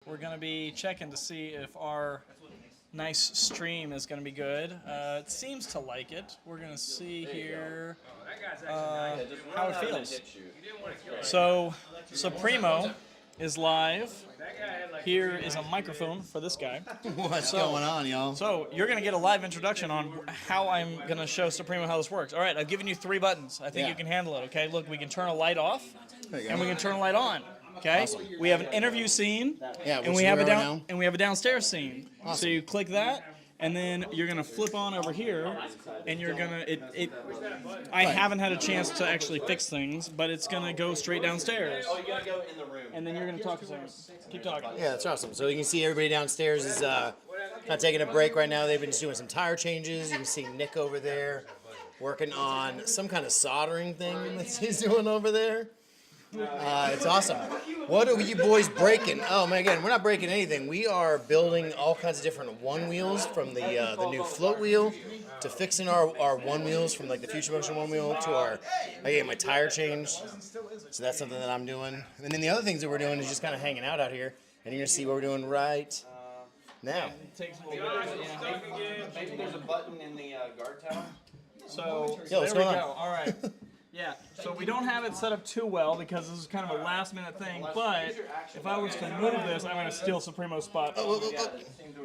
we're going to be checking to see if our nice stream is going to be good. It seems to like it. We're going to see here how it feels. So, Supremo is live. Here is a microphone for this guy. What's going on, y'all? So, you're going to get a live introduction on how I'm going to show Supremo how this works. All right, I've given you 3 buttons. I think you can handle it, okay? Look, we can turn a light off, and we can turn a light on. Okay, awesome. We have an interview scene, and we have a downstairs scene. Awesome. So you click that, and then you're gonna flip on over here, and you're gonna I haven't had a chance to actually fix things, but it's gonna go straight downstairs. Oh, you gotta go in the room. And then you're gonna talk to them. Keep talking. Yeah, that's awesome. So you can see everybody downstairs is not taking a break right now. They've been doing some tire changes. You can see Nick over there working on some kind of soldering thing that he's doing over there. It's awesome. What are you boys breaking? Oh man, again, we're not breaking anything. We are building all kinds of different one wheels, from the new float wheel to fixing our one wheels, from like the Future Motion one wheel to our my tire change. So that's something that I'm doing. And then the other things that we're doing is just kind of hanging out here, and you're gonna see what we're doing right now. Maybe there's a button in the guard tower. So Yo, what's there we going go. on? All right. Yeah, so we don't have it set up too well because this is kind of a last-minute thing, but if I was to move this, I'm going to steal Supremo's spot.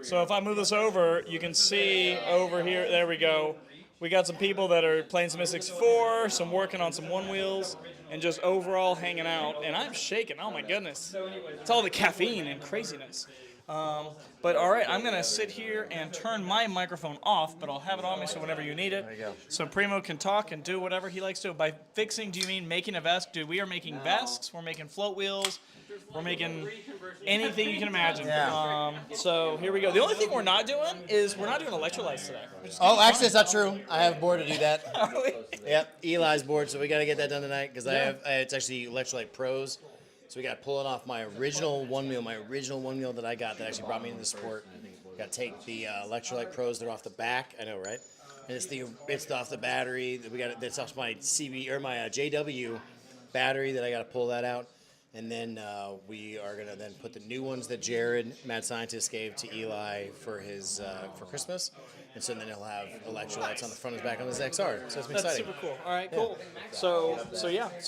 So if I move this over, you can see over here, there we go. We got some people that are playing some S64, some working on some one wheels, and just overall hanging out. And I'm shaking, oh my goodness. It's all the caffeine and craziness. But all right, I'm going to sit here and turn my microphone off, but I'll have it on me so whenever you need it. There you go. So Primo can talk and do whatever he likes to. By fixing, do you mean making a vest? Dude, we are making vests. We're making float wheels. We're making anything you can imagine. Yeah. So here we go. The only thing we're not doing is we're not doing electrolytes today. Oh, actually, it's not true. I have a board to do that. Yep, Eli's board, so we got to get that done tonight because it's actually Electrolyte Pros. So we got to pull it off my original one wheel that I got that actually brought me into the sport. Got to take the Electrolyte Pros that are off the back. I know, right? And it's off the battery. That's off my JW battery that I got to pull that out. And then we are gonna then put the new ones that Jared, Mad Scientist, gave to Eli for his for Christmas. And so then he'll have electrolytes on the front and back on his XR. So it's That's exciting. super cool. All right, cool. So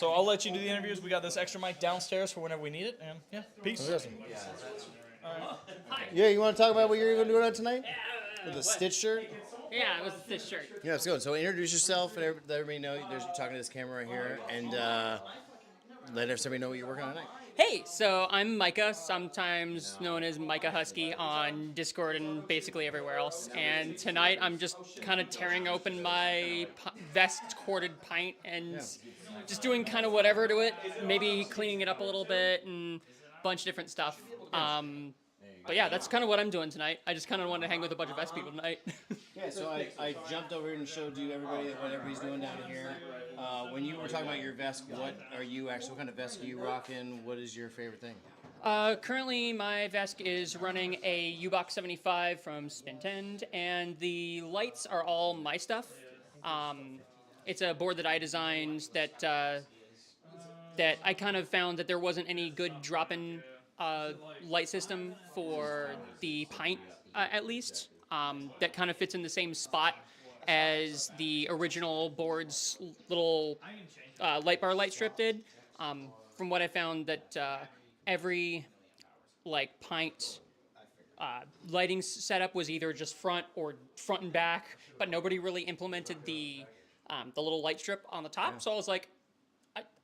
I'll let you do the interviews. We got this extra mic downstairs for whenever we need it. And yeah, peace. Awesome. Yeah, you want to talk about what you're going to do tonight? With the Stitch shirt? Yeah, it was this shirt. Yeah, let's go. So introduce yourself and let everybody know you're talking to this camera right here, and let everybody know what you're working on tonight. Hey, so I'm Micah, sometimes known as Micah Husky on Discord and basically everywhere else. And tonight I'm just kind of tearing open my vest corded pint and just doing kind of whatever to it, maybe cleaning it up a little bit and a bunch of different stuff. But yeah, that's kind of what I'm doing tonight. I just kind of wanted to hang with a bunch of vest people tonight. Yeah, so I jumped over here and showed you everybody what everybody's doing down here. When you were talking about your vest, what kind of vest are you rocking? What is your favorite thing? Currently, my vest is running a U-Box 75 from Spintend, and the lights are all my stuff. It's a board that I designed that I kind of found that there wasn't any good drop-in light system for the pint, at least, that kind of fits in the same spot as the original board's little light bar light strip did. From what I found, that every pint lighting setup was either just front or front and back, but nobody really implemented the little light strip on the top. Yeah. So I was like,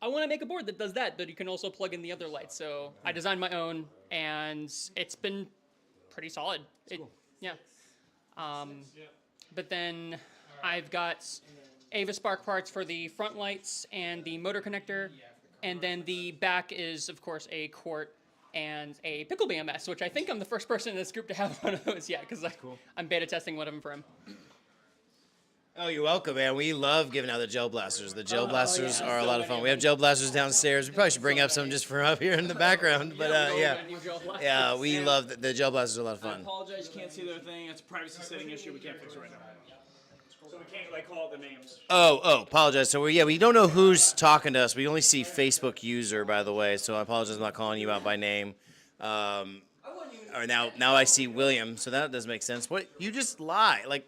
I want to make a board that does that, but you can also plug in the other lights. So I designed my own, and it's been pretty solid. Cool. Yeah. But then I've got Ava Spark parts for the front lights and the motor connector, and then the back is, of course, a quart and a pickle BMS, which I think I'm the first person in this group to have one of those yet, because I'm beta testing one of them for him. Oh, you're welcome, man. We love giving out the gel blasters. The gel blasters are a lot of fun. We have gel blasters downstairs. We probably should bring up some just for up here in the background. But yeah, we love the gel blasters are a lot of fun. I apologize, you can't see their thing. It's a privacy setting issue. We can't fix it right now. So we can't call it the names. Oh, apologize. So we don't know who's talking to us. We only see Facebook user, by the way. So I apologize. I'm not calling you out by name. or now I see William, so that does make sense. What? You just lie. Like,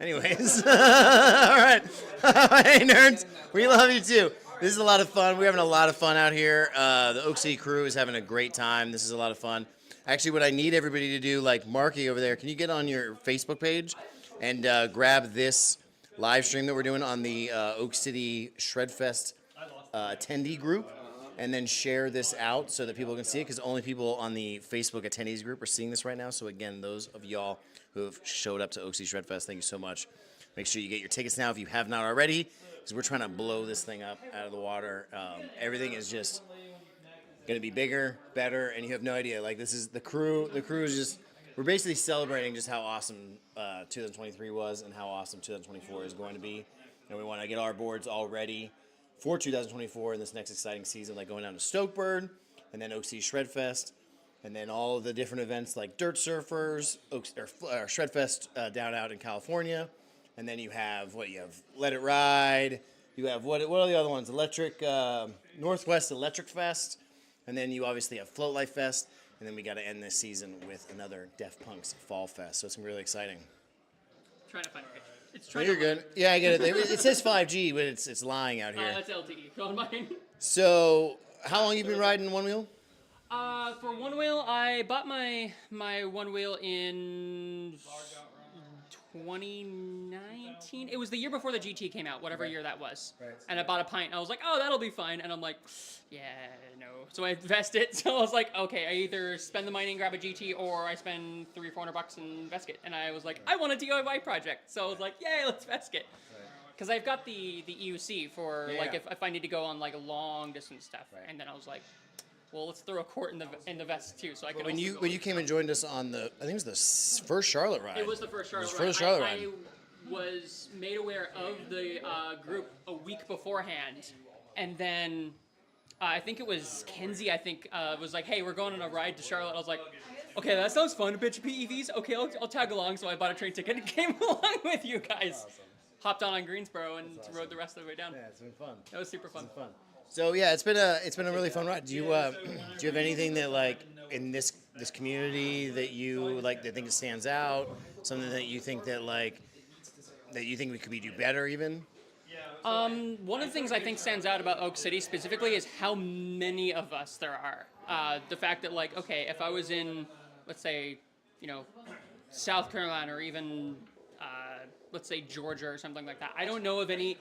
anyways. All right. Hey, nerds. We love you too. This is a lot of fun. We're having a lot of fun out here. The Oak City crew is having a great time. This is a lot of fun. Actually, what I need everybody to do, like Marky over there, can you get on your Facebook page and grab this live stream that we're doing on the Oak City Shredfest attendee group, and then share this out so that people can see it, because only people on the Facebook attendees group are seeing this right now. So again, those of y'all who have showed up to Oak City Shredfest, thank you so much. Make sure you get your tickets now if you have not already, because we're trying to blow this thing up out of the water. Everything is just going to be bigger, better, and you have no idea. Like, this is the crew. The crew is just, we're basically celebrating just how awesome 2023 was and how awesome 2024 is going to be. And we want to get our boards all ready for 2024 in this next exciting season, like going down to Stokebird, and then Oak City Shredfest, and then all of the different events like Dirt Surfers, Shredfest down out in California. And then you have Let It Ride. You have what are the other ones? Northwest Electric Fest. And then you obviously have Float Life Fest. And then we got to end this season with another Def Punk's Fall Fest. So it's really exciting. Trying to find a picture. It's No, trying you're to good. Yeah, I get it. It says 5G, but it's lying out here. That's LTE. Go on mine. So, how long you been riding one wheel? For Onewheel, I bought my Onewheel in 2019. It was the year before the GT came out, whatever year that was. Right. And I bought a pint. I was like, oh, that'll be fine. And I'm like, yeah, no. So I invested. So I was like, okay, I either spend the money and grab a GT, or I spend $300-400 and invest it. And I was like, I want a DIY project. So I was like, yay, let's invest it. Because I've got the EUC for like if I need to go on like long distance stuff. Right. And then I was like, well, let's throw a quart in the vest too, so I can. When you came and joined us on I think it was the first Charlotte ride. It was the first Charlotte ride. I was made aware of the group a week beforehand, and then I think it was Kenzie. I think was like, "Hey, we're going on a ride to Charlotte." I was like, "Okay, that sounds fun. A bunch of PEVs. Okay, I'll tag along." So I bought a train ticket and came along with you guys. Awesome. Hopped on Greensboro and rode the rest of the way down. Yeah, it's been fun. That was super fun. So yeah, it's been a really fun ride. Do you have anything that like in this community that you like that think it stands out? Something that you think that we could do better even? One of the things I think stands out about Oak City specifically is how many of us there are. The fact that like, okay, if I was in, let's say, South Carolina or even let's say Georgia or something like that, I don't know of any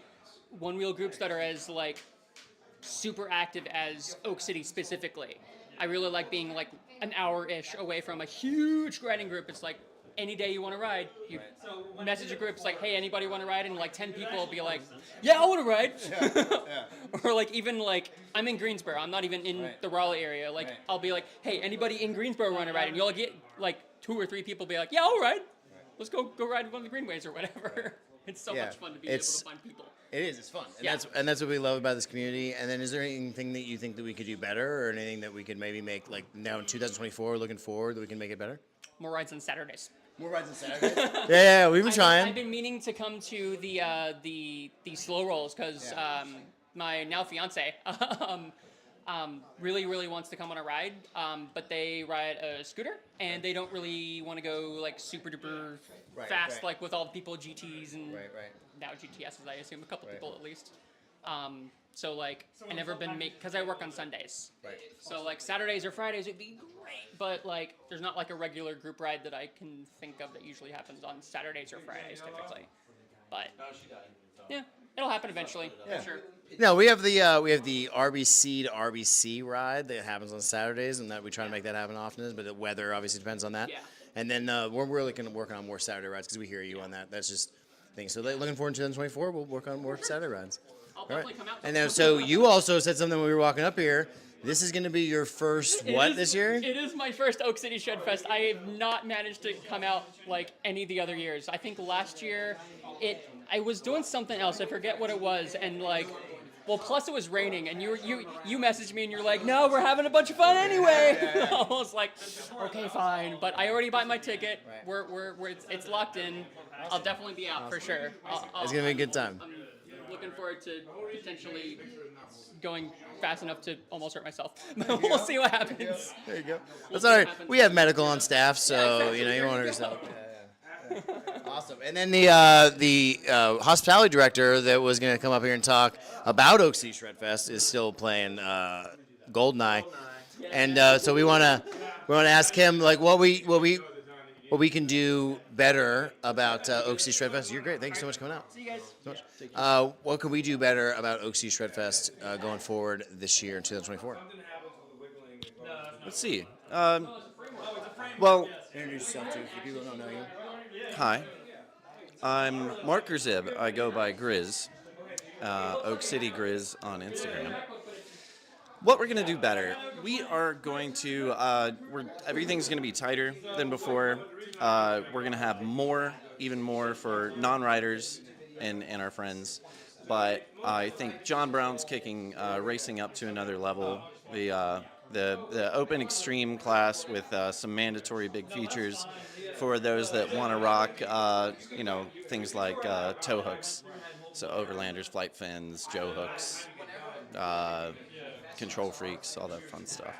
one-wheel groups that are as like super active as Oak City specifically. I really like being like an hour-ish away from a huge riding group. It's like any day you want to ride, you message a group. It's like, hey, anybody want to ride? And like 10 people will be like, yeah, I want to ride. Yeah. Or like even like I'm in Greensboro. I'm not even in the Raleigh area. Like I'll be like, hey, anybody in Greensboro want to ride? And you'll get like 2 or 3 people be like, yeah, I'll ride. Let's go ride one of the greenways or whatever. It's so much fun to be able to find people. It is. It's fun, and that's what we love about this community. And then, is there anything that you think that we could do better, or anything that we could maybe make like now in 2024, looking forward, that we can make it better? More rides on Saturdays. More rides on Saturdays. Yeah, we've been trying. I've been meaning to come to the slow rolls because my now fiance really wants to come on a ride, but they ride a scooter and they don't really want to go like super duper fast like with all the people GTs and now GTSs, I assume a couple people at least. So like I never been because I work on Sundays. Right. So like Saturdays or Fridays would be great, but like there's not like a regular group ride that I can think of that usually happens on Saturdays or Fridays typically. But yeah, it'll happen eventually. Yeah. For sure. No, we have the RBC to RBC ride that happens on Saturdays, and that we try to make that happen often. But the weather obviously depends on that. Yeah. And then we're really going to work on more Saturday rides because we hear you on that. That's just thing. So looking forward to 2024, we'll work on more Saturday rides. I'll definitely come out. And then so you also said something when we were walking up here. This is going to be your first this year? It is my first Oak City Shredfest. I have not managed to come out like any of the other years. I think last year I was doing something else. I forget what it was, and like. Well, plus it was raining, and you messaged me, and you're like, no, we're having a bunch of fun anyway. Yeah. I was like, okay, fine, but I already bought my ticket. It's locked in. I'll definitely be out for sure. It's gonna be a good time. I'm looking forward to potentially going fast enough to almost hurt myself. We'll see what happens. There you go. We'll That's see all what right. happens. We have medical on staff, so exactly. you know you There won't hurt you yourself. go. Awesome. And then the hospitality director that was going to come up here and talk about Oak City Shred Fest is still playing Goldeneye, and so we want to ask him like what we can do better about Oak City Shred Fest. You're great. Thank you so much for coming out. See you guys. So much. What could we do better about Oak City Shred Fest going forward this year in 2024? Let's see. Well, Introduce yourself to people who don't know you. hi. I'm Mark Grzib. I go by Grizz, Oak City Grizz on Instagram. What we're going to do better, we are going to, everything's going to be tighter than before. We're going to have even more for non-riders and our friends. But I think John Brown's kicking racing up to another level. The open extreme class with some mandatory big features for those that want to rock, things like tow hooks. So overlanders, flight fins, Joe hooks, control freaks, all that fun stuff.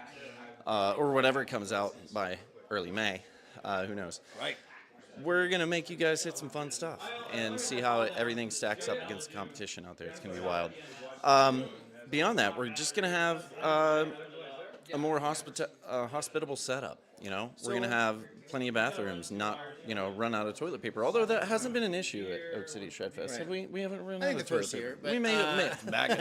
Or whatever comes out by early May. Who knows? Right. We're going to make you guys hit some fun stuff and see how everything stacks up against the competition out there. It's going to be wild. Beyond that, we're just going to have a more hospitable setup. We're going to have plenty of bathrooms, not, run out of toilet paper. Although that hasn't been an issue at Oak City Shred Fest. Right. Have we haven't run I out think of the toilet first paper. year, but, We made it back.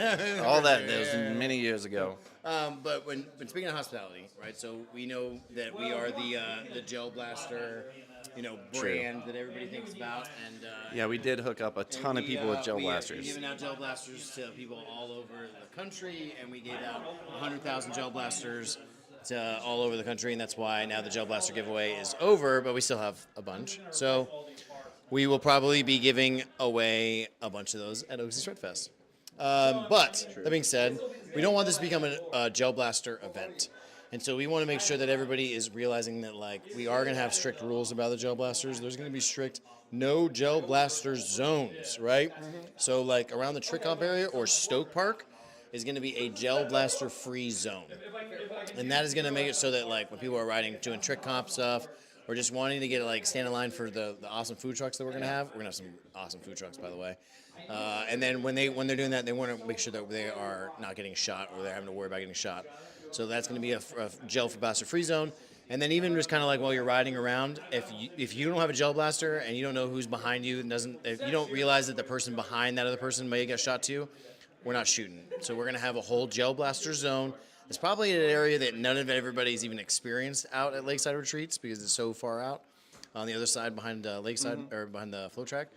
All that was many years ago. But when speaking of hospitality, right? So we know that we are the Gel Blaster, brand that everybody thinks about, and Yeah, we did hook up a ton of people with gel We're blasters. giving out gel blasters to people all over the country, and we gave out 100,000 gel blasters to all over the country, and that's why now the gel blaster giveaway is over, but we still have a bunch. So we will probably be giving away a bunch of those at Oak City Shred Fest. But that being said, we don't want this to become a gel blaster event. And so we want to make sure that everybody is realizing that, we are going to have strict rules about the gel blasters. There's going to be strict no gel blaster zones, right? So, around the Trick Comp area or Stoke Park is going to be a gel blaster free zone. And that is going to make it so that, when people are doing Trick Comp stuff, or just wanting to get, stand in line for the awesome food trucks that we're going to have. We're going to have some awesome food trucks, by the way. And then when they're doing that, they want to make sure that they are not getting shot or they're having to worry about getting shot. So that's going to be a gel blaster free zone. And then even just kind of while you're riding around, if you don't have a gel blaster and you don't know who's behind you and if you don't realize that the person behind that other person may get shot too, we're not shooting. So we're going to have a whole gel blaster zone. It's probably an area that none of everybody's even experienced out at Lakeside Retreats because it's so far out on the other side behind Lakeside or behind the flow track.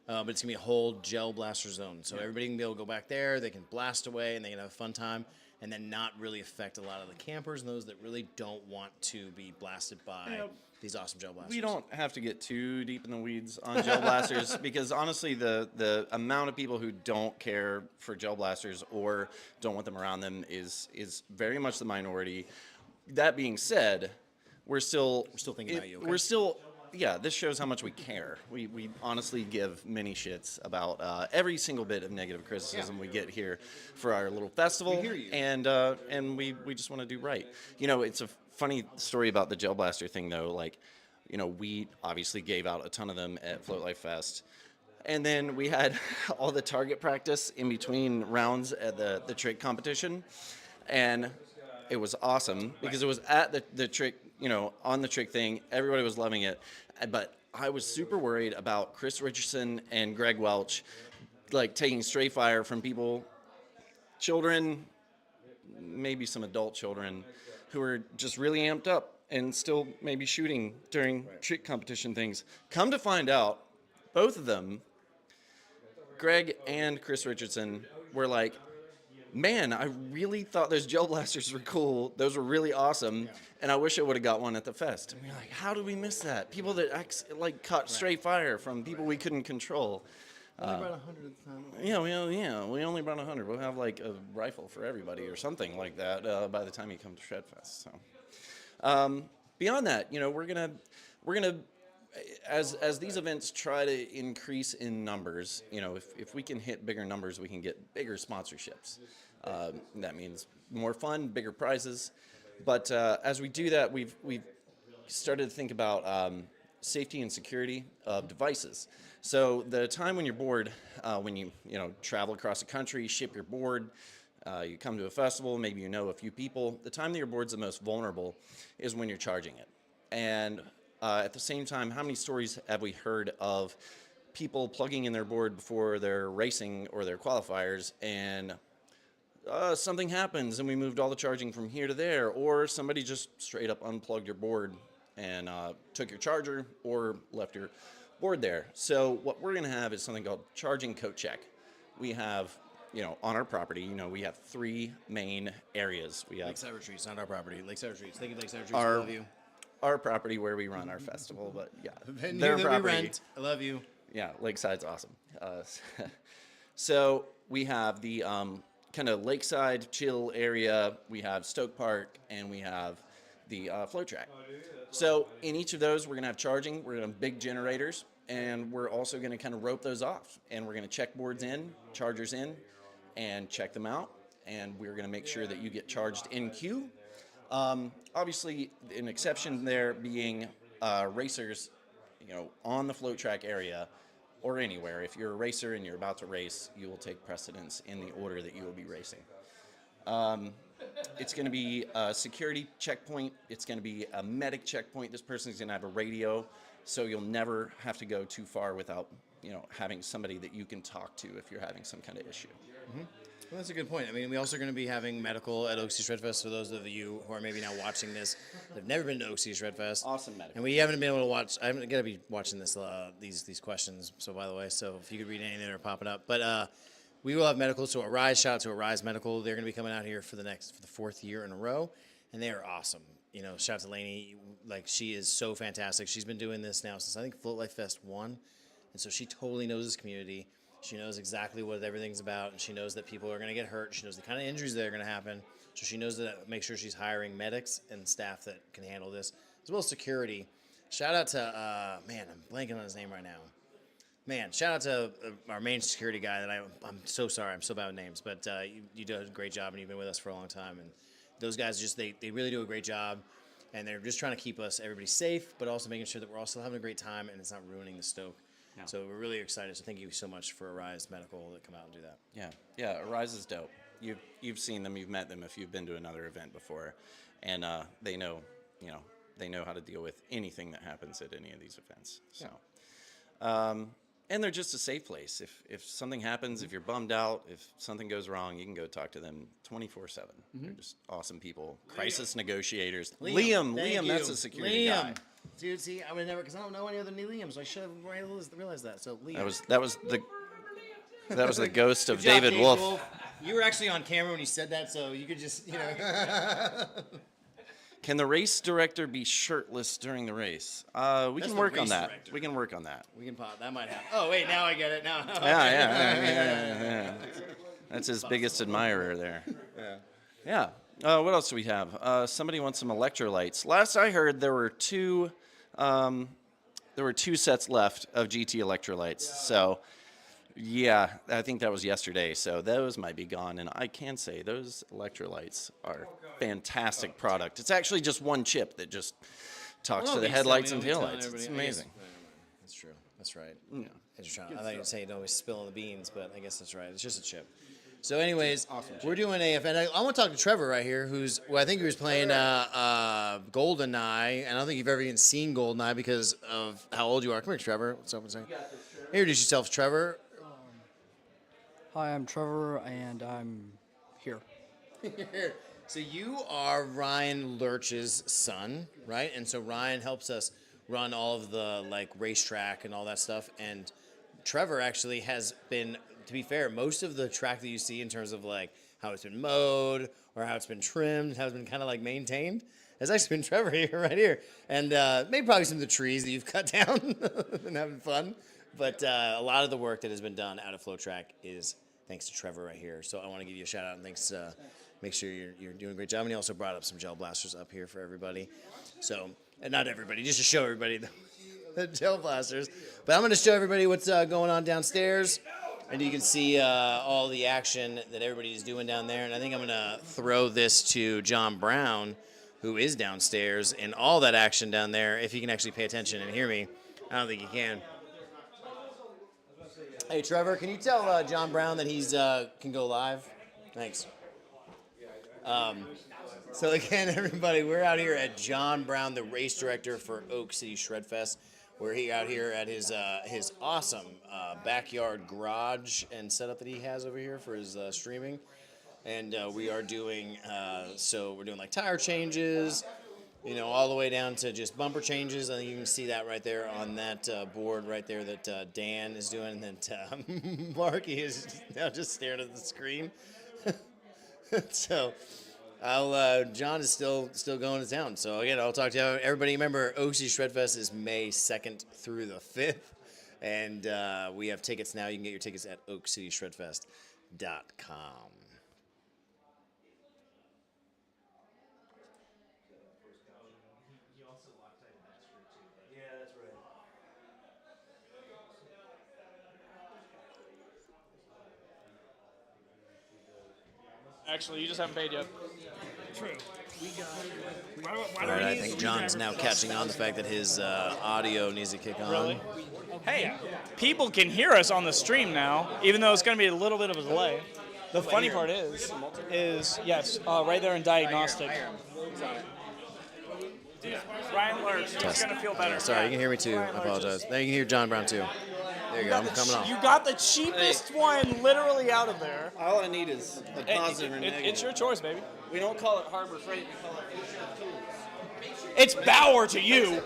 But it's going to be a whole gel blaster zone. So everybody can be able to go back there, they can blast away, and they can have a fun time, and then not really affect a lot of the campers and those that really don't want to be blasted by these awesome gel blasters. We don't have to get too deep in the weeds on gel blasters because honestly, the amount of people who don't care for gel blasters or don't want them around them is very much the minority. That being said, we're still thinking about you. Okay? We're still. Yeah, this shows how much we care. We honestly give many shits about every single bit of negative criticism we get here for our little festival. We hear you. And we just want to do right. It's a funny story about the gel blaster thing though. We obviously gave out a ton of them at Float Life Fest. And then we had all the target practice in between rounds at the trick competition. And it was awesome because it was at the trick, on the trick thing. Everybody was loving it. But I was super worried about Chris Richardson and Greg Welch, taking stray fire from people, children, maybe some adult children, who are just really amped up and still maybe shooting during trick competition things. Come to find out, both of them, Greg and Chris Richardson, were like, man, I really thought those gel blasters were cool. Those were really awesome, and I wish I would have got one at the fest. And we're like, how did we miss that? People that caught stray fire from people we couldn't control. We only brought 100 at the time. We only brought 100. We'll have a rifle for everybody or something like that by the time you come to Shredfest. So, beyond that, we're gonna as these events try to increase in numbers, if we can hit bigger numbers, we can get bigger sponsorships. That means more fun, bigger prizes. But as we do that, we've started to think about safety and security of devices. So the time when you're bored, when you travel across the country, ship your board, you come to a festival, maybe you know a few people. The time that your board's the most vulnerable is when you're charging it. And at the same time, how many stories have we heard of people plugging in their board before their racing or their qualifiers, and something happens and we moved all the charging from here to there, or somebody just straight up unplugged your board and took your charger or left your board there. So what we're going to have is something called Charging Coat Check. We have, on our property, we have 3 main areas. We have Lakeside Retreats, not our property. Lakeside Retreats. Thank you, Lakeside Retreats. I love you. Our property where we run our festival, but yeah, Venue their that property. we rent. I love you. Yeah, Lakeside's awesome. So we have the kind of lakeside chill area. We have Stoke Park, and we have the float track. So in each of those, we're going to have charging. We're going to have big generators, and we're also going to kind of rope those off. And we're going to check boards in, chargers in, and check them out. And we're going to make sure that you get charged in queue. Obviously, an exception there being racers, on the float track area or anywhere. If you're a racer and you're about to race, you will take precedence in the order that you will be racing. It's going to be a security checkpoint. It's going to be a medic checkpoint. This person's going to have a radio, so you'll never have to go too far without, having somebody that you can talk to if you're having some kind of issue. Mm-hmm. Well, that's a good point. I mean, we also are going to be having medical at Oak City Shredfest for those of you who are maybe now watching this. They've never been to Oak City Shredfest. Awesome medical. And we haven't been able to watch. I'm going to be watching this these questions. So by the way, so if you could read anything that are popping up, but we will have medical. So Arise, shout out to Arise Medical. They're going to be coming out here for the 4th year in a row, and they are awesome. Shout out to Lainey. Like, she is so fantastic. She's been doing this now since I think Float Life Fest 1, and so she totally knows this community. She knows exactly what everything's about, and she knows that people are going to get hurt. She knows the kind of injuries that are going to happen. So she knows that make sure she's hiring medics and staff that can handle this, as well as security. Shout out to, man, I'm blanking on his name right now. Man, shout out to our main security guy that I'm so sorry. I'm so bad with names, but you do a great job, and you've been with us for a long time. And those guys they really do a great job, and they're just trying to keep everybody safe, but also making sure that we're all still having a great time and it's not ruining the Stoke. Yeah. So we're really excited. So thank you so much for Arise Medical that come out and do that. Yeah. Arise is dope. You've seen them, you've met them if you've been to another event before, and they know how to deal with anything that happens at any of these events. So, and they're just a safe place. If something happens, if you're bummed out, if something goes wrong, you can go talk to them 24/7. Mm-hmm. They're just awesome people. Crisis negotiators. Liam, that's a security guy. Dude, see, I would never, because I don't know any other new Liams. So I should have realized that. So Liam. That was the ghost of David Wolf. You were actually on camera when you said that, so you could just, Can the race director be shirtless during the race? We can work on that. We can work on that. We can pop. That might happen. Oh wait, now I get it. Now. Yeah. That's his biggest admirer there. Yeah. What else do we have? Somebody wants some electrolytes. Last I heard, there were two sets left of GT electrolytes. So, yeah, I think that was yesterday. So those might be gone. And I can say those electrolytes are fantastic product. It's actually just one chip that just talks to the headlights and taillights. It's amazing. That's true. That's right. Yeah. I thought you were saying don't always spill on the beans, but I guess that's right. It's just a chip. So, anyways, we're doing a event. I want to talk to Trevor right here, I think he was playing GoldenEye, and I don't think you've ever even seen GoldenEye because of how old you are. Come here, Trevor. What's up? Introduce yourself, Trevor. Hi, I'm Trevor, and I'm here. So you are Ryan Lurch's son, right? And so Ryan helps us run all of the racetrack and all that stuff, and Trevor actually has been, to be fair, most of the track that you see in terms of how it's been mowed or how it's been trimmed, how it's been kind of maintained, has actually been Trevor right here. And maybe probably some of the trees that you've cut down and having fun. But a lot of the work that has been done out of Flow Track is thanks to Trevor right here. So I want to give you a shout out and thanks. Make sure you're doing a great job. And he also brought up some gel blasters up here for everybody. So, and not everybody, just to show everybody. the gel blasters. But I'm going to show everybody what's going on downstairs. And you can see all the action that everybody's doing down there. And I think I'm going to throw this to John Brown, who is downstairs, and all that action down there, if he can actually pay attention and hear me. I don't think he can. Hey, Trevor, can you tell John Brown that he's can go live? Thanks. So again, everybody, we're out here at John Brown, the race director for Oak City Shred Fest. We're out here at his awesome backyard garage and setup that he has over here for his streaming. And we are doing, so we're doing like tire changes, you know, all the way down to just bumper changes. I think you can see that right there on that board right there that Dan is doing. And then Marky is now just staring at the screen. So John is still going to town. So again, I'll talk to everybody. Remember, Oak City Shred Fest is May 2nd through the 5th. And we have tickets now. You can get your tickets at oakcityshredfest.com. Actually, you just haven't paid yet. True. All right, I think John's now catching on the fact that his audio needs to kick on. Really? Hey, people can hear us on the stream now, even though it's going to be a little bit of a delay. The funny part is yes, right there in diagnostic. Ryan Lurch, it's going to feel better. Sorry, you can hear me too. I apologize. Now you can hear John Brown too. There you go. I'm coming off. You got the cheapest one literally out of there. All I need is a positive or negative. It's your choice, baby. We don't call it Harbor Freight, we call it Fisher Tools. It's Bauer to you.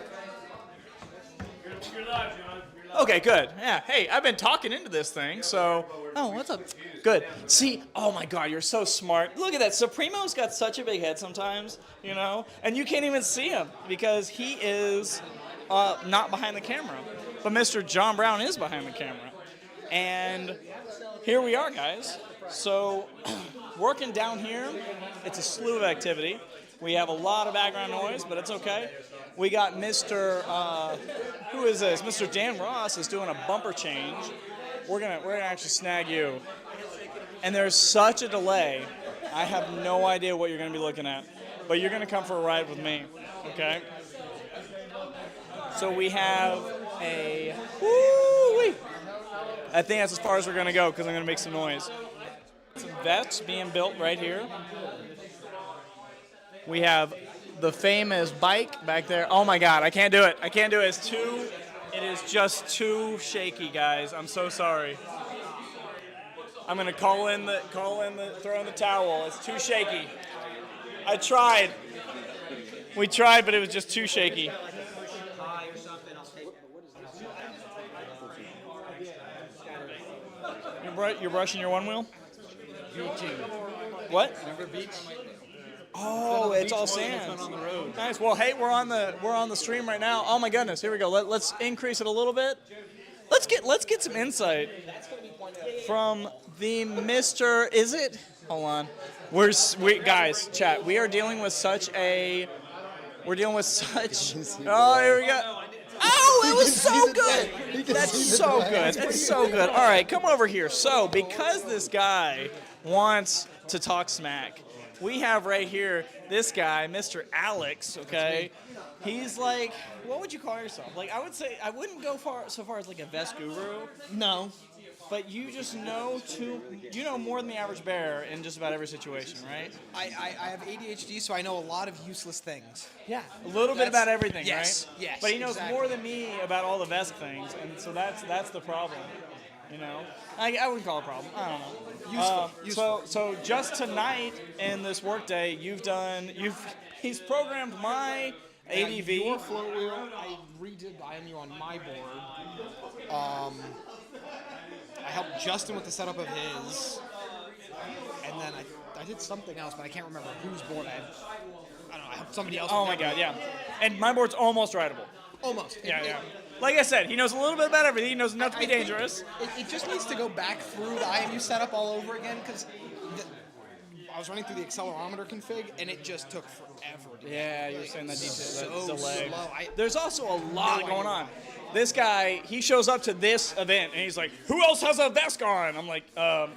Okay, good. Yeah. Hey, I've been talking into this thing, so. Oh, what's up? Good. See, oh my God, you're so smart. Look at that. Supremo's got such a big head sometimes, you know, and you can't even see him because he is not behind the camera. But Mr. John Brown is behind the camera. And here we are, guys. So, working down here, it's a slew of activity. We have a lot of background noise, but it's okay. We got Mr. Who is this? Mr. Dan Ross is doing a bumper change. We're gonna actually snag you. And there's such a delay. I have no idea what you're gonna be looking at, but you're gonna come for a ride with me, okay? So we have a. Woo-wee. I think that's as far as we're gonna go because I'm gonna make some noise. Some vests being built right here. We have the famous bike back there. Oh my God, I can't do it. I can't do it. It is just too shaky, guys. I'm so sorry. I'm gonna throw in the towel. It's too shaky. I tried. We tried, but it was just too shaky. You're brushing your one wheel? What? Remember beach? Oh, it's all sand. On the road. Nice. Well, hey, we're on the stream right now. Oh my goodness, here we go. Let's increase it a little bit. Let's get some insight from the Mr. Is it? Hold on. Guys, chat. We are dealing with such. Oh, here we go. Oh, it was so good. That's so good. That's so good. All right, come over here. So, because this guy wants to talk smack, we have right here this guy, Mr. Alex, okay? He's like, what would you call yourself? Like, I would say, I wouldn't go so far as like a vest guru. No. But you just know more than the average bear in just about every situation, right? I have ADHD, so I know a lot of useless things. Yeah, a little bit about everything, yes, right? Yes, but he knows exactly. more than me about all the vest things, and so that's the problem, you know? I wouldn't call it a problem. I don't know. Useful. So just tonight in this workday, he's programmed my ADV. Your float wheel, I redid the IMU on my board. I helped Justin with the setup of his, and then I did something else, but I can't remember whose board I don't know. I helped somebody else. Oh my God, yeah. And my board's almost rideable. Almost. Yeah. Like I said, he knows a little bit about everything. He knows enough to be dangerous. It just needs to go back through the IMU setup all over again because I was running through the accelerometer config and it just took forever. Yeah, you were saying that delay. Slow. There's also a lot going on. this guy, he shows up to this event and he's like, "Who else has a vest on?" I'm like,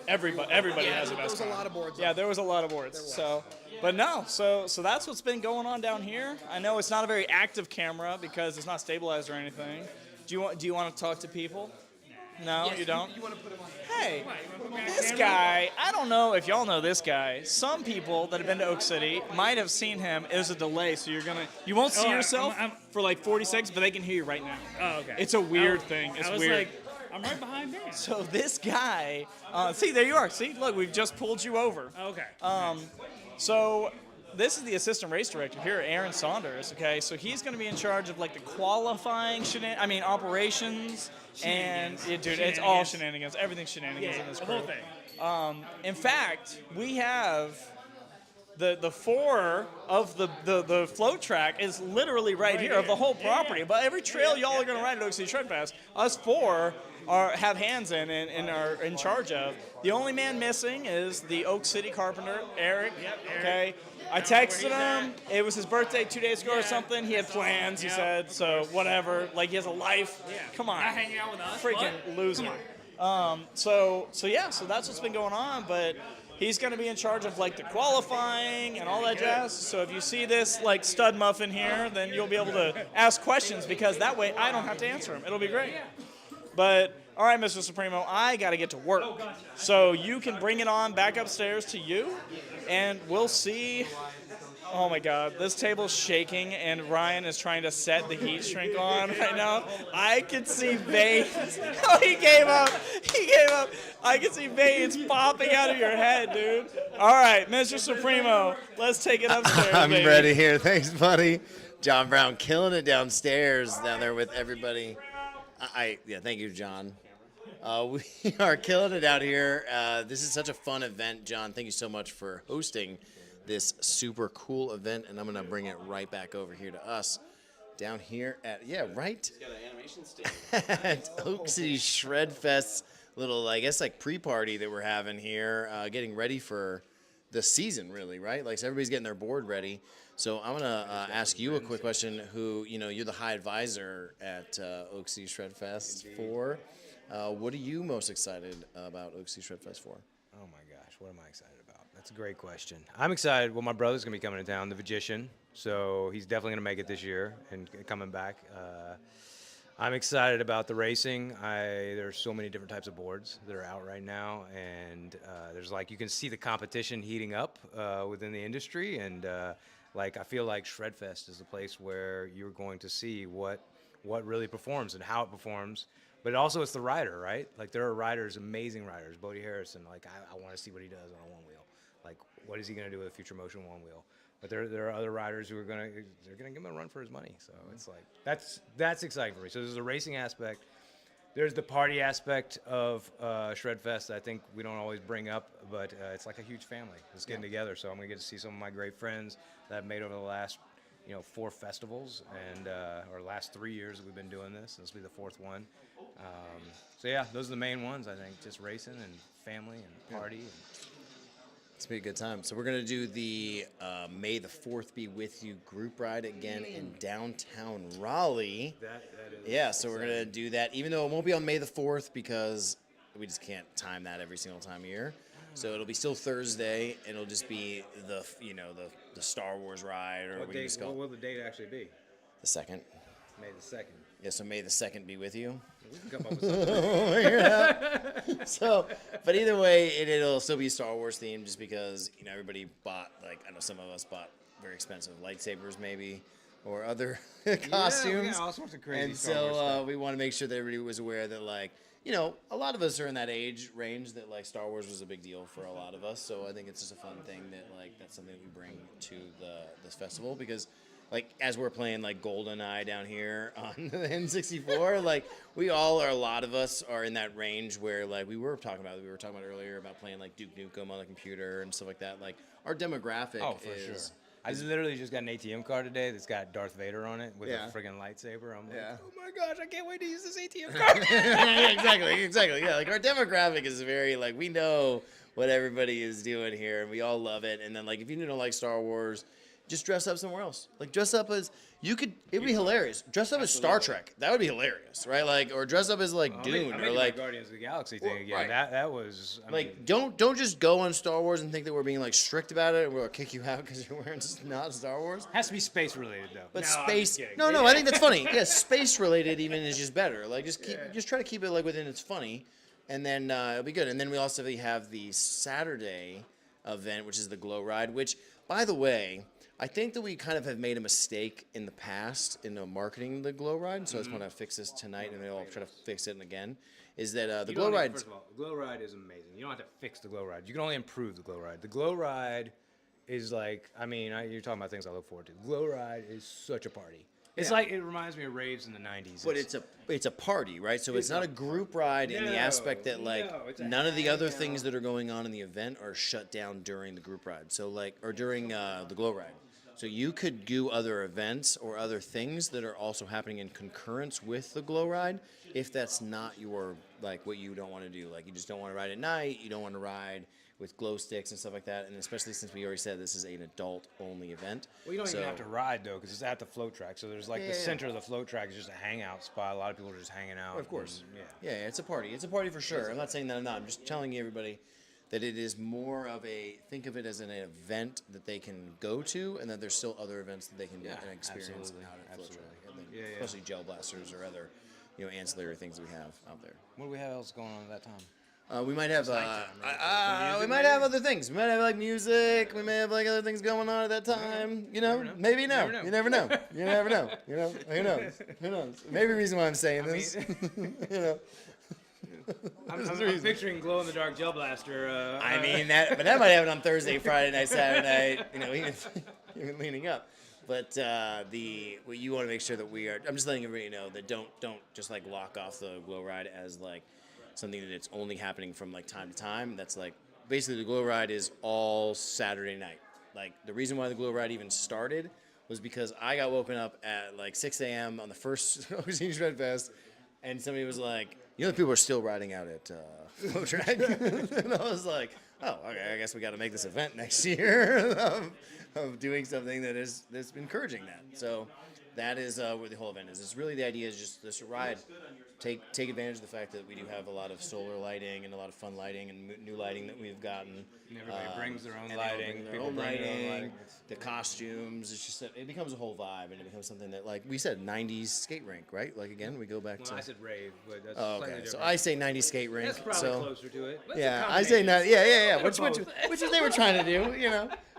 everybody has a vest on. There was a lot of boards. Yeah, there was a lot of boards. So, but no, so that's what's been going on down here. I know it's not a very active camera because it's not stabilized or anything. Do you want to talk to people? No, you don't. You want to put him on? Hey, this guy, I don't know if y'all know this guy. Some people that have been to Oak City might have seen him. There's a delay, so you won't see yourself for like 40 seconds, but they can hear you right now. Oh, okay. It's a weird thing. It's I was weird. like, I'm right behind there. So this guy, see, there you are. See, look, we've just pulled you over. Okay. So this is the assistant race director here, Aaron Saunders. Okay, so he's going to be in charge of like the qualifying operations, and dude, it's all shenanigans. Everything's shenanigans in this the crew. whole thing. In fact, we have the four of the float track is literally right here of the whole property. But every trail y'all are going to ride at Oak City Shred Fest, us four have hands in and are in charge of. The only man missing is the Oak City carpenter, Eric. Okay. I texted him. It was his birthday 2 days ago or something. He had plans, he said, so whatever. Like, he has a life. Come on. Not hanging out with us. Freaking loser. So that's what's been going on, but he's going to be in charge of like the qualifying and all that jazz. So if you see this like stud muffin here, then you'll be able to ask questions because that way I don't have to answer them. It'll be great. But all right, Mr. Supremo, I got to get to work. So you can bring it on back upstairs to you, and we'll see. Oh my God, this table's shaking, and Ryan is trying to set the heat shrink on right now. I can see veins. Oh, he gave up. He gave up. I can see veins popping out of your head, dude. All right, Mr. Supremo, let's take it upstairs. I'm baby. ready here. Thanks, buddy. John Brown killing it downstairs down there with everybody. Thank you, John. We are killing it out here. This is such a fun event, John. Thank you so much for hosting this super cool event, and I'm gonna bring it right back over here to us, down here at He's got an animation stand. at Oak City Shred Fest's little, I guess, like pre-party that we're having here, getting ready for the season, really, right? Like, so everybody's getting their board ready. So I'm gonna ask you a quick question. You're the high advisor at Oak City Shred Fest for. What are you most excited about Oak City Shred Fest for? Oh my gosh, what am I excited about? That's a great question. I'm excited. Well, my brother's gonna be coming to town, the Magician, so he's definitely gonna make it this year and coming back. I'm excited about the racing. There's so many different types of boards that are out right now, and there's you can see the competition heating up within the industry, and I feel like Shredfest is the place where you're going to see what really performs and how it performs. But also it's the rider, right? Like, there are riders, amazing riders. Bodie Harrison, I want to see what he does on a one wheel. Like, what is he going to do with a Future Motion one wheel? But there are other riders who are gonna give him a run for his money. So it's that's exciting for me. So there's a racing aspect. There's the party aspect of Shredfest that I think we don't always bring up, but it's like a huge family that's getting together. So I'm gonna get to see some of my great friends that I've made over the last 4 festivals and or last 3 years that we've been doing this. This will be the 4th one. So yeah, those are the main ones, I think. Just racing and family and party. And It's gonna be a good time. So we're gonna do the May the 4th Be With You group ride again in downtown Raleigh. that is Yeah, so we're gonna do that, even though it won't be on May the 4th because we just can't time that every single time a year. So it'll be still Thursday, and it'll just be the Star Wars ride, or what do you just call what it? will the date actually be? The 2nd. May the 2nd. Yeah, so May the 2nd be with you. We can come up with something. So, but either way, it'll still be Star Wars themed, just because everybody bought, I know some of us bought very expensive lightsabers maybe, or other costumes. Yeah, all sorts of crazy and Star Wars so stuff. we want to make sure that everybody was aware that a lot of us are in that age range that Star Wars was a big deal for a lot of us. So I think it's just a fun thing that that's something that we bring to this festival, because as we're playing GoldenEye down here on the N64, a lot of us are in that range where we were talking about earlier about playing Duke Nukem on the computer and stuff like that. Our demographic is. Sure. I literally just got an ATM card today that's got Darth Vader on it with Yeah. a friggin' lightsaber. I'm like, Yeah. oh my gosh, I can't wait to use this ATM card. Yeah, exactly. Yeah, our demographic is very we know what everybody is doing here, and we all love it. And then if you don't like Star Wars, just dress up somewhere else. Like dress up as it'd be hilarious. Dress up as Star Trek. That would be hilarious, right? Like, or dress up as like Dune, I'm or like Guardians of the Galaxy thing again. right. That was like don't just go on Star Wars and think that we're being like strict about it and we'll kick you out because you're wearing not Star Wars. has to be space related though. But No, I'm space, just kidding. no, I think that's funny. Yeah, space related even is just better. Like just try to keep it like within it's funny, and then it'll be good. And then we also have the Saturday event, which is the Glow Ride. Which, by the way, I think that we kind of have made a mistake in the past in marketing the Glow Ride. So I just want to fix this tonight, and then I'll try to fix it again. Is that the Glow Ride? First of all, the Glow Ride is amazing. You don't have to fix the Glow Ride. You can only improve the Glow Ride. The Glow Ride is like, you're talking about things I look forward to. Glow Ride is such a party. It's like, it reminds me of raves in the 90s. But it's a party, right? So it's not a group ride in the aspect that none of the other things that are going on in the event are shut down during the group ride. So or during the Glow Ride. So you could do other events or other things that are also happening in concurrence with the Glow Ride if that's not your, what you don't want to do. Like, you just don't want to ride at night, you don't want to ride with glow sticks and stuff like that, and especially since we already said this is an adult-only event. Well, you don't even have to ride, though, because it's at the float track. So there's, the center of the float track is just a hangout spot. A lot of people are just hanging out. Of course. And, yeah, it's a party. It's a party for sure. I'm not saying that I'm not. I'm just telling everybody that it is more of think of it as an event that they can go to, and that there's still other events that they can and experience out at Float Track. Especially gel blasters or other, ancillary things that we have out there. What do we have else going on at that time? We might have we might have other things. We might have music. We may have other things going on at that time. Maybe no. You never know. You never know. Who knows? Who knows? Maybe the reason why I'm saying this. I'm picturing glow in the dark gel blaster. But that might happen on Thursday, Friday night, Saturday night. Even leaning up. But what you want to make sure that we are. I'm just letting everybody know that don't just lock off the Glow Ride as something that it's only happening from time to time. That's basically the Glow Ride is all Saturday night. The reason why the Glow Ride even started was because I got woken up at 6 a.m. on the first Ocean Shred Fest, and somebody was like, people are still riding out at Float Track. And I was like, oh, okay, I guess we got to make this event next year of doing something that's encouraging that. So that is what the whole event is. It's really the idea is just this ride. Take advantage of the fact that we do have a lot of solar lighting and a lot of fun lighting and new lighting that we've gotten. And everybody brings their own and lighting. Their own lighting. The costumes. It's just it becomes a whole vibe, and it becomes something that we said 90s skate rink, right? Again, we go back to. I said rave, but that's okay. slightly different. So I say 90s skate rink. That's probably closer to it. Yeah, I say 90. Yeah. Which they were trying to do,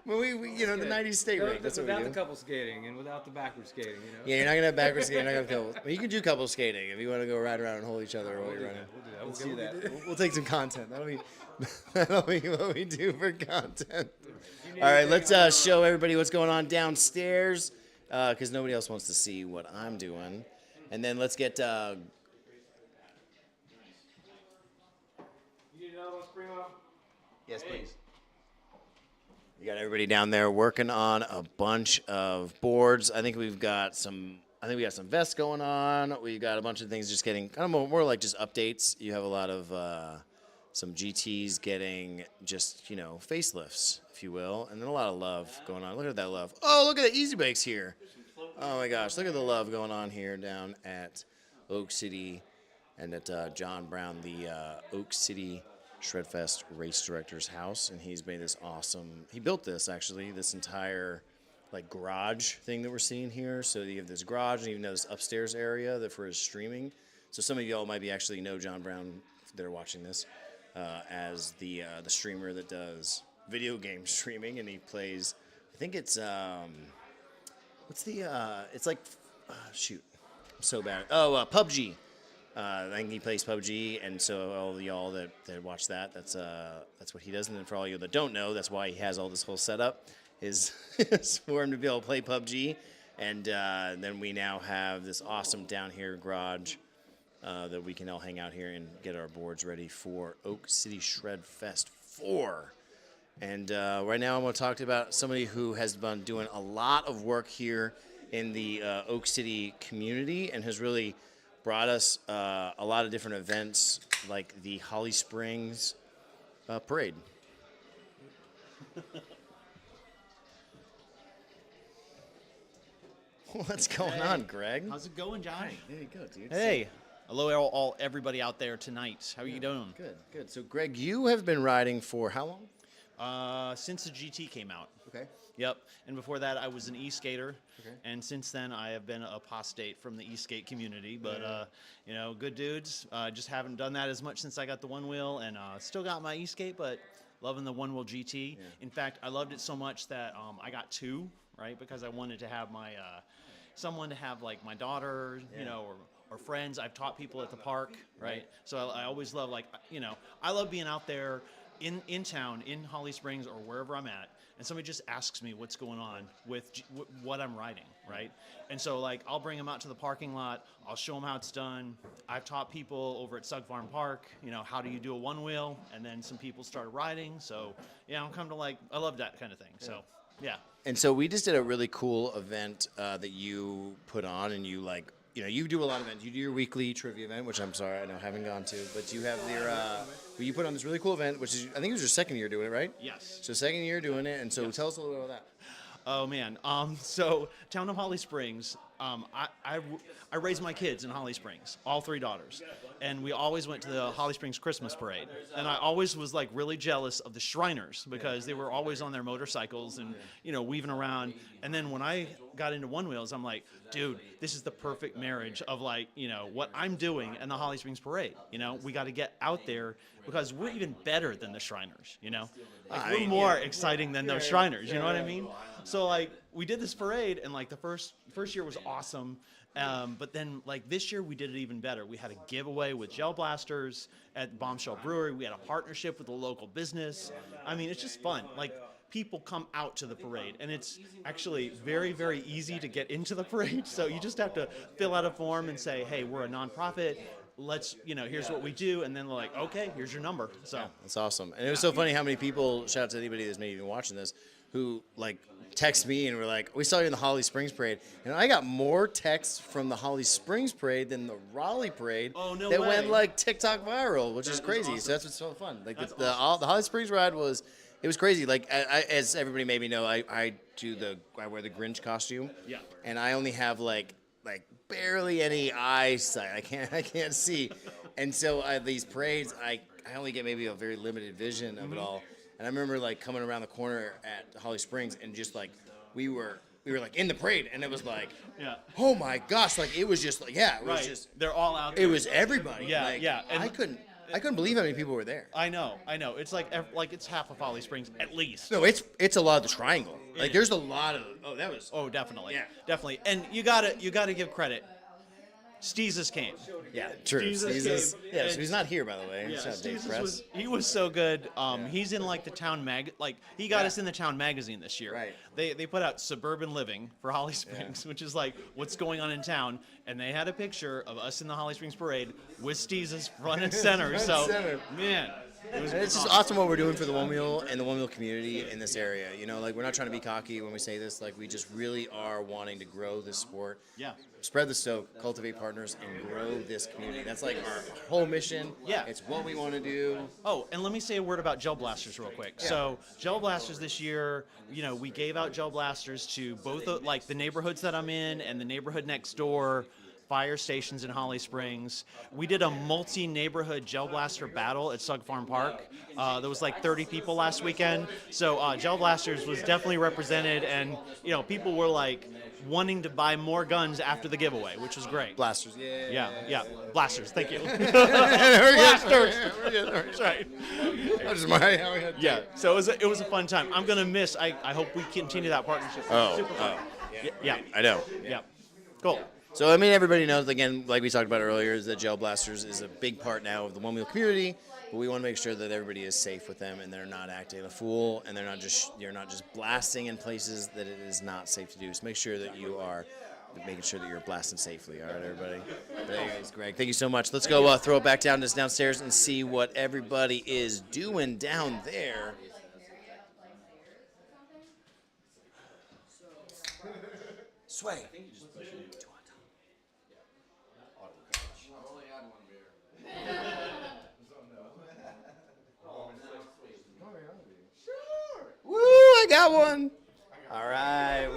Well, we the 90s state rink. That's what we do. Without the couple skating and without the backward skating, Yeah, you're not gonna have backward skating. You're not gonna have couple. Well, you can do couple skating if you want to go ride around and hold each other while you're running. We'll do that. We'll take some content. That'll be what we do for content. All right, let's show everybody what's going on downstairs, because nobody else wants to see what I'm doing. And then let's get. Yes, please. You got everybody down there working on a bunch of boards. I think we got some vests going on. We've got a bunch of things just getting kind of more like just updates. You have a lot of some GTs getting just, facelifts, if you will, and then a lot of love going on. Look at that love. Oh, look at the Easy Bikes here. Oh my gosh, look at the love going on here down at Oak City and at John Brown, the Oak City Shredfest race director's house, and he's made this awesome. He built this entire garage thing that we're seeing here. So you have this garage and even this upstairs area that for his streaming. So some of y'all might actually know John Brown that are watching this as the streamer that does video game streaming, and he plays. I think it's what's the it's shoot, I'm so bad. Oh, PUBG. I think he plays PUBG, and so all of y'all that watch that's what he does. And then for all you that don't know, that's why he has all this whole setup is for him to be able to play PUBG. And then we now have this awesome down here garage that we can all hang out here and get our boards ready for Oak City Shred Fest 4. And right now I'm going to talk about somebody who has been doing a lot of work here in the Oak City community and has really brought us a lot of different events like the Holly Springs Parade. What's going on, Greg? How's it going, Josh? There you go, dude. Hey. Hello, everybody out there tonight. How are you doing? Good. So, Greg, you have been riding for how long? Since the GT came out. Okay. Yep. And before that, I was an e-skater. Okay. And since then, I have been apostate from the e-skate community. But, good dudes. Just haven't done that as much since I got the Onewheel. And still got my e-skate, but loving the Onewheel GT. Yeah. In fact, I loved it so much that I got two, right? Because I wanted to have my someone to have, like, my daughter, or friends. I've taught people at the park, right? So I always love, I love being out there in town, in Holly Springs or wherever I'm at, and somebody just asks me what's going on with what I'm riding, right? And so, I'll bring them out to the parking lot. I'll show them how it's done. I've taught people over at Sug Farm Park, how do you do a Onewheel? And then some people started riding. So, I'm come to I love that kind of thing. So, yeah. And so we just did a really cool event that you put on, and you you do a lot of events. You do your weekly trivia event, which I'm sorry, I know I haven't gone to, but you have you put on this really cool event, which is, I think it was your second year doing it, right? Yes. So second year doing it, and so tell us a little bit about that. Oh man. So town of Holly Springs. I raised my kids in Holly Springs, all three daughters, and we always went to the Holly Springs Christmas parade. And I always was really jealous of the Shriners because they were always on their motorcycles and weaving around. And then when I got into Onewheels, I'm like, dude, this is the perfect marriage of what I'm doing and the Holly Springs parade. We got to get out there because we're even better than the Shriners. We're more exciting than those Shriners. You know what I mean? So we did this parade, and the first year was awesome. But then this year we did it even better. We had a giveaway with gel blasters at Bombshell Brewery. We had a partnership with a local business. I mean, it's just fun. People come out to the parade, and it's actually very, very easy to get into the parade. So you just have to fill out a form and say, hey, we're a nonprofit. Let's, here's what we do. And then they're like, okay, here's your number. So That's awesome. And it was so funny how many people, shout out to anybody that's maybe even watching this, who text me and were like, we saw you in the Holly Springs parade. And I got more texts from the Holly Springs parade than the Raleigh parade that way. went TikTok viral, which is crazy. Awesome. So that's what's so fun. The Holly Springs ride was crazy. As everybody maybe know, I wear the Grinch costume. Yeah. And I only have barely any eyesight. I can't see. And so these parades, I only get maybe a very limited vision of it all. And I remember coming around the corner at Holly Springs and just we were in the parade, and it was oh my gosh, it was just it was just, they're all out there. it was everybody. Yeah. And I couldn't believe how many people were there. I know. It's it's half of Holly Springs at least. No, it's a lot of the triangle. There's a lot of Definitely. Yeah. Definitely. And you gotta give credit. Steezus came. Yeah, true. Steezus came. Yeah, so he's not here, by the way. Yeah, Shout out to Dave Press. he was so good. He's in the town he got us in the town magazine this year. Right. They put out Suburban Living for Holly Springs, which is what's going on in town, and they had a picture of us in the Holly Springs parade with Steezus front and center. So man. It's just awesome what we're doing for the Onewheel and the Onewheel community in this area. We're not trying to be cocky when we say this. We just really are wanting to grow this sport. Yeah. Spread the stoke, cultivate partners, and grow this community. That's our whole mission. Yeah. It's what we want to do. Oh, and let me say a word about gel blasters real quick. Yeah. So gel blasters this year, we gave out gel blasters to both the neighborhoods that I'm in and the neighborhood next door. Fire stations in Holly Springs. We did a multi-neighborhood gel blaster battle at Sug Farm Park. There was 30 people last weekend. So gel blasters was definitely represented, and people were wanting to buy more guns after the giveaway, which was great. Blasters. Yeah. Blasters. Thank you. Blasters. That's right. Yeah. So it was a fun time. I'm gonna miss. I hope we continue that partnership. Super fun. Yeah. I know. Yeah. Cool. So, everybody knows, again, like we talked about earlier, is that gel blasters is a big part now of the Onewheel community, but we want to make sure that everybody is safe with them and they're not acting a fool and you're not just blasting in places that it is not safe to do. So make sure that you are making sure that you're blasting safely. All right, everybody? But anyways, Greg, thank you so much. Let's go throw it back downstairs and see what everybody is doing down there. Sway. Woo, I got one. All right,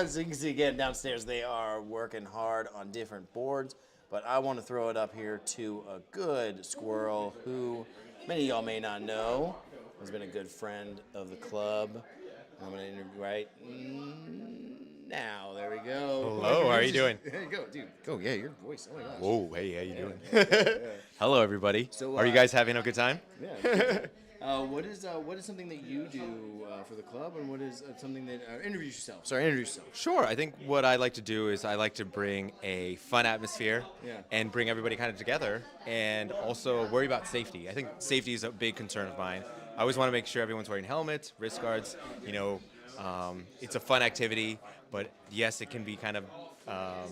so you can see again downstairs they are working hard on different boards, but I want to throw it up here to a good squirrel who many of y'all may not know has been a good friend of the club. I'm going to interview right now. There we go. Hello, how are you doing? There you go, dude. Go, yeah, your voice. Oh my gosh. Whoa, hey, how you doing? Hello, everybody. So, are you guys having a good time? Yeah. What is something that you do for the club, and what is something that introduce yourself? Sorry, introduce yourself. Sure. I think what I like to do is I like to bring a fun atmosphere and bring everybody kind of together, and also worry about safety. I think safety is a big concern of mine. I always want to make sure everyone's wearing helmets, wrist guards. You know, it's a fun activity, but yes, it can be kind of I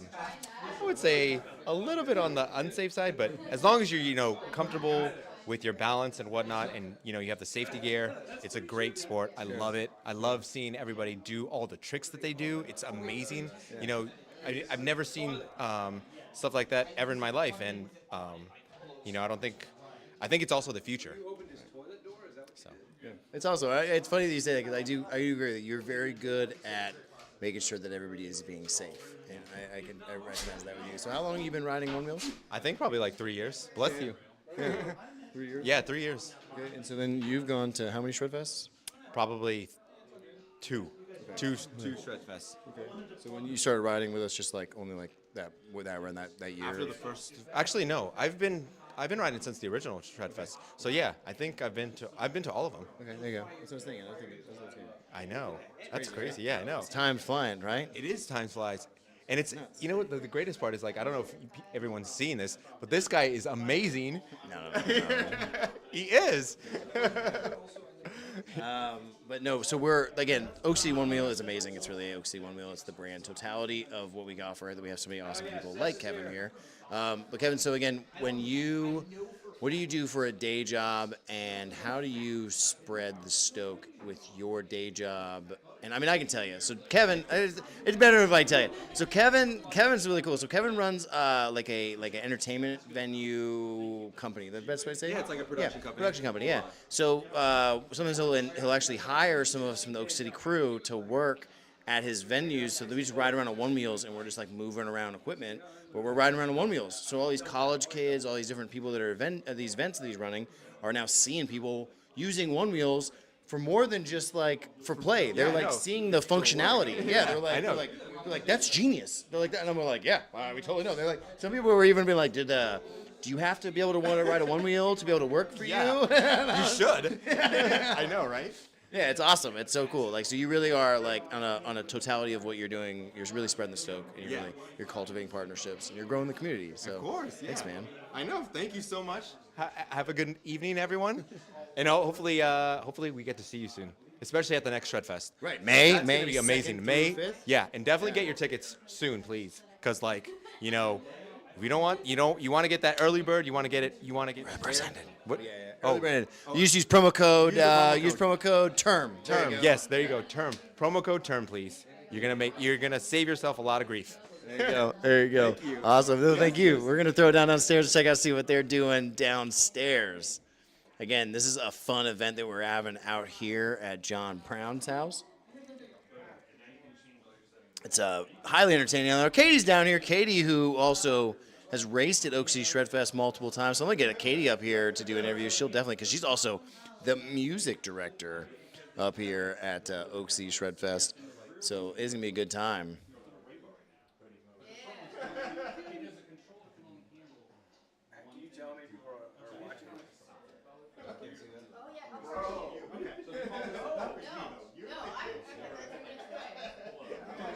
would say a little bit on the unsafe side, but as long as you're comfortable with your balance and whatnot, and you have the safety gear, it's a great sport. I love it. I love seeing everybody do all the tricks that they do. It's amazing. I've never seen stuff like that ever in my life, and I think it's also the future. So It's also it's funny that you say that, because I do agree that you're very good at making sure that everybody is being safe, and I recognize that with you. So how long have you been riding One Wheels? I think probably like 3 years. Bless you. Yeah. 3 years? Yeah, 3 years. Okay, and so then you've gone to how many Shred Fests? Probably two. Two Shred Fests. Okay. So when you started riding with us, just like only like that around that year? After the first. Actually, no. I've been riding since the original Shred Fest. So yeah, I think I've been to all of them. Okay, there you go. That's what I was thinking. I know. That's crazy. Yeah, I know. Time's flying, right? It is, time flies. And it's, what the greatest part is, like, I don't know if everyone's seen this, but this guy is amazing. No. He is. But no, so we're, again, Oak City One Wheel is amazing. It's really Oak City One Wheel. It's the brand totality of what we offer, that we have so many awesome people like Kevin here. But Kevin, so again, what do you do for a day job, and how do you spread the stoke with your day job? And I mean, I can tell you. So Kevin, it's better if I tell you. So Kevin's really cool. So Kevin runs like an entertainment venue company. The best way to say it? Yeah, it's like a production company. Production company, yeah. So sometimes he'll actually hire some of the Oak City crew to work at his venues, so that we just ride around on One Wheels, and we're just like moving around equipment, but we're riding around on One Wheels. So all these college kids, all these different people that are at these events that he's running, are now seeing people using One Wheels for more than just like for play. They're like seeing the functionality. Yeah, they're like, they're like, that's genius. They're like that, and I'm like, yeah, we totally know. They're like, some people were even being like, do you have to be able to want to ride a One Wheel to be able to work for you? You should. I know, right? Yeah, it's awesome. It's so cool. Like, so you really are like on a totality of what you're doing. You're really spreading the stoke, and you're cultivating partnerships, and you're growing the community. So, of course, yeah. Thanks, man. I know. Thank you so much. Have a good evening, everyone, and hopefully we get to see you soon, especially at the next Shred Fest. Right, May. That's May gonna be amazing. 2nd May. through 5th? Yeah, and definitely get your tickets soon, please, because we don't want you want to get that early bird. You want to get Represented. What? Yeah. Early bird. You just use promo code. Use promo code term. Term. Yes, there you go. Term. Promo code term, please. You're gonna save yourself a lot of grief. There you go. There you go. Thank you. Awesome. No, thank you. We're gonna throw it downstairs to check out, see what they're doing downstairs. Again, this is a fun event that we're having out here at John Brown's house. It's highly entertaining. Now, Katie's down here. Katie, who also has raced at Oak City Shred Fest multiple times. So I'm going to get Katie up here to do an interview. She'll definitely, because she's also the music director up here at Oak City Shred Fest. So it's going to be a good time.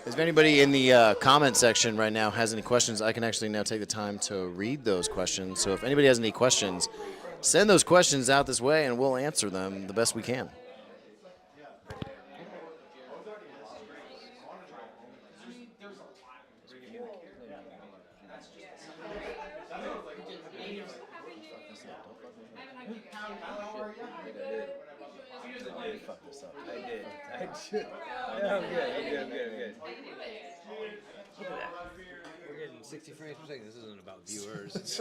If anybody in the comment section right now has any questions, I can actually now take the time to read those questions. So if anybody has any questions, send those questions out this way, and we'll answer them the best we can. I'm good. Look at that. We're getting 60 frames per second. This isn't about viewers.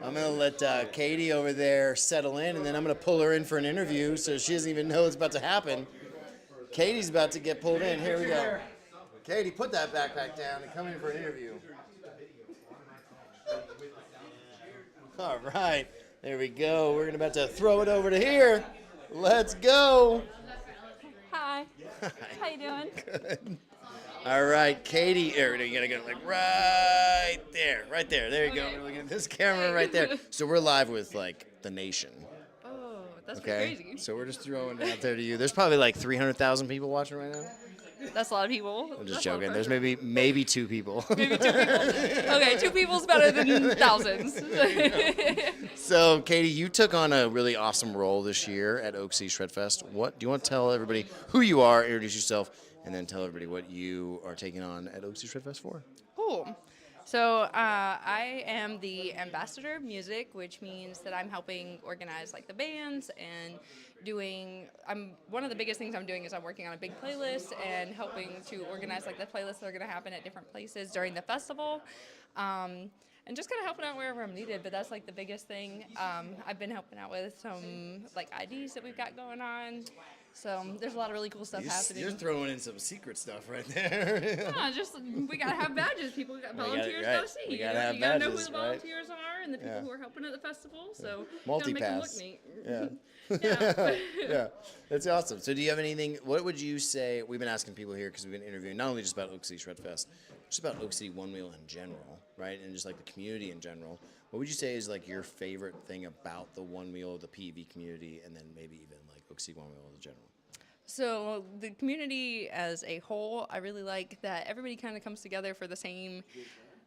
I'm going to let Katie over there settle in, and then I'm gonna pull her in for an interview, so she doesn't even know what's about to happen. Katie's about to get pulled in. Here we go. Katie, put that backpack down and come in for an interview. All right, there we go. We're about to throw it over to here. Let's go. Hi. How you doing? Good. All right, Katie. You gotta go like right there, right there. There you go. We're looking at this camera right there. So we're live with like the nation. Oh, that's Okay. pretty crazy. So we're just throwing it out there to you. There's probably like 300,000 people watching right now. That's a lot of people. I'm just That's a lot of joking. There's pressure. maybe 2 people. Maybe 2 people. Okay, 2 people's better than thousands. So, Katie, you took on a really awesome role this year at Oak City Shred Fest. What do you want to tell everybody who you are, introduce yourself, and then tell everybody what you are taking on at Oak City Shred Fest for? Cool. So I am the ambassador of music, which means that I'm helping organize like the bands and one of the biggest things I'm doing is I'm working on a big playlist and helping to organize like the playlists that are going to happen at different places during the festival. And just kind of helping out wherever I'm needed, but that's like the biggest thing. I've been helping out with some like IDs that we've got going on. So there's a lot of really cool stuff happening. You're throwing in some secret stuff right there. Yeah, just we gotta have badges. People got volunteers right. gotta see. We You gotta know, have you gotta know who badges, the right? volunteers are and the people Yeah. who are helping at the festival. So gotta make them look Multipass. neat. Yeah. Yeah. Yeah, that's awesome. So do you have anything, what would you say, we've been asking people here because we've been interviewing not only just about Oak City Shred Fest, just about Oak City Onewheel in general, right? And just like the community in general. What would you say is like your favorite thing about the Onewheel, the PEV community, and then maybe even like Oak City Onewheel in general? So the community as a whole, I really like that everybody kind of comes together for the same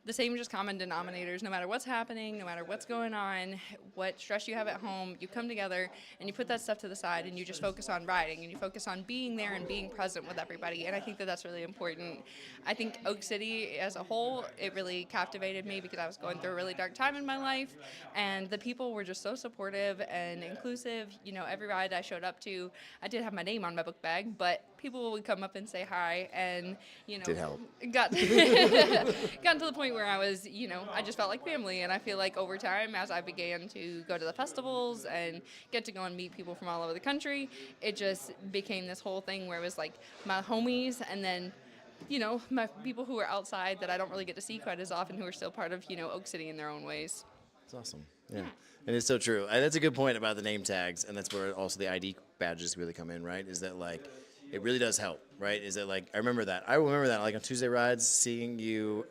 just common denominators. No matter what's happening, no matter what's going on, what stress you have at home, you come together and you put that stuff to the side and you just focus on riding and you focus on being there and being present with everybody. And I think that that's really important. I think Oak City as a whole, it really captivated me because I was going through a really dark time in my life, and the people were just so supportive and inclusive. You know, every ride I showed up to, I did have my name on my book bag, but people would come up and say hi, and Did help. got to the point where I was, I just felt like family. And I feel like over time, as I began to go to the festivals and get to go and meet people from all over the country, it just became this whole thing where it was like my homies, and then my people who are outside that I don't really get to see quite as often, who are still part of Oak City in their own ways. That's awesome. Yeah. And it's so true. And that's a good point about the name tags, and that's where also the ID badges really come in, right? Is that like it really does help, right? Is that like I remember that like on Tuesday rides, seeing you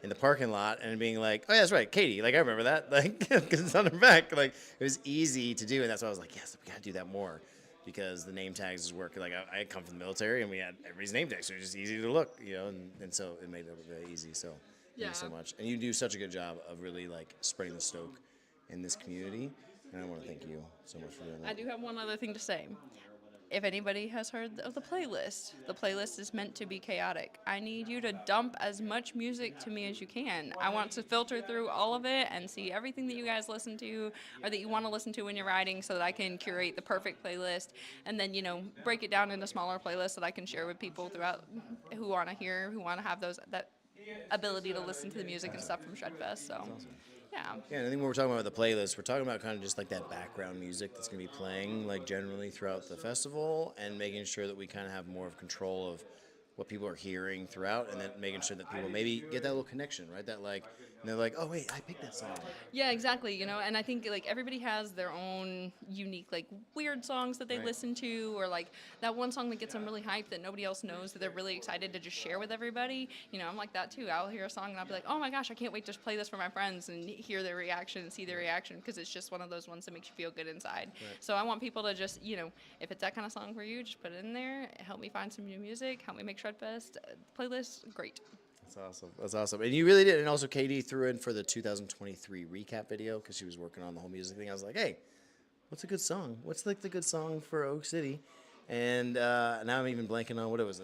in the parking lot and being like, oh yeah, that's right, Katie. Like I remember that, like because it's on her back. Like it was easy to do, and that's why I was like, yes, we gotta do that more, because the name tags is work. Like I come from the military, and we had everybody's name tags, so it was just easy to look, and so it made it very easy. So thank you so much, and you do such a good job of really like spreading the stoke in this community, and I want to thank you so much for doing that. I do have one other thing to say. If anybody has heard of the playlist is meant to be chaotic. I need you to dump as much music to me as you can. I want to filter through all of it and see everything that you guys listen to or that you want to listen to when you're riding, so that I can curate the perfect playlist, and then, break it down into smaller playlists that I can share with people throughout who want to have that ability to listen to the music and stuff from Shredfest. So. Yeah, and I think when we're talking about the playlist, we're talking about kind of just like that background music that's going to be playing like generally throughout the festival, and making sure that we kind of have more of control of what people are hearing throughout, and then making sure that people maybe get that little connection, right? That like, and they're like, oh wait, I picked that song. Yeah, exactly. And I think like everybody has their own unique like weird songs that they listen to, or like that one song that gets them really hyped that nobody else knows that they're really excited to just share with everybody. I'm like that too. I'll hear a song and I'll be like, oh my gosh, I can't wait to play this for my friends and hear their reaction and see their reaction, because it's just one of those ones that makes you feel good inside. Right. So I want people to just, if it's that kind of song for you, just put it in there. Help me find some new music. Help me make Shredfest playlist great. That's awesome. That's awesome. And you really did. And also Katie threw in for the 2023 recap video because she was working on the whole music thing. I was like, hey, what's a good song? What's like the good song for Oak City? And now I'm even blanking on what it was.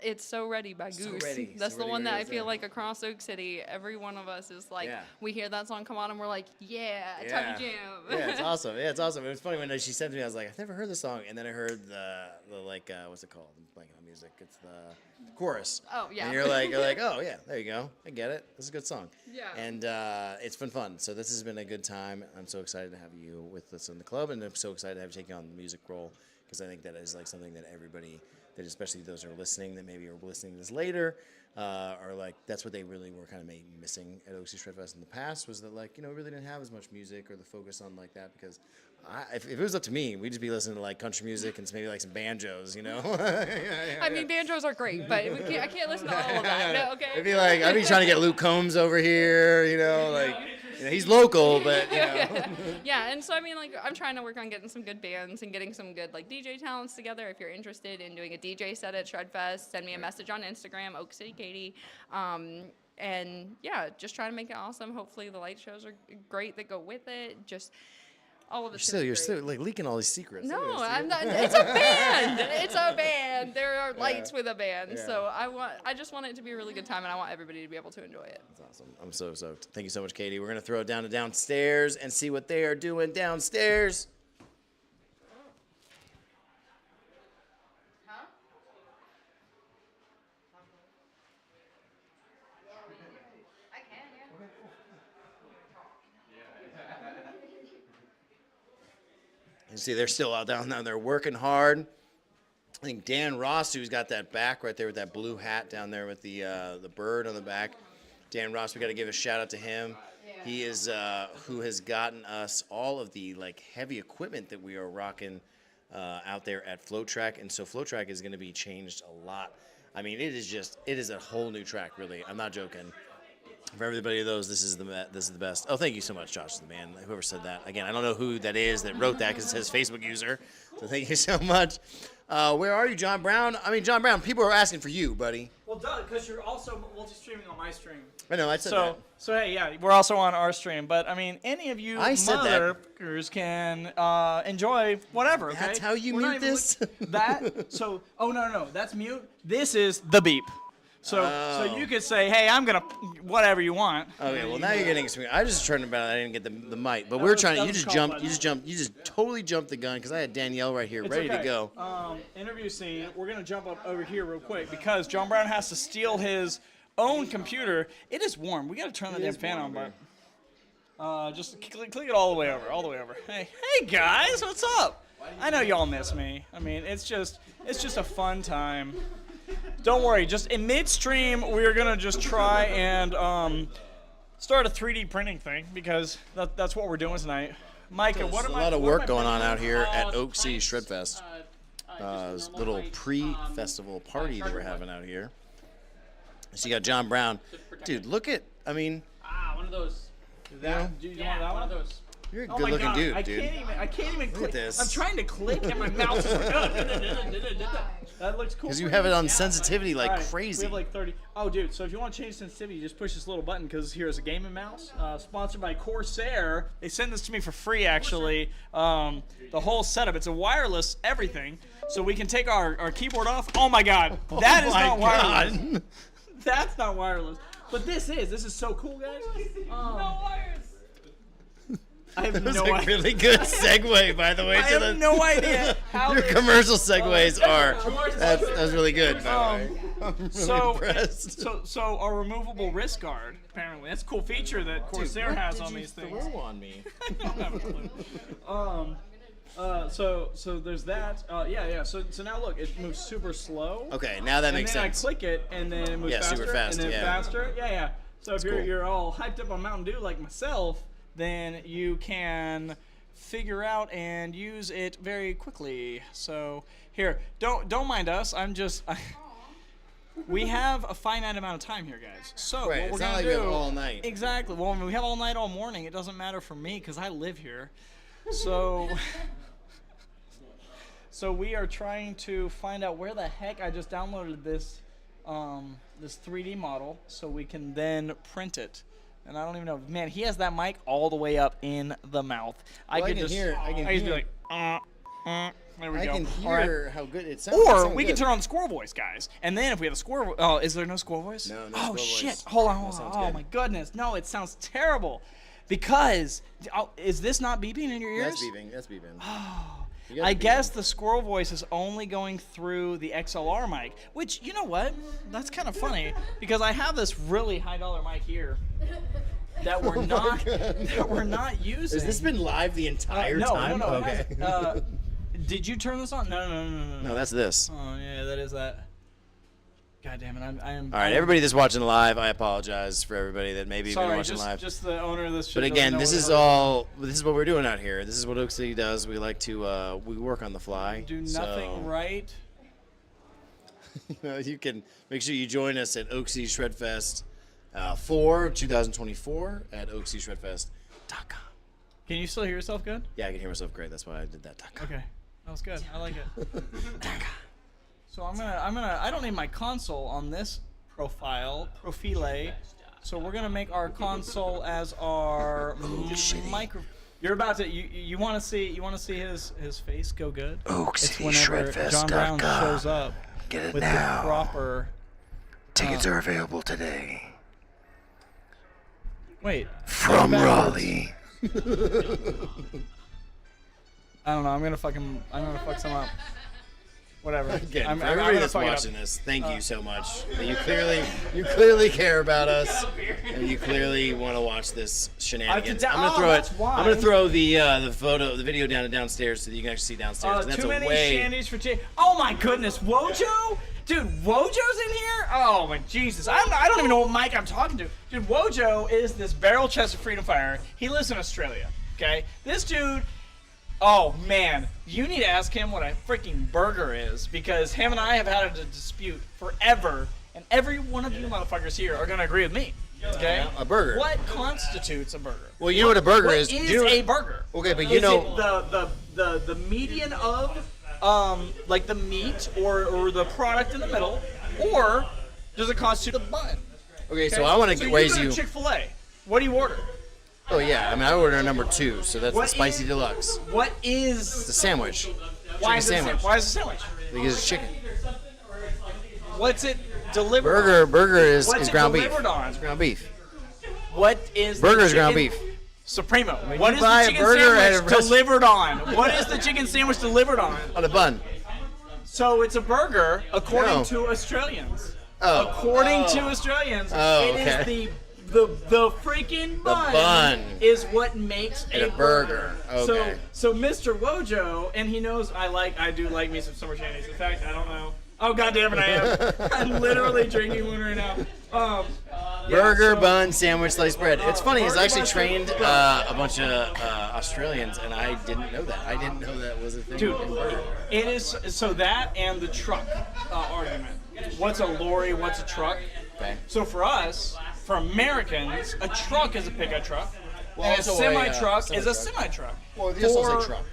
It's So Ready by Goose. Ready. That's So the Ready one by that I Goose, feel yeah. like across Oak City, every one of us is like, Yeah. we hear that song come on and we're like, yeah, Yeah. Tubby Jam. Yeah, it's awesome. Yeah, it's awesome. It was funny when she said to me, I was like, I've never heard this song, and then I heard the like, what's it called? I'm blanking on music. It's the chorus. Oh, yeah. And you're like, oh yeah, there you go. I get it. This is a good song. Yeah. And it's been fun. So this has been a good time. I'm so excited to have you with us in the club, and I'm so excited to have you take on the music role because I think that is like something that everybody, that especially those who are listening, that maybe are listening to this later, are like, that's what they really were kind of missing at OC Shred Fest in the past, was that like, really didn't have as much music or the focus on like that, because if it was up to me, we'd just be listening to like country music and maybe like some banjos, I mean, banjos are great, but I can't listen to all of that. No, okay. It'd be like, I'd be trying to get Luke Combs over here, like, he's local, but, Yeah, and so I mean, like, I'm trying to work on getting some good bands and getting some good like DJ talents together. If you're interested in doing a DJ set at Shredfest, send me a message on Instagram, Oak City Katie. And yeah, just trying to make it awesome. Hopefully the light shows are great that go with it. Just all of it. You're still like leaking all these secrets. No, I'm not. It's a band. It's a band. There are lights with a band. Yeah. So I just want it to be a really good time, and I want everybody to be able to enjoy it. That's awesome. I'm so stoked. Thank you so much, Katie. We're gonna throw it down to downstairs and see what they are doing downstairs. You see, they're still out down there. They're working hard. I think Dan Ross, who's got that back right there with that blue hat down there with the bird on the back. Dan Ross, we got to give a shout out to him. He is who has gotten us all of the like heavy equipment that we are rocking out there at Float Track, and so Float Track is going to be changed a lot. I mean, it is a whole new track, really. I'm not joking. For everybody of those, this is the best. Oh, thank you so much, Josh, the man. Whoever said that. Again, I don't know who that is that wrote that because it says Facebook user. So thank you so much. Where are you, John Brown? I mean, John Brown, people are asking for you, buddy. Well, duh, because you're also multi-streaming on my stream. I know, I said that. So hey, yeah, we're also on our stream. But I mean, any of you motherfuckers can enjoy whatever. Okay? That's how you We're not mute even this? Oh no, that's mute. This is the beep. So you could say, hey, I'm gonna whatever you want. Okay, well now you're getting some. I just turned about. I didn't get the mic, but we're trying. You just totally jumped the gun because I had Danielle right here, ready to go. Interview scene. We're gonna jump up over here real quick because John Brown has to steal his own computer. It is warm. We gotta turn the damn fan on, but just click it all the way over. Hey guys, what's up? I know y'all miss me. I mean, it's just a fun time. Don't worry, just in midstream, we're gonna just try and start a 3D printing thing because that's what we're doing tonight. Micah, There's a lot of work going on out here at Oak City Shredfest. This little pre-festival party that we're having out here. So you got John Brown, dude. Look at, I mean. One of those. Do you want that one of those. You're a good-looking dude, dude. I can't even Look click. at this. I'm trying to click and my mouse is like, that looks cool. Because you have it on sensitivity like crazy. We have like 30. Oh, dude, so if you want to change sensitivity, you just push this little button because here's a gaming mouse. Sponsored by Corsair. They sent this to me for free, actually. The whole setup. It's a wireless everything. So we can take our keyboard off. Oh, my God. That is not wireless. That's not wireless. But this is so cool, guys. No wires. I have That was no a idea. really good segue, by the way. I have no idea how your this- commercial segues are. That's really good, by the way. I'm really impressed. So our removable wrist guard, apparently. That's a cool feature that Corsair has on these things. Throw on me? I don't have a clue. So there's that. Yeah. So now look, it moves super slow. Okay, now that makes and then sense. I click it, and then it moves faster. super fast, And then yeah. faster. Yeah. So if That's cool. you're all hyped up on Mountain Dew like myself, then you can figure out and use it very quickly. So here, don't mind us. I'm just. We have a finite amount of time here, guys. So Right, what it's we're not gonna like do? we have all night. Exactly. Well, when we have all night, all morning, it doesn't matter for me because I live here. So. So we are trying to find out where the heck I just downloaded this, this 3D model, so we can then print it. And I don't even know. Man, he has that mic all the way up in the mouth. Well, I could can just, hear it. I can just be hear like, There we I go. can All right. hear how good it sounds. Or we can turn on the squirrel voice, guys. And then if we have a squirrel, oh, is there no squirrel voice? No, no Oh squirrel shit! voice. Hold on, That hold on. sounds Oh good. my goodness! No, it sounds terrible. Because is this not beeping in your ears? That's beeping. That's beeping. I guess the squirrel voice is only going through the XLR mic, which, you know what? That's kind of funny because I have this really high dollar mic here that we're not using. Has this been live the entire no, time? No, Okay. Did you turn this on? No. No, that's this. Oh yeah, that is that. God damn it! I am. All right, everybody that's watching live, I apologize for everybody that maybe been watching live. Just the owner of this. Shit But doesn't again, know this what is the hell all. This is what we're doing out here. This is what Oak City does. We like to we work on the fly. do nothing right. You can make sure you join us at Oak City Shred Fest 4 2024 at oakcityshredfest.com. Can you still hear yourself good? Yeah, I can hear myself great. That's why I did that. Okay, that was good. I like it. So I'm gonna. I don't need my console on this profile. So we're gonna make our console as our micro. You're about to. You want to see his face go good? It's whenever John Brown shows up. Get it with now. the proper. Tickets are available today. Wait. From Raleigh. I don't know. I'm gonna fuck some up. Whatever. Again, I'm for everybody gonna that's fuck it up. watching this, thank you so much. You clearly care about us, and you clearly want to watch this shenanigans. I'm gonna throw it. I'm gonna throw the video downstairs so that you can actually see downstairs. 'cause that's Too a many way. shandies for Jay. Oh my goodness, Wojo! Dude, Wojo's in here? Oh my Jesus. I don't even know what mic I'm talking to. Dude, Wojo is this barrel chested freedom fighter. He lives in Australia, okay? This dude, oh man, you need to ask him what a freaking burger is because him and I have had a dispute forever, and every one of you motherfuckers here are gonna agree with me. Okay? A burger. What constitutes a burger? Well, you know what a burger is. What is You know what- a burger? Okay, but you is know it the median of like the meat or the product in the middle, or does it constitute a bun? Okay, so I want to raise you. you. Chick-fil-A. What do you order? Oh yeah, I mean I ordered a number 2, so that's What the spicy is- deluxe. What is? It's a sandwich. Why Chicken is it? sandwich. Why is it a sandwich? Because it's chicken. What's it delivered on? Burger is What's it ground beef. delivered on? It's ground beef. What is the Burger is ground chicken- beef. Supremo. When What you is buy the a chicken burger at a sandwich rest- delivered on? What is the chicken sandwich delivered on? On a bun. So it's a burger according No. to Australians. Oh. According to Australians, Oh, it is okay. the freaking bun, bun. is what makes And a burger. Okay. So Mr. Wojo, and he knows I do like me some summer shandies. In fact, I don't know. Oh god damn it, I am. I'm literally drinking one right now. Burger, bun, sandwich, sliced bread. It's funny, is I actually trained a bunch of Australians, and I didn't know that. I didn't know that was a thing. Dude, in burger. it is so that and the truck argument. What's a lorry? What's a truck? Okay. So for us, for Americans, a truck is a pickup truck, Well, and a also a, semi-truck is a semi-truck. semi-truck. Well, they also say truck.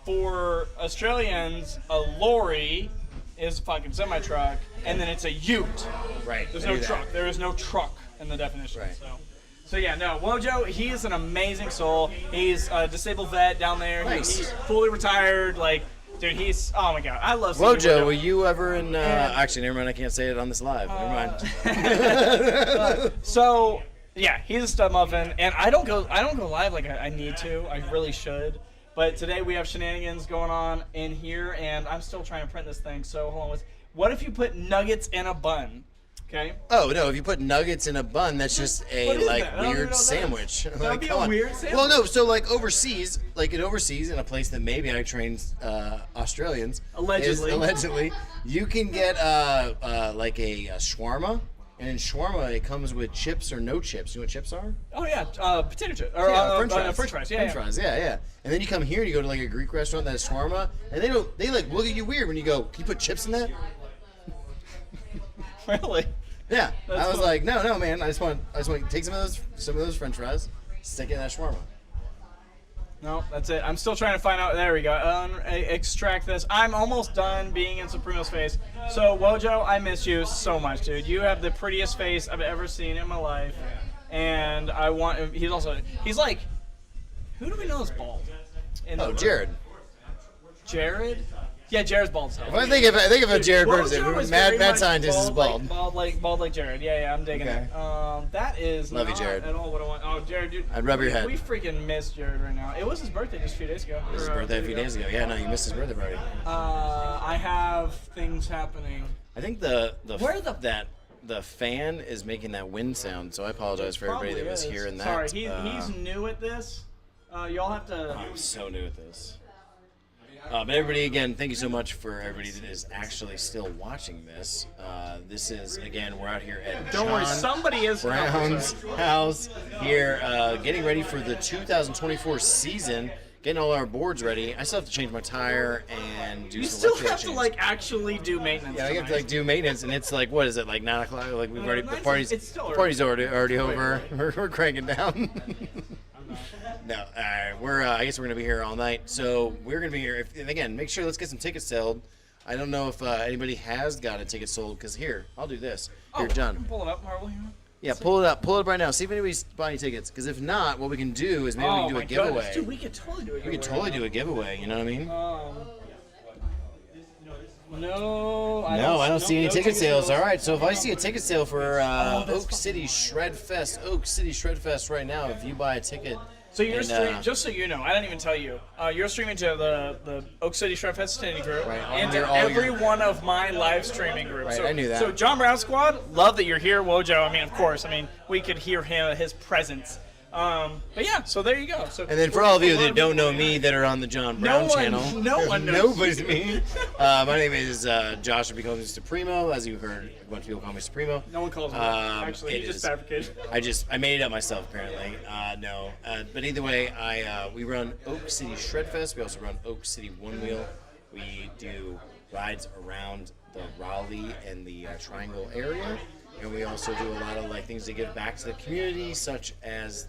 For Australians, a lorry is a fucking semi-truck, and then it's a ute. Right. There's I no knew that. truck. There is no truck in the definition. Right. So yeah, no, Wojo, he is an amazing soul. He's a disabled vet down there. Nice. He's fully retired. Like, dude, he's, oh my god, I love seeing Wojo, were you ever in? Actually, never mind. I can't say it on this live. Never mind. So yeah, he's a stud muffin, and I don't go live like I need to. I really should. But today we have shenanigans going on in here, and I'm still trying to print this thing. So hold on. What if you put nuggets in a bun? Okay. Oh no! If you put nuggets in a bun, that's just a What is like that? I don't even know weird what that sandwich. is. Like, That'd be come a on. weird sandwich. Well, no. So like overseas, in a place that maybe I trained Australians. Allegedly. You can get like a shawarma, and in shawarma it comes with chips or no chips. You know what chips are? Oh yeah, potato chips or French fries. French fries. Yeah, French fries. Yeah. And then you come here and you go to like a Greek restaurant that has shawarma, and they like look at you weird when you go, "Can you put chips in that?" Really? Yeah, That's I was fun. like, no, man. I just want to take some of those French fries, stick it in that shawarma. No, that's it. I'm still trying to find out. There we go. Extract this. I'm almost done being in Supremo's face. So Wojo, I miss you so much, dude. You have the prettiest face I've ever seen in my life, and I want. He's like, who do we know is bald? Oh, Jared. Jared? Yeah, Jared's bald. So. I think if a Jared person, Wojo is mad very much scientist is bald. Bald like Jared. Yeah, I'm digging Okay. it. That is Love you, not Jared. at all what I want. Oh, Jared, dude. I'd rub your head. We freaking miss Jared right now. It was his birthday just a few days ago. It was his birthday a few days ago. Yeah, no, you missed his birthday party. I have things happening. I think the fan is making that wind sound, so I apologize for everybody that was hearing that. Sorry, he's new at this. Y'all have to. I'm so new at this. But everybody, again, thank you so much for everybody that is actually still watching this. This is, again, we're out here at Don't worry, somebody is Brown's house here, getting ready for the 2024 season, getting all our boards ready. I still have to change my tire and do You some still electrical have to changes. like actually do maintenance. Yeah, I have to like do maintenance, and it's like, what is it, like 9 o'clock? Like we've already the it's party's still the party's already over. We're cranking down. No, all right. I guess we're gonna be here all night. So we're gonna be here. And again, make sure let's get some tickets sold. I don't know if anybody has got a ticket sold. Cause here, I'll do this. Here, John. Pull it up, Marvel. Yeah, pull it up right now. See if anybody's buying tickets. Cause if not, what we can do is maybe we can do a giveaway. Goodness. Dude, we could totally do a giveaway. We could totally do a giveaway. You know what I mean? No, I don't see any ticket sales. All right, so if I see a ticket sale for Oak City Shred Fest right now, if you buy a ticket. So you're streaming, just so you know, I didn't even tell you, you're streaming to the Oak City Shred Fest Affinity group and to every one of my live streaming groups. Right, so, I knew that. So John Brown Squad, love that you're here. Wojo, I mean, of course, we could hear his presence. But yeah, so there you go. So And then for all of you that don't know me that are on the John Brown channel, no one knows. Nobody's me. My name is Josh, or because it's Supremo, as you heard a bunch of people call me Supremo. No one calls me that. Actually, he just fabricated. I made it up myself apparently. No, but either way, we run Oak City Shred Fest. We also run Oak City Onewheel. We do rides around the Raleigh and the Triangle area. And we also do a lot of things to give back to the community, such as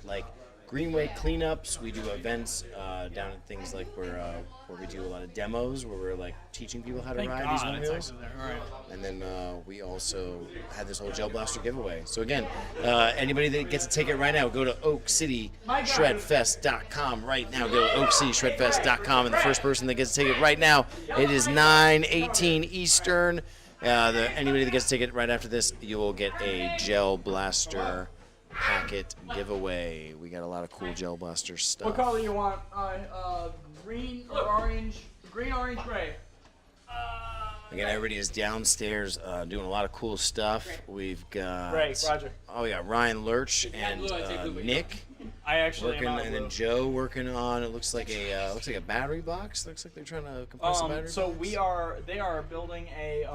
greenway cleanups. We do events down at things where we do a lot of demos, where we're teaching people how to ride these wheels. Right. And then we also had this whole Gel Blaster giveaway. So again, anybody that gets a ticket right now, go to OakCityShredFest.com right now. Go to OakCityShredFest.com, and the first person that gets a ticket right now, it is 9:18 Eastern. Anybody that gets a ticket right after this, you will get a Gel Blaster packet giveaway. We got a lot of cool Gel Blaster stuff. What color you want? Green or orange? Green, orange, gray. Again, everybody is downstairs doing a lot of cool stuff. We've got Roger. Oh, we got Ryan Lurch and Nick. I actually working, and then Joe working on. It looks like a battery box. Looks like they're trying to compress a battery. So box. they are building a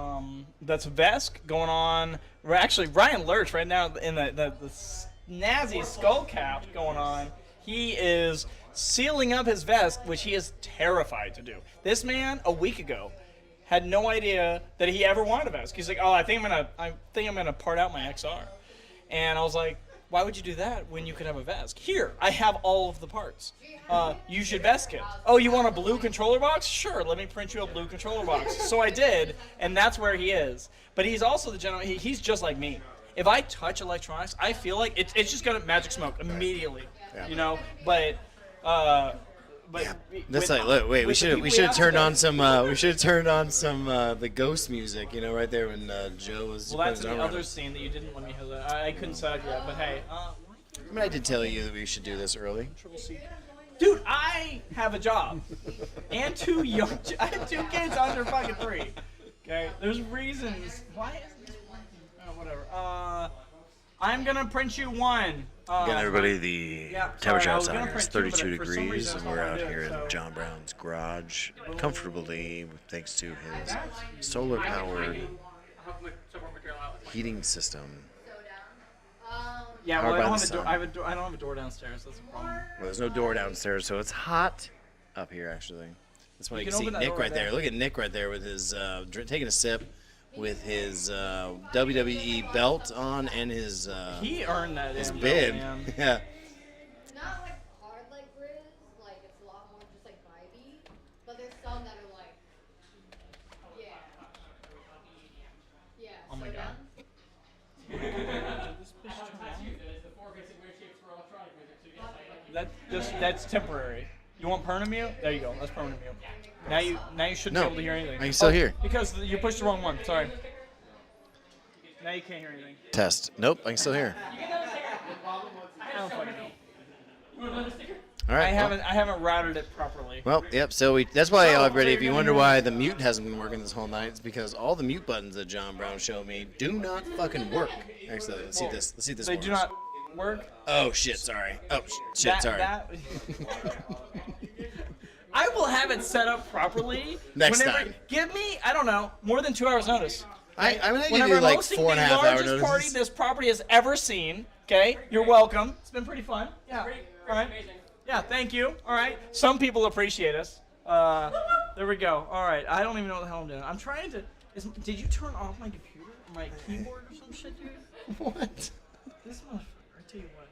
that's Vesk going on. We're actually Ryan Lurch right now in the snazzy skull cap going on. He is sealing up his Vesk, which he is terrified to do. This man a week ago had no idea that he ever wanted a Vesk. He's like, oh, I think I'm gonna part out my XR, and I was like, why would you do that when you could have a Vesk? Here, I have all of the parts. You should Vesk it. Oh, you want a blue controller box? Sure, let me print you a blue controller box. So I did, and that's where he is. But he's also the general. He's just like me. If I touch electronics, I feel like it's just gonna magic smoke immediately. Yeah. You know, but. That's wait. We should have turned on some. We should have turned on some the Ghost music. You know, right there when Joe was. Well, that's in the other scene that you didn't let me hear. That I couldn't set up yet. But hey. I did tell you that we should do this early. Dude, I have a job, and I have 2 kids under fucking 3. Okay, there's reasons. Why isn't this working? Oh, whatever. I'm gonna print you one. Again, everybody, the temperature outside is 32 degrees, and we're out here in John Brown's garage, comfortably, thanks to his solar-powered heating system. Yeah, well, I don't have a door downstairs. That's a problem. Well, there's no door downstairs, so it's hot up here, actually. That's why you can see Nick right there. Look at Nick right there with his taking a sip. With his WWE belt on and his he earned that his bib. Yeah. Not like hard like Grizz, it's a lot more just vibey, but there's some that are oh my god. That's temporary. You want permanent mute? There you go. That's permanent mute. Now you shouldn't No, be able to hear anything. I can still hear. Because you pushed the wrong one. Sorry. Now you can't hear anything. Test. Nope, I can still hear. I don't fucking know. All right. I haven't routed it properly. Well, yep. So that's why, everybody, if you wonder why the mute hasn't been working this whole night, it's because all the mute buttons that John Brown showed me do not fucking work. Actually, let's see this. Let's see if this They works. do not work. Oh shit! Sorry. Oh shit! Sorry. I will have it set up properly. Next whenever, time. Give me, I don't know, more than 2 hours notice. I'm gonna give Whenever you like hosting 4.5 hour the largest notice. party this property has ever seen. Okay, you're welcome. It's been pretty fun. Yeah. All right. Yeah. Thank you. All right. Some people appreciate us. There we go. All right. I don't even know what the hell I'm doing. I'm trying to. Did you turn off my computer, or my keyboard, or some shit, dude? What? This motherfucker. I tell you what.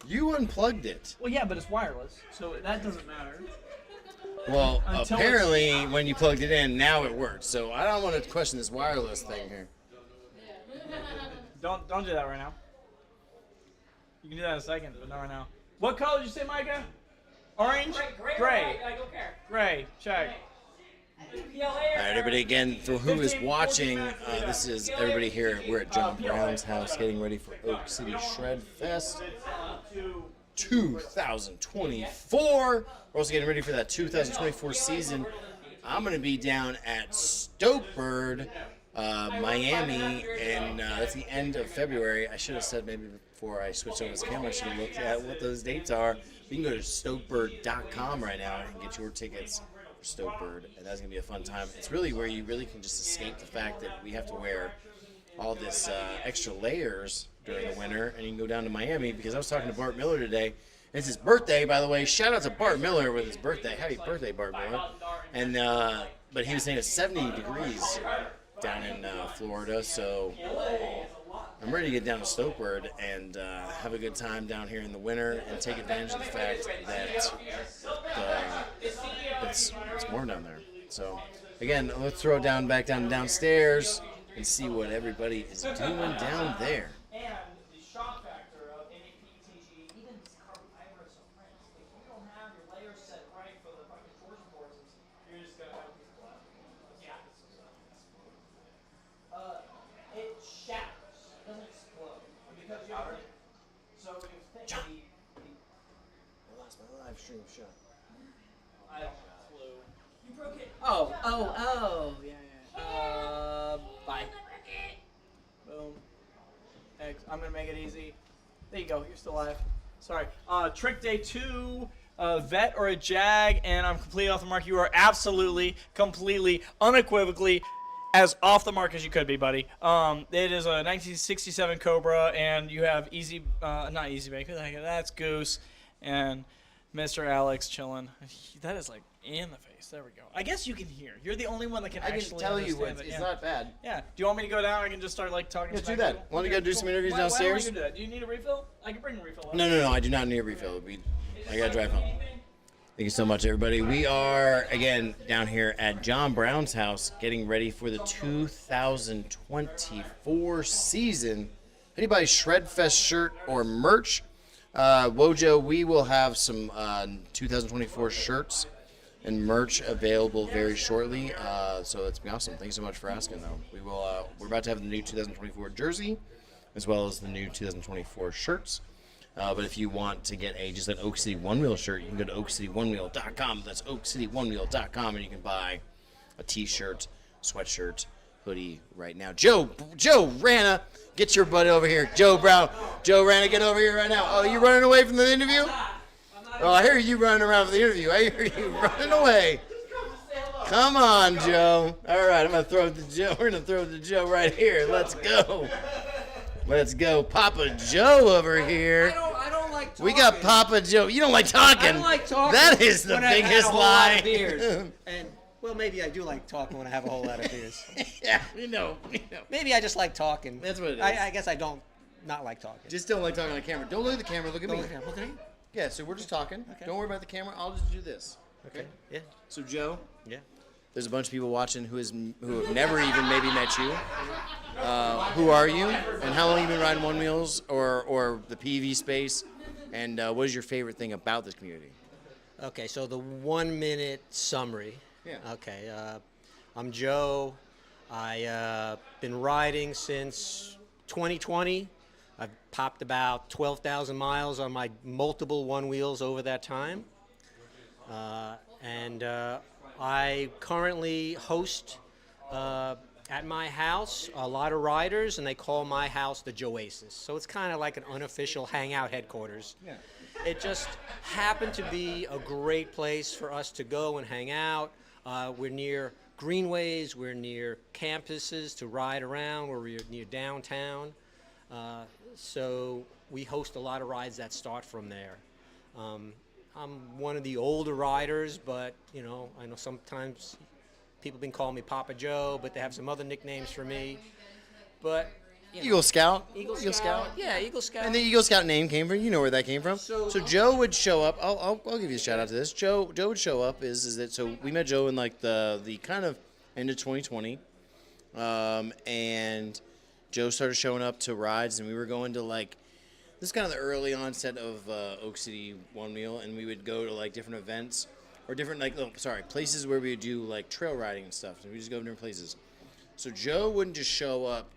You unplugged it. Well, yeah, but it's wireless, so that doesn't matter. Well, Until apparently when you plugged it in, now it works. So I don't want to question this wireless thing here. Don't do that right now. You can do that in a second, but not right now. What color did you say, Micah? Orange? Gray. I don't care. Gray. Check. All right, everybody, again, for who is watching, this is everybody here. We're at John Brown's house getting ready for Oak City Shred Fest 2024. We're also getting ready for that 2024 season. I'm going to be down at Stokebird, Miami, and that's the end of February. I should have said maybe before I switched over this camera, I should have looked at what those dates are. You can go to stokebird.com right now and get your tickets for Stokebird, and that's going to be a fun time. It's really where you really can just escape the fact that we have to wear all this extra layers during the winter, and you can go down to Miami, because I was talking to Bart Miller today. It's his birthday, by the way. Shout out to Bart Miller with his birthday. Happy birthday, Bart Miller. And but he was saying it's 70 degrees down in Florida, so I'm ready to get down to Stokebird and have a good time down here in the winter and take advantage of the fact that it's warm down there. So again, let's throw it back down downstairs and see what everybody is doing down there. Livestream shot. I don't have a clue. You broke it. Oh, yeah. Bye. Boom. Thanks. I'm gonna make it easy. There you go. You're still alive. Sorry. Trick day 2. Vet or a jag, and I'm completely off the mark. You are absolutely, completely, unequivocally as off the mark as you could be, buddy. It is a 1967 Cobra, and you have not Easy Bake. That's Goose, and Mr. Alex chilling. That is like in the face. There we go. I guess you can hear. You're the only one that can actually tell you understand it. it's not bad. Yeah. Do you want me to go down? I can just start like talking. Let's smack do that. people? Want to go do some interviews downstairs? Why don't I do that? Do you need a refill? I can bring a refill. No. I do not need a refill. I gotta drive home. Thank you so much, everybody. We are again down here at John Brown's house, getting ready for the 2024 season. Anybody Shredfest shirt or merch? Wojo, we will have some 2024 shirts and merch available very shortly. So it's been awesome. Thanks so much for asking, though. We will. We're about to have the new 2024 jersey, as well as the new 2024 shirts. But if you want to get just an Oak City Onewheel shirt, you can go to oakcityoneWheel.com. That's oakcityoneWheel.com, and you can buy a T-shirt, sweatshirt, hoodie right now. Joe Rana, get your butt over here. Joe Rana, get over here right now. Oh, you running away from the interview? Oh, I hear you running around for the interview. I hear you running away. Come on, Joe. All right, I'm going to throw it to Joe. We're going to throw it to Joe right here. Let's go. Let's go. Papa Joe over here. I don't like talking. We got Papa Joe. You don't like talking? I don't like talking. That is the when I've biggest had a whole lie. lot of beers. And, well, maybe I do like talking when I have a whole lot of beers. Yeah, we know. Maybe I just like talking. That's what it is. I guess I don't not like talking. Just don't like talking on the camera. Don't look at the camera. Look at me. Look at me. Yeah, so we're just talking. Okay. Don't worry about the camera. I'll just do this. Okay. Yeah. So, Joe. Yeah. There's a bunch of people watching who have never even maybe met you. Who are you? And how long have you been riding Onewheels or the PV space? And what is your favorite thing about this community? Okay, so the 1 minute summary Yeah. Okay. I'm Joe. I been riding since 2020. I've popped about 12,000 miles on my multiple one wheels over that time. And I currently host at my house a lot of riders, and they call my house the Joasis. So it's kind of like an unofficial hangout headquarters. Yeah. It just happened to be a great place for us to go and hang out. We're near greenways, we're near campuses to ride around, we're near downtown. So we host a lot of rides that start from there. I'm one of the older riders, but I know sometimes people have been calling me Papa Joe, but they have some other nicknames for me. But Eagle Scout. Eagle Scout. Yeah, Eagle Scout. And the Eagle Scout name came from, where that came from. So Joe would show up. I'll give you a shout out to this. Joe would show up. So we met Joe in like the kind of end of 2020, and Joe started showing up to rides, and we were going to like this is kind of the early onset of Oak City One Wheel, and we would go to like different events or different places where we would do like trail riding and stuff. So we just go to different places. So Joe wouldn't just show up,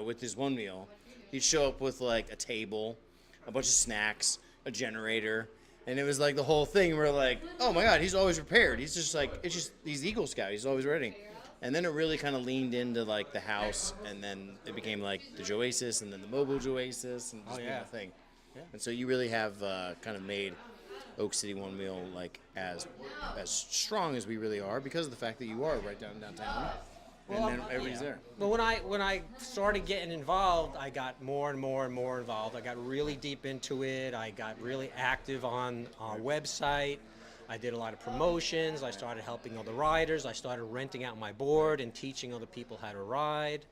with his one wheel. He'd show up with like a table, a bunch of snacks, a generator, and it was like the whole thing. We're like, oh my God, he's always prepared. He's just like, he's Eagle Scout. He's always ready. And then it really kind of leaned into like the house, and then it became like the Joasis, and then the mobile Joasis, and just being a thing. Yeah. And so you really have kind of made Oak City One Wheel like as strong as we really are because of the fact that you are right downtown. And then everybody's there. Well, when I started getting involved, I got more and more and more involved. I got really deep into it. I got really active on our website. I did a lot of promotions. I started helping other riders. I started renting out my board and teaching other people how to ride.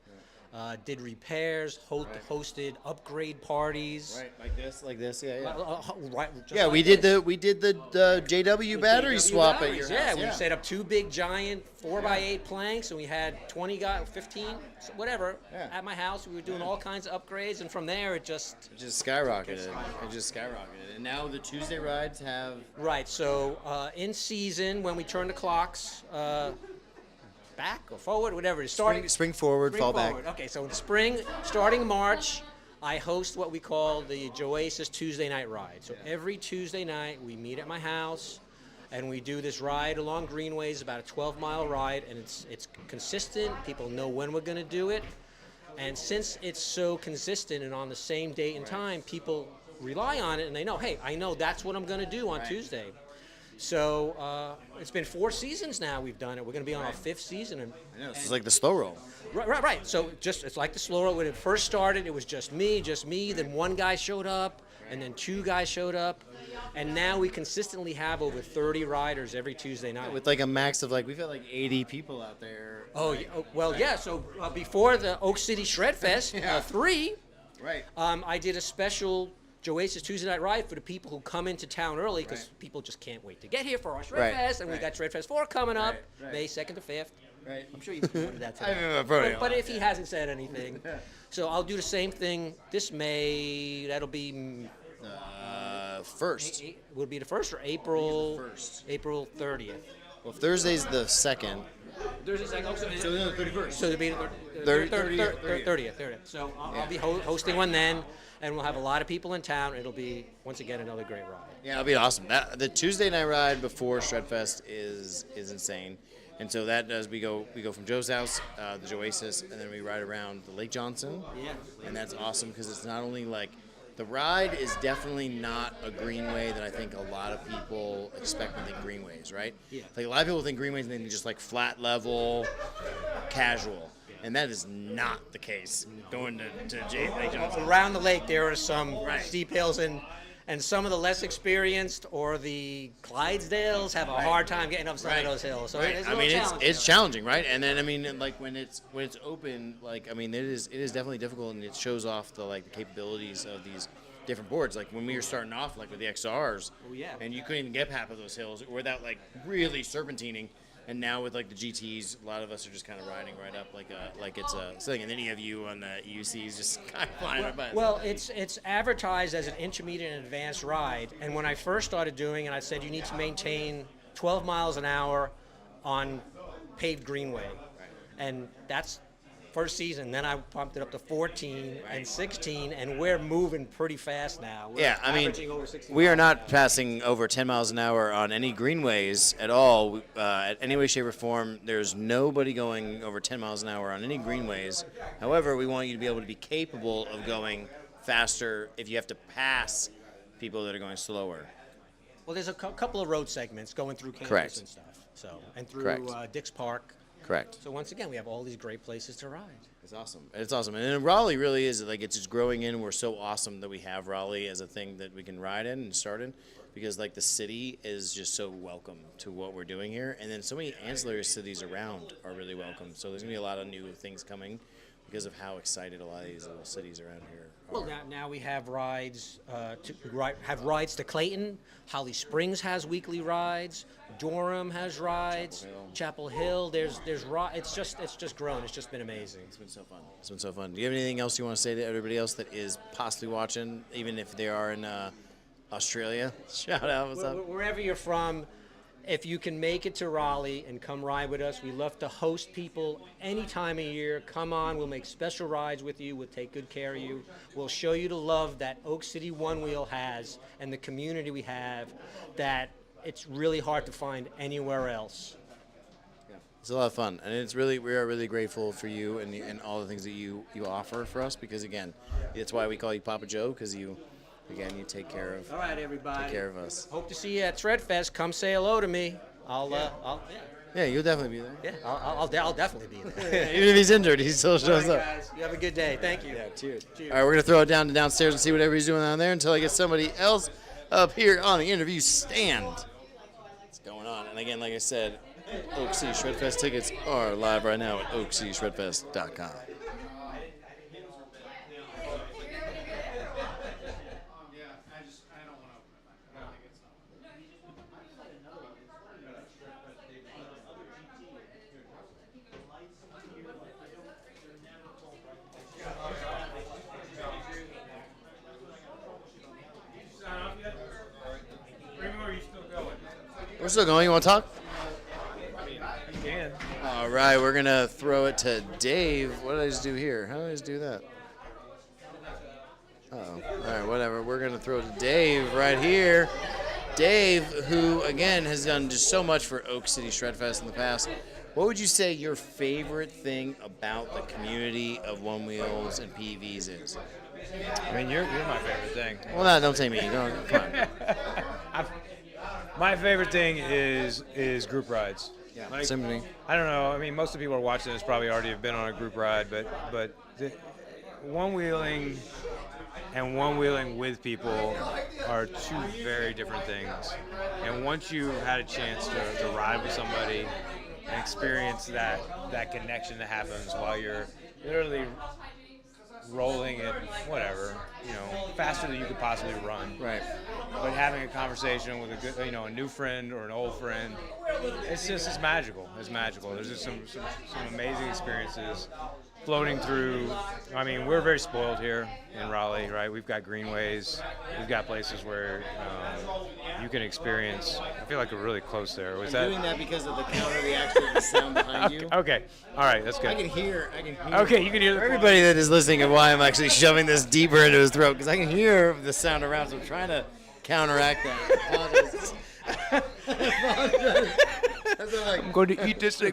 Did repairs, hosted upgrade parties. Right, like this, yeah. Right, yeah, we did the JW battery swap at your house. Yeah, we set up 2 big giant 4x8 planks, and we had 20 guys, 15, whatever, at my house. We were doing all kinds of upgrades, and from there it just skyrocketed. And now the Tuesday rides have right. So in season, when we turn the clocks. Back or forward, whatever it is. Spring forward, fall back. Okay, so in spring, starting March, I host what we call the Joasis Tuesday night ride. So every Tuesday night, we meet at my house, and we do this ride along greenways, about a 12-mile ride, and it's consistent. People know when we're going to do it, and since it's so consistent and on the same date and time, people rely on it, and they know, hey, I know that's what I'm going to do on Tuesday. So it's been 4 seasons now we've done it. We're going to be on our 5th season. And it's like the slow roll. Right. So it's like the slow roll. When it first started, it was just me. Then one guy showed up, and then 2 guys showed up. And now we consistently have over 30 riders every Tuesday night. With like a max of we've got like 80 people out there. Yeah. So before the Oak City Shred Fest 3, I did a special Joasis Tuesday night ride for the people who come into town early because people just can't wait to get here for our Shred Fest, and we got Shred Fest 4 coming up May 2nd to 5th. Right. I'm sure you promoted that today. But if he hasn't said anything, so I'll do the same thing this May. That'll be 1st. Would be the 1st or April? April 30th. Well, Thursday's the 2nd. Thursday's the 2nd. So the 31st. So it'll be the 30th. So I'll be hosting one then. And we'll have a lot of people in town. It'll be, once again, another great ride. Yeah, it'll be awesome. The Tuesday night ride before Shredfest is insane. And so that does, we go from Joe's house, the Joasis, and then we ride around the Lake Johnson. Yeah. And that's awesome because it's not only like, the ride is definitely not a greenway that I think a lot of people expect when they think greenways, right? Yeah. Like a lot of people think greenways and they think just like flat level, casual. And that is not the case going to Lake Johnson. Around the lake, there are some steep hills, and some of the less experienced or the Clydesdales have a hard time getting up some of those hills. So it's challenging, right? And then like when it's open, it is definitely difficult, and it shows off the capabilities of these different boards. Like when we were starting off, with the XRs, and you couldn't even get half of those hills without really serpentining. And now with the GTs, a lot of us are just kind of riding right up like it's a thing. And then you have you on the EUCs just kind of flying right by. Well, it's advertised as an intermediate and advanced ride. And when I first started doing it, I said you need to maintain 12 miles an hour on paved greenway, and that's first season. Then I pumped it up to 14 and 16, and we're moving pretty fast now. We're Yeah, I mean, averaging over 16 we are miles an not passing over 10 miles an hour on any greenways at all, at any way, shape, or form. There's nobody going over 10 miles an hour on any greenways. However, we want you to be able to be capable of going faster if you have to pass people that are going slower. Well, there's a couple of road segments going through campus Correct. and stuff. So, and through Correct. Dix Park. Correct. So once again, we have all these great places to ride. It's awesome. It's awesome. And Raleigh really is, like, it's just growing in. We're so awesome that we have Raleigh as a thing that we can ride in and start in, because, like, the city is just so welcome to what we're doing here. And then so many ancillary cities around are really welcome. So there's going to be a lot of new things coming because of how excited a lot of these little cities around here are. Well, now we have rides to Clayton. Holly Springs has weekly rides. Durham has rides. Chapel Hill. There's it's just grown. It's just been amazing. It's been so fun. It's been so fun. Do you have anything else you want to say to everybody else that is possibly watching, even if they are in Australia? Shout out. What's up? Wherever you're from, if you can make it to Raleigh and come ride with us, we love to host people any time of year. Come on, we'll make special rides with you. We'll take good care of you. We'll show you the love that Oak City Onewheel has and the community we have that it's really hard to find anywhere else. It's a lot of fun, and we are really grateful for you and all the things that you offer for us, because again, that's why we call you Papa Joe, because you take care of. All right, everybody. Take care of us. Hope to see you at Threadfest. Come say hello to me. Yeah, you'll definitely be there. Yeah, I'll definitely be there. Even if he's injured, he still shows All right, up. guys. You have a good day. Thank you. Yeah, cheers. Cheers. All right, we're gonna throw it down to downstairs and see what everybody's doing down there until I get somebody else up here on the interview stand. What's going on? And again, like I said, Oak City Shredfest tickets are live right now at oakcityshredfest.com. We're still going. You want to talk? You can. All right, we're going to throw it to Dave. What did I just do here? How did I just do that? Uh-oh. All right, whatever. We're going to throw it to Dave right here. Dave, who, again, has done just so much for Oak City Shredfest in the past. What would you say your favorite thing about the community of Onewheels and PVs is? I mean, you're my favorite thing. Well, no, don't say me. Come on. My favorite thing is group rides. Yeah, like, same to me. I don't know. I mean, most of the people who are watching this probably already have been on a group ride, but one-wheeling and one-wheeling with people are two very different things. And once you've had a chance to ride with somebody and experience that connection that happens while you're literally rolling it, whatever, faster than you could possibly run. Right. But having a conversation with a new friend or an old friend, it's magical. It's magical. There's just some amazing experiences floating through. I mean, we're very spoiled here in Raleigh, right? We've got greenways. We've got places where you can experience. I feel like we're really close there. Was I'm doing that because of the counter reaction of the sound behind you. Okay. All right. That's good. I can hear. Okay, you can hear. For everybody that is listening and why I'm actually shoving this deeper into his throat, because I can hear the sound around, so I'm trying to counteract that. I'm going to eat this thing.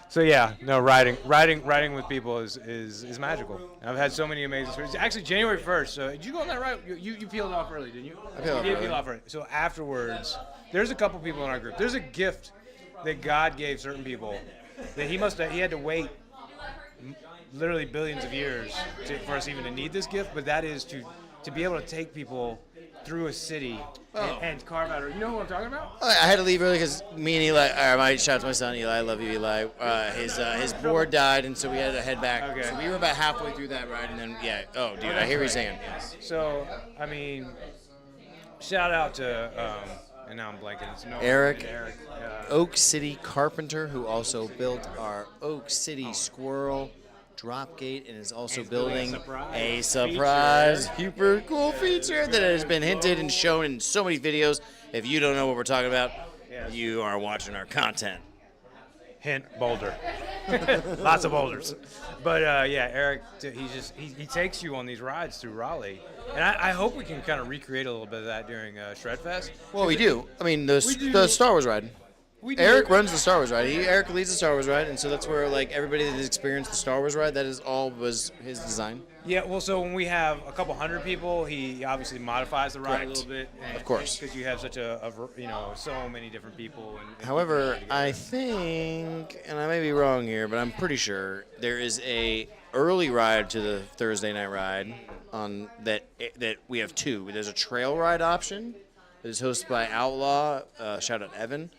So yeah, no, riding with people is magical. I've had so many amazing experiences. Actually, January 1st. Did you go on that ride? You peeled off early, didn't you? I peeled off did early. peel off early. So afterwards, there's a couple people in our group. There's a gift that God gave certain people that he had to wait literally billions of years for us even to need this gift. But that is to be able to take people through a city and carve out. You know what I'm talking about? I had to leave early because me and Eli. I might shout out to my son Eli. I love you, Eli. His board died, and so we had to head back. Okay. So we were about halfway through that ride, and then Oh, dude, I hear what you're saying. Yes. So I mean, shout out to and now I'm blanking. It's Eric, Oak City Carpenter, who also built our Oak City Squirrel Dropgate and is also building a surprise, super cool feature that has been hinted and shown in so many videos. If you don't know what we're talking about, you are watching our content. Hint, boulder. Lots of boulders. But yeah, Eric, he takes you on these rides through Raleigh. And I hope we can kind of recreate a little bit of that during Shredfest. Well, we do. I mean, the Star Wars ride. Eric runs the Star Wars ride. Eric leads the Star Wars ride, and so that's where like everybody that has experienced the Star Wars ride, that is all was his design. Yeah, well, so when we have a couple hundred people, he obviously modifies the ride a little bit. Of course. Because you have such so many different people. And However, I think, and I may be wrong here, but I'm pretty sure there is a early ride to the Thursday night ride on that we have two. There's a trail ride option that is hosted by Outlaw. Shout out Evan.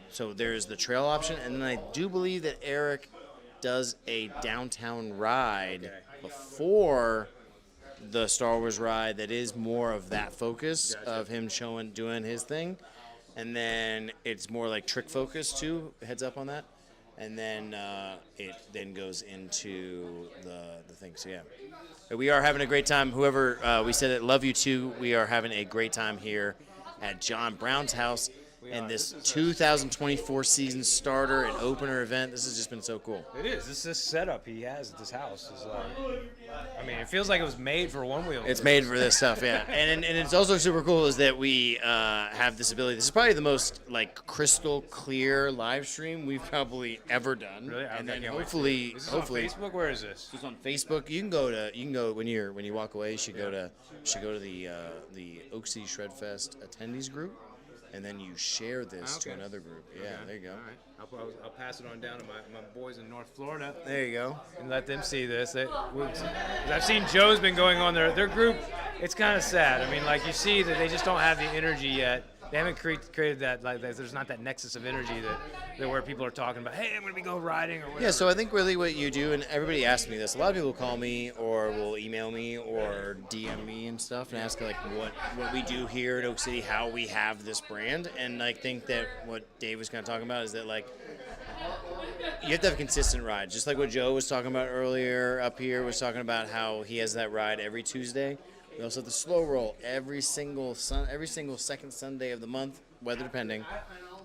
So there's the trail option, and then I do believe that Eric does a downtown ride before the Star Wars ride that is more of that focus of him doing his thing, and then it's more like trick focus too. Heads up on that, and then it then goes into the thing. So yeah, but we are having a great time. Whoever we said it, love you too. We are having a great time here at John Brown's house. And this 2024 season starter and opener event, this has just been so cool. It is. This setup he has at this house is I mean, it feels like it was made for Onewheel. It's made for this stuff, yeah. And it's also super cool is that we have this ability. This is probably the most like crystal clear live stream we've probably ever done. Really? And then hopefully, hopefully, on Facebook. Where is this? It's on Facebook. You can go when you walk away. You should go to the Oak City Shredfest attendees group. And then you share this to another group. Yeah, there you go. All right. I'll pass it on down to my boys in North Florida. There you go. And let them see this. I've seen Joe's been going on their group. It's kind of sad. I mean, like you see that they just don't have the energy yet. They haven't created that, like there's not that nexus of energy that where people are talking about, hey, I'm going to go riding or whatever. Yeah, so I think really what you do, and everybody asks me this, a lot of people call me or will email me or DM me and stuff and ask like what we do here at Oak City, how we have this brand. And I think that what Dave was kind of talking about is that like you have to have consistent rides. Just like what Joe was talking about earlier up here was talking about how he has that ride every Tuesday. We also have the slow roll every single second Sunday of the month, weather depending.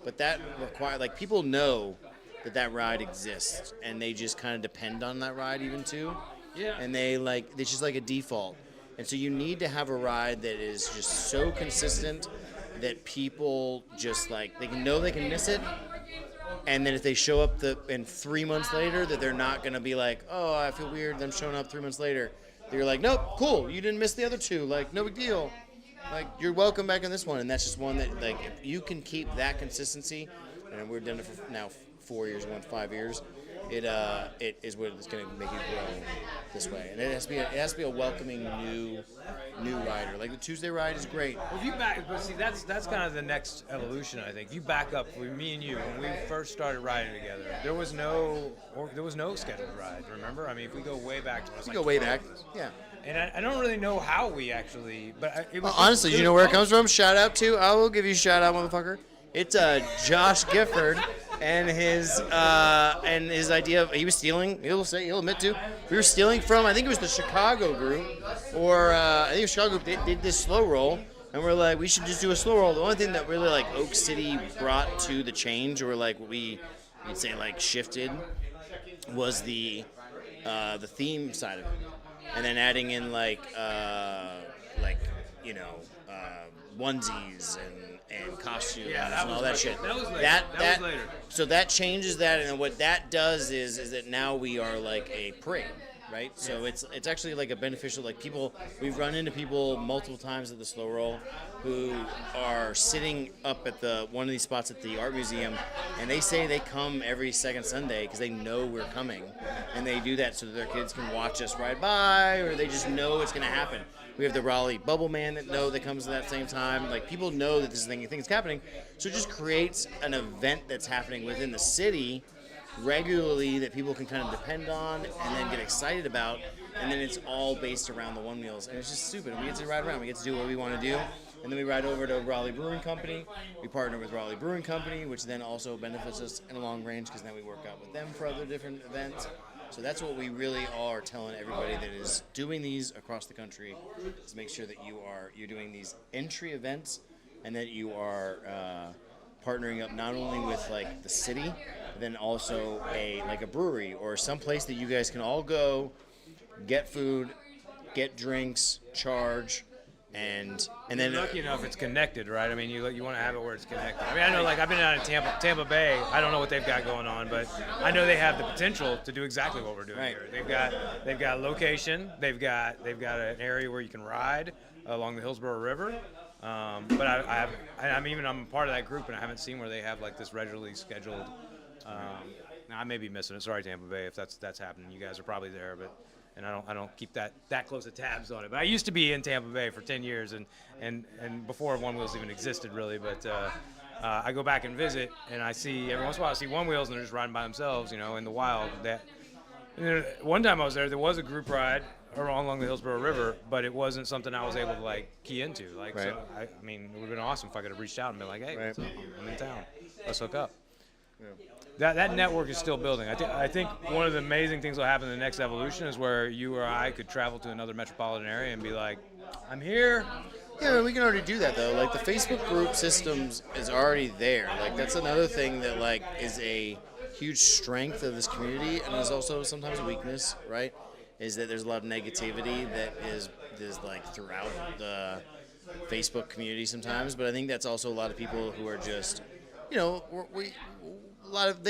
But that requires, like, people know that ride exists, and they just kind of depend on that ride even too. Yeah. And it's just like a default. And so you need to have a ride that is just so consistent that people just like they can miss it. And then if they show up in 3 months later, that they're not gonna be like, oh, I feel weird. Them showing up 3 months later. They're like, nope, cool. You didn't miss the other two. Like, no big deal. Like, you're welcome back in this one. And that's just one that, like, if you can keep that consistency, and we've done it for now 4 years, 5 years, it is what is going to make you grow this way. And it has to be a welcoming new rider. Like the Tuesday ride is great. Well, if you but see, that's kind of the next evolution, I think. You back up with me and you when we first started riding together. There was no scheduled ride. Remember? I mean, if we go way back, yeah. And I don't really know how we actually, but it was honestly, you know where it comes from? Shout out to, I will give you a shout out, motherfucker. It's Josh Gifford and his idea of, he was stealing, he'll admit to, we were stealing from, I think it was the Chicago group, or I think it was Chicago group, they did this slow roll, and we're like, we should just do a slow roll. The only thing that really like Oak City brought to the change, or like we'd say like shifted, was the theme side of it. And then adding in onesies and costumes and all that shit. That was later. That was later. So that changes that, and what that does is that now we are like a parade, right? So it's actually like a beneficial, like people, we've run into people multiple times at the slow roll who are sitting up at one of these spots at the art museum, and they say they come every second Sunday because they know we're coming, and they do that so that their kids can watch us ride by, or they just know it's going to happen. We have the Raleigh Bubble Man that comes at that same time. Like, people know that this thing is happening, so it just creates an event that's happening within the city regularly that people can kind of depend on and then get excited about, and then it's all based around the Onewheels, and it's just stupid. And we get to ride around, we get to do what we want to do, and then we ride over to Raleigh Brewing Company. We partner with Raleigh Brewing Company, which then also benefits us in the long range because then we work out with them for other different events. So that's what we really are telling everybody that is doing these across the country, is make sure that you're doing these entry events and that you are partnering up not only with like the city, but then also a brewery or some place that you guys can all go, get food, get drinks, charge, and then lucky enough it's connected, right? I mean, you want to have it where it's connected. I mean, I know, like, I've been out in Tampa Bay. I don't know what they've got going on, but I know they have the potential to do exactly what we're doing here. They've got location. They've got an area where you can ride along the Hillsborough River. But I'm part of that group, and I haven't seen where they have like this regularly scheduled. Now I may be missing it. Sorry, Tampa Bay, if that's happening. You guys are probably there, but. And I don't keep that close of tabs on it. But I used to be in Tampa Bay for 10 years, and before Onewheels even existed, really. But I go back and visit, and I see every once in a while I see Onewheels, and they're just riding by themselves, in the wild. One time I was there was a group ride along the Hillsborough River, but it wasn't something I was able to like key into. Like, right. So I mean, it would have been awesome if I could have reached out and been like, hey, right. I'm in town, let's hook up. Yeah. That network is still building. I think one of the amazing things will happen in the next evolution is where you or I could travel to another metropolitan area and be like, I'm here. Yeah, we can already do that though. Like the Facebook group systems is already there. Like that's another thing that like is a huge strength of this community, and is also sometimes a weakness, right? Is that there's a lot of negativity that is like throughout the Facebook community sometimes. But I think that's also a lot of people who are just, they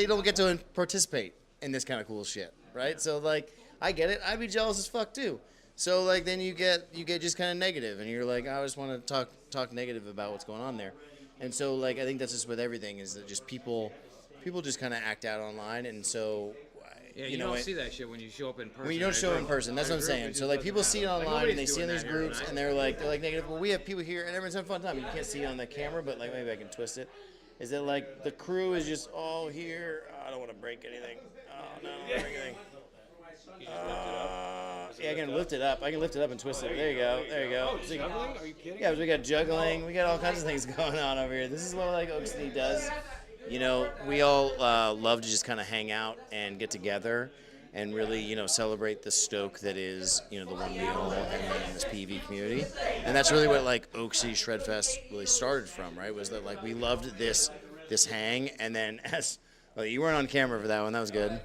don't get to participate in this kind of cool shit, right? So like, I get it. I'd be jealous as fuck too. So like, then you get just kind of negative, and you're like, I just want to talk negative about what's going on there. And so like, I think that's just with everything, is that just people just kind of act out online, and so. Yeah, you don't see that shit when you show up in person. When you don't show up in person, that's what I'm saying. So like, people see it online and they see it in these groups, and they're like negative. Well, we have people here, and everyone's having a fun time. You can't see it on the camera, but like maybe I can twist it. Is that like the crew is just all here? I don't want to break anything. Oh no, I don't want to break anything. Yeah, I can lift it up. I can lift it up and twist it. There you go. There you go. So juggling? Are you kidding? Yeah, we got juggling. We got all kinds of things going on over here. This is what like Oak City does. We all love to just kind of hang out and get together and really, celebrate the stoke that is, the Onewheel and this PV community. And that's really what like Oak City Shred Fest really started from, right? Was that like we loved this hang, and then you weren't on camera for that one. That was good.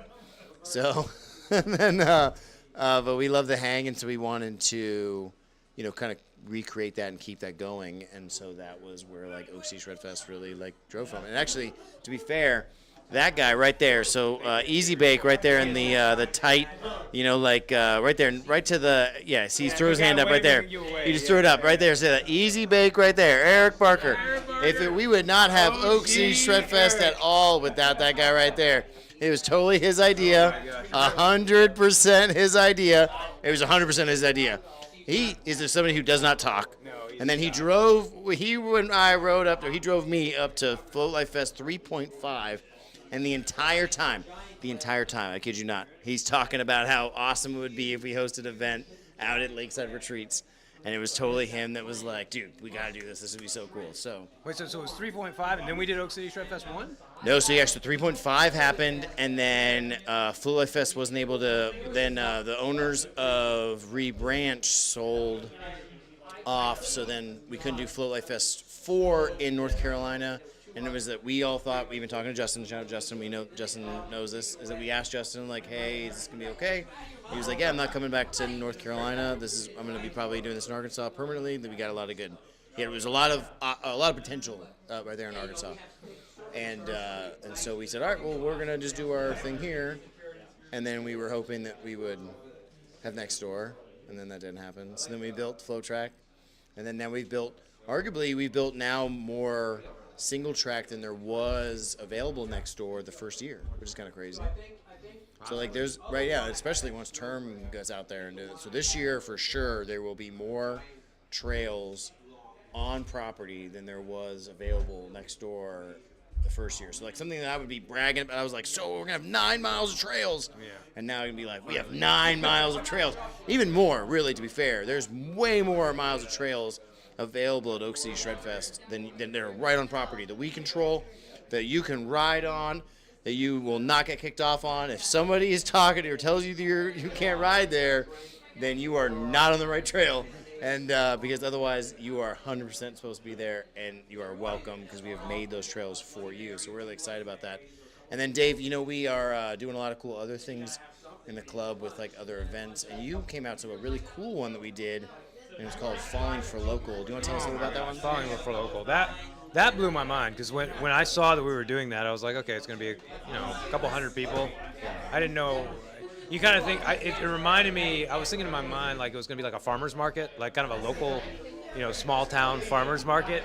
So, and then, but we loved the hang, and so we wanted to, kind of recreate that and keep that going. And so that was where like Oak City Shred Fest really like drove from. And actually, to be fair, that guy right there, so Easy Bake right there in the tight, right there, right to the, see, he threw his hand up right there. He just threw it up right there. So that Easy Bake right there, Eric Barker. We would not have Oak City Shred Fest at all without that guy right there. It was totally his idea, 100% his idea. It was 100% his idea. He is somebody who does not talk. And then he drove me up to Float Life Fest 3.5. And the entire time, I kid you not, he's talking about how awesome it would be if we hosted an event out at Lakeside Retreats. And it was totally him that was like, dude, we got to do this. This would be so cool. So wait, so it was 3.5, and then we did Oak City Shred Fest 1? No, so actually 3.5 happened, and then Float Life Fest wasn't able to. Then the owners of Rebranch sold off, so then we couldn't do Float Life Fest 4 in North Carolina. And it was that we all thought, we've been talking to Justin, shout out Justin, we know Justin knows this, is that we asked Justin, like, hey, is this going to be okay? He was like, yeah, I'm not coming back to North Carolina. I'm going to be probably doing this in Arkansas permanently. Then we got a lot of good, it was a lot of potential right there in Arkansas. And so we said, all right, well, we're going to just do our thing here. And then we were hoping that we would have next door, and then that didn't happen. So then we built Flow Track, and then now we've built now more single track than there was available next door the first year, which is kind of crazy. So like especially once term gets out there and do it. So this year for sure there will be more trails on property than there was available next door the first year. So like something that I would be bragging about, I was like, so we're gonna have 9 miles of trails. Yeah. And now it's gonna be like, we have 9 miles of trails. Even more, really, to be fair. There's way more miles of trails available at Oak City Shred Fest than they're right on property that we control, that you can ride on, that you will not get kicked off on. If somebody is talking to you or tells you that you can't ride there, then you are not on the right trail, And because otherwise you are 100% supposed to be there, and you are welcome because we have made those trails for you. So we're really excited about that. And then Dave, we are doing a lot of cool other things in the club with like other events, and you came out to a really cool one that we did, and it's called Falling for Local. Do you want to tell us a little about that one? Falling for Local. That blew my mind because when I saw that we were doing that, I was like, okay, it's going to be a couple hundred people. I didn't know. You kind of think it reminded me. I was thinking in my mind like it was going to be like a farmers market, like kind of a local, small town farmers market.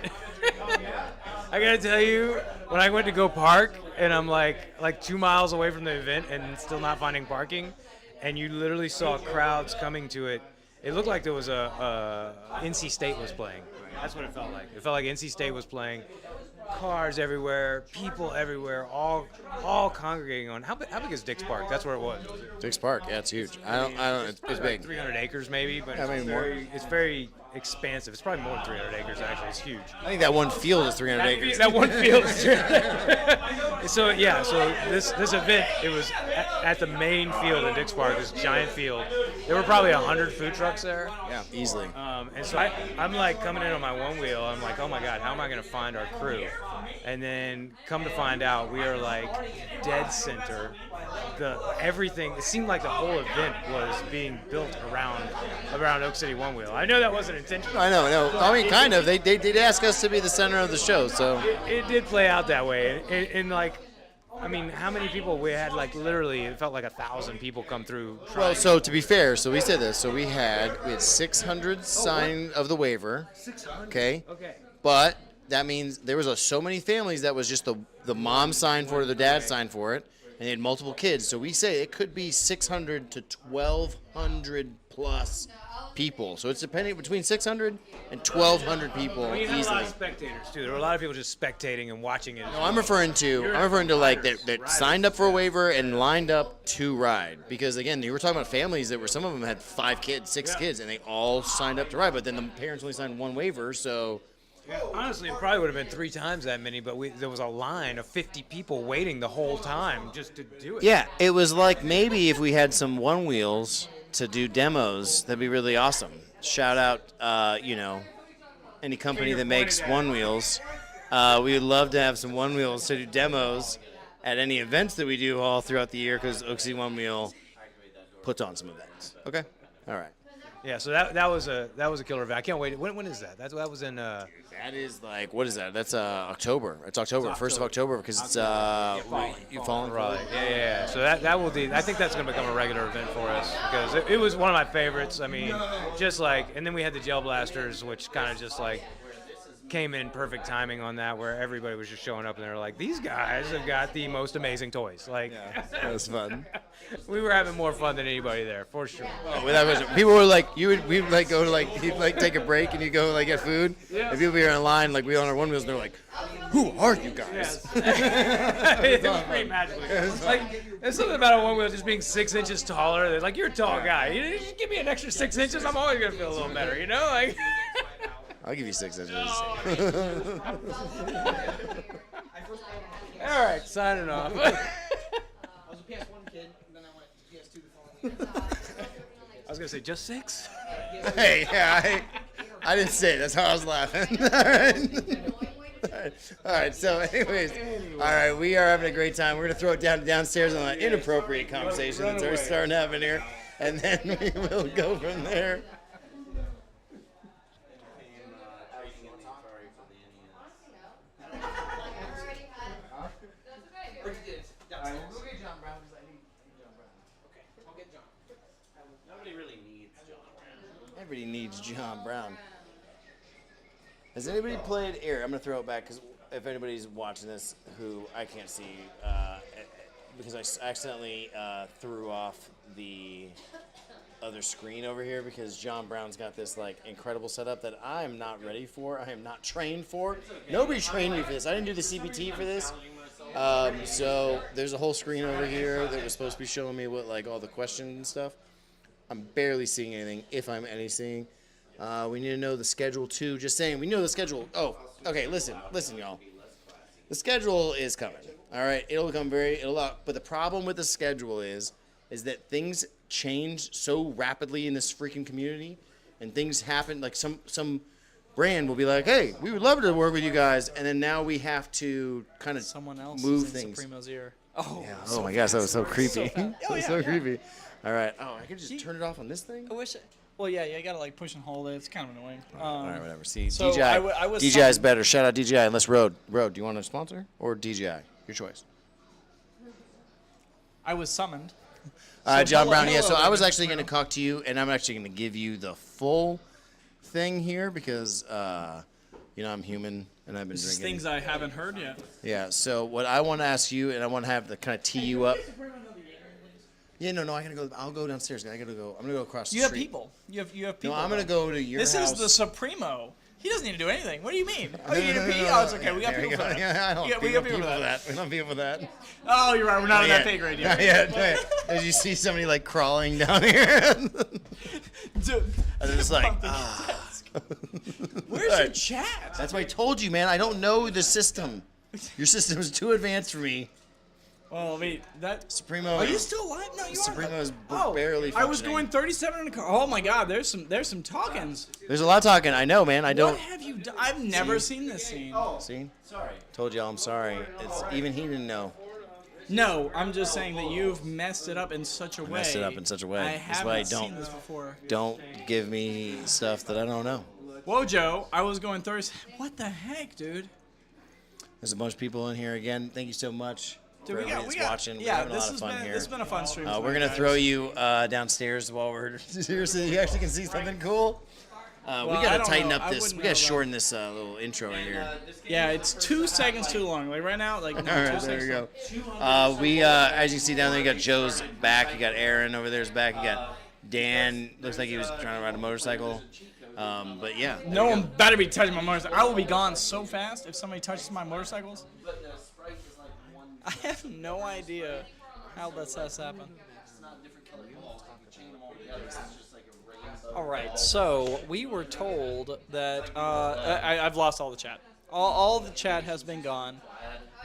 I gotta tell you, when I went to go park and I'm like 2 miles away from the event and still not finding parking, and you literally saw crowds coming to it. It looked like there was a NC State was playing. That's what it felt like. It felt like NC State was playing. Cars everywhere, people everywhere, all congregating on. How big is Dick's Park? That's where it was. Dick's Park, yeah, it's huge. I don't. It's big. 300 acres maybe, but it's very expansive. It's probably more than 300 acres actually. It's huge. I think that one field is 300 acres. That one field is 300. So this event, it was at the main field in Dick's Park, this giant field. There were probably 100 food trucks there. Yeah, easily. And so I'm like coming in on my one wheel. I'm like, oh my God, how am I going to find our crew? And then come to find out, we are like dead center. Everything. It seemed like the whole event was being built around Oak City One Wheel. I know that wasn't intentional. I know. I mean, kind of. They did ask us to be the center of the show, so it did play out that way. And like, I mean, how many people we had? Like literally, it felt like 1,000 people come through. Well, so to be fair, so we said this. So we had 600 sign of the waiver. 600. Okay. Okay. But that means there was so many families that was just the mom signed for it, the dad signed for it, and they had multiple kids. So we say it could be 600 to 1,200 plus people. So it's depending between 600 and 1,200 people Well, you had a lot easily. of spectators too. There were a lot of people just spectating and watching it. No, I'm referring to like that signed up for a waiver and lined up to ride. Because again, you were talking about families that were, some of them had 5 kids, 6 kids, and they all signed up to ride. But then the parents only signed one waiver, so. Honestly, it probably would have been 3 times that many, but there was a line of 50 people waiting the whole time just to do it. Yeah, it was like maybe if we had some one wheels to do demos, that'd be really awesome. Shout out, any company that makes one wheels. We would love to have some one wheels to do demos at any events that we do all throughout the year, because Oak City One Wheel puts on some events. Okay, all right. Yeah, so that was a killer event. I can't wait. When is that? That was in. That is like, what is that? That's October. It's October, 1st of October, because it's you falling right. Yeah. So that will be. I think that's going to become a regular event for us because it was one of my favorites. I mean, just like, and then we had the Gel Blasters, which kind of just like came in perfect timing on that, where everybody was just showing up and they were like, these guys have got the most amazing toys. Like, that was fun. We were having more fun than anybody there, for sure. People were like, we'd like go to like, you'd like take a break and you go like get food. Yeah. And people were in line, like we on our one wheels, and they're like, who are you guys? It was pretty magical. Like, there's something about a one wheel just being 6 inches taller. They're like, you're a tall guy. You just give me an extra 6 inches, I'm always gonna feel a little better, you know? Like. I'll give you 6 inches. All right, signing off. I was a PS1 kid, and then I went to PS2 the following year. I was gonna say just 6. Hey, yeah, I didn't say it. That's how I was laughing. All right. So, anyways, all right, we are having a great time. We're gonna throw it downstairs on an inappropriate conversation that's already starting to happen here, and then we will go from there. Everybody needs John Brown. Has anybody played Air? I'm going to throw it back because if anybody's watching this who I can't see, because I accidentally threw off the other screen over here because John Brown's got this like incredible setup that I am not ready for. I am not trained for. Nobody trained me for this. I didn't do the CBT for this. So there's a whole screen over here that was supposed to be showing me what like all the questions and stuff. I'm barely seeing anything, if I'm any seeing. We need to know the schedule too. Just saying, we know the schedule. Oh, okay. Listen, y'all. The schedule is coming. All right, it'll come but the problem with the schedule is that things change so rapidly in this freaking community and things happen. Like some brand will be like, hey, we would love to work with you guys, and then now we have to kind of Someone else move is in things. Supremo's ear. Oh, Yeah. so Oh my gosh, that was so creepy. fast. Oh, yeah, so yeah. creepy. All right. Oh, I could just turn it off on this thing. I wish. Well, yeah, you gotta like push and hold it. It's kind of annoying. All right, whatever. See, so DJI. I was DJI is better. Shout out DJI. Unless Rode, do you want a sponsor or DJI? Your choice. I was summoned. John Brown. Yeah. hello, So I was David. actually going to talk to you, and I'm actually going to give you the full thing here because I'm human and I've been This is drinking. things I haven't heard yet. Yeah. So what I want to ask you, and I want to have to kind of tee you up. Yeah. No. I gotta go. I'll go downstairs. I'm gonna go across the You have street. people. You have people. No, I'm gonna go to your This house. is the Supremo. He doesn't need to do anything. What do you mean? Oh, you need a No, pee? no, Oh, it's no. okay. We got There you people for go. that. Yeah, I don't. We got people for that. We don't people for that. Oh, you're right. We're not on that yet. pay grade Not yet. yet. As you see somebody like crawling down here. Dude, and it's like, where's your chat? That's why I told you, man. I don't know the system. Your system is too advanced for me. Well, I mean, that. Supremo. Are you still alive? No, you Supremo are. is barely I was functioning. going 37 in a car. Oh my God, there's some talkings. There's a lot of talking. I know, man. I don't. What have you done? I've never seen this scene. See? Sorry. Told y'all I'm sorry. It's even he didn't know. No, I'm just saying that you've messed it up in such a way. Messed it up in such a way. I That's why I haven't don't. seen this before. Don't give me stuff that I don't know. Whoa, Joe! I was going 30. What the heck, dude? There's a bunch of people in here again. Thank you so much. Dude, for we everybody got. that's watching. Yeah, We're having a lot of fun here. This has been a fun stream. We're tonight, gonna guys. throw you downstairs while we're seriously. You actually can see something cool. We I gotta don't tighten know. up I this. wouldn't We gotta know shorten this little intro right here. Yeah, it's 2 seconds too long. Like right now, like no, All 2 right, there seconds. we go. We as you can see down there, you got Joe's back. You got Aaron over there's back. You got Dan. Looks like he was trying to ride a motorcycle. But yeah. there No you one go. better be touching my motorcycle. I will be gone so fast if somebody touches my motorcycles. I have no idea how this has happened. All right, so we were told that I've lost all the chat. All the chat has been gone.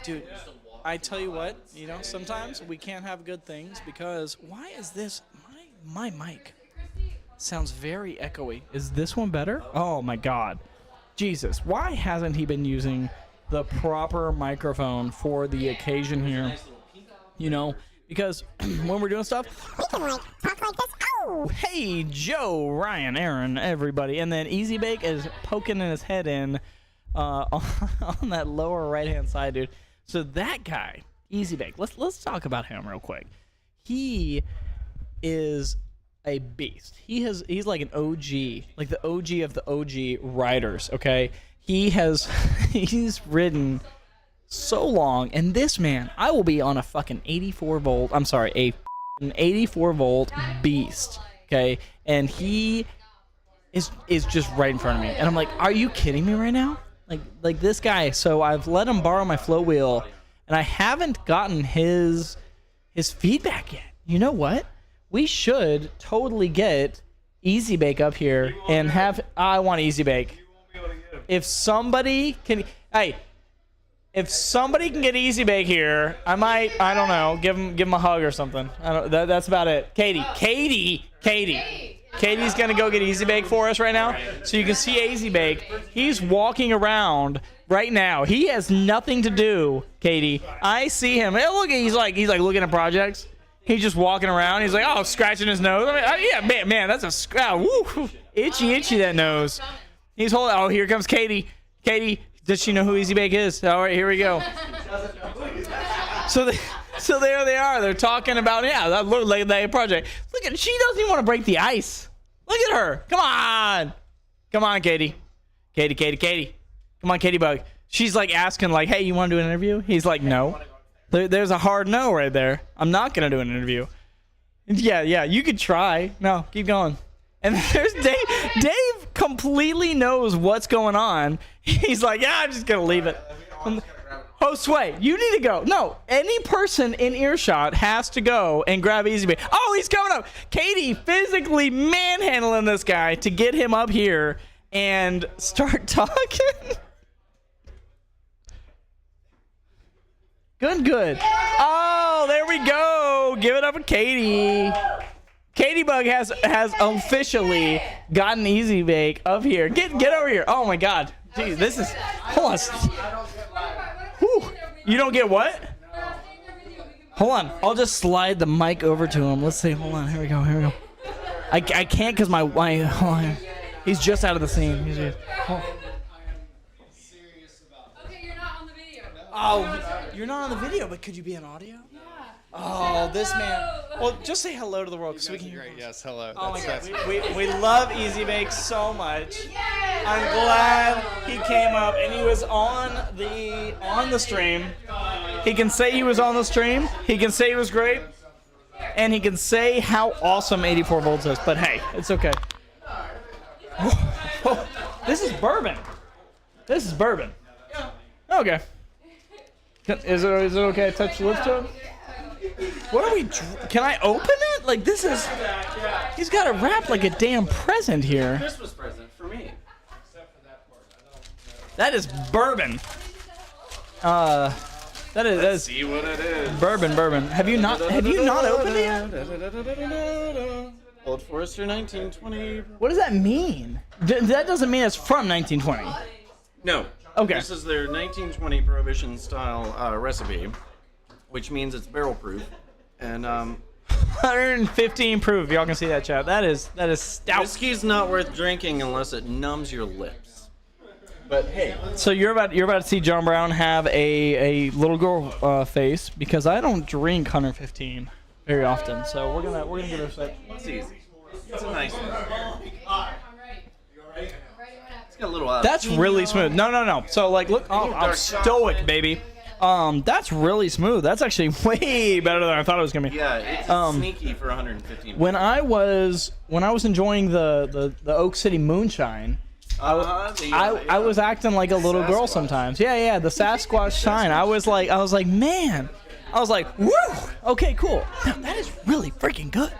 Dude, I tell you what, sometimes we can't have good things because why is this my mic sounds very echoey. Is this one better? Oh my God. Jesus, why hasn't he been using the proper microphone for the occasion here? Because when we're doing stuff, oh, hey, Joe, Ryan, Aaron, everybody, and then Easy Bake is poking his head in on that lower right-hand side, dude. So that guy, Easy Bake, let's talk about him real quick. He is a beast. He's like an OG, like the OG of the OG riders. Okay, he's ridden so long, and this man, I will be on a fucking 84 volt. I'm sorry, an 84 volt beast. Okay, and he is just right in front of me, and I'm like, are you kidding me right now? Like this guy. So I've let him borrow my flow wheel, and I haven't gotten his feedback yet. You know what? We should totally get Easy Bake up here and have. I want Easy Bake. If somebody can, if somebody can get Easy Bake here, I might. I don't know. Give him a hug or something. That's about it. Katie's gonna go get Easy Bake for us right now, so you can see Easy Bake. He's walking around right now. He has nothing to do. Katie, I see him. Hey, look, he's like looking at projects. He's just walking around. He's like, oh, scratching his nose. I mean, yeah, man, that's a woo, itchy that nose. He's holding. Oh, here comes Katie. Katie, does she know who Easy Bake is? All right, here we go. So there they are. They're talking about that look like that project. Look at she doesn't even want to break the ice. Look at her. Come on, Katie. Katie. Come on, Katie Bug. She's like asking like, hey, you want to do an interview? He's like, no. There's a hard no right there. I'm not going to do an interview. Yeah, you could try. No, keep going. And there's Dave. Dave completely knows what's going on. He's like, yeah, I'm just going to leave it. Oh, Sway, you need to go. No, any person in earshot has to go and grab Easy Bake. Oh, he's coming up. Katie physically manhandling this guy to get him up here and start talking. Good. Oh, there we go. Give it up for Katie. Katie Bug has officially gotten Easy Bake up here. Get over here. Oh my God. Jeez, this is. Hold on. Whew. You don't get what? Hold on. I'll just slide the mic over to him. Let's see. Hold on. Here we go. I can't because my hold on. He's just out of the scene. He's just, oh. Oh, you're not on the video, but could you be on audio? Yeah. Oh, this man. Well, just say hello to the world, because we can hear. Great. Yes. Hello. Oh my God. We love Easy Bake so much. I'm glad he came up and he was on the stream. He can say he was on the stream. He can say he was great, and he can say how awesome 84 volts is. But hey, it's okay. This is bourbon. This is bourbon. Okay. Is it okay to touch the lips to it? What are we? Can I open it? Like this is. He's got it wrapped like a damn present here. Christmas present for me. That is bourbon. That is. See what it is. Bourbon. Have you not opened it yet? Old Forester 1920. What does that mean? That doesn't mean it's from 1920. No. Okay. This is their 1920 Prohibition style recipe, which means it's barrel proof, and 115 proof. Y'all can see that, chat. That is stout. Whiskey's not worth drinking unless it numbs your lips. But hey. So you're about to see John Brown have a little girl face because I don't drink 115 very often. So we're gonna give it a sec. It's easy. It's a nice one. It's got a little. That's really smooth. No. So like, look, I'm stoic, baby. That's really smooth. That's actually way better than I thought it was gonna be. Yeah, it's sneaky for 115. When I was enjoying the Oak City moonshine, I was acting like a little girl sometimes. Yeah, the Sasquatch shine. I was like, man. I was like, woo. Okay, cool. Now, that is really freaking good.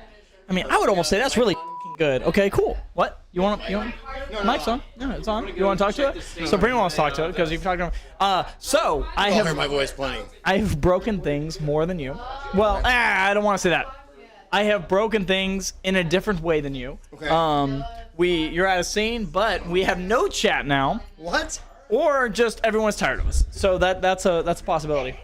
I mean, I would almost say that's really freaking good. Okay, cool. What? You want? Mic's on. Yeah, it's on. You want to talk to it? So Brandon wants to talk to it because you've talked to him. So I have heard my voice plenty. I have broken things more than you. Well, I don't want to say that. I have broken things in a different way than you. Okay. You're at a scene, but we have no chat now. What? Or just everyone's tired of us. So that's a possibility.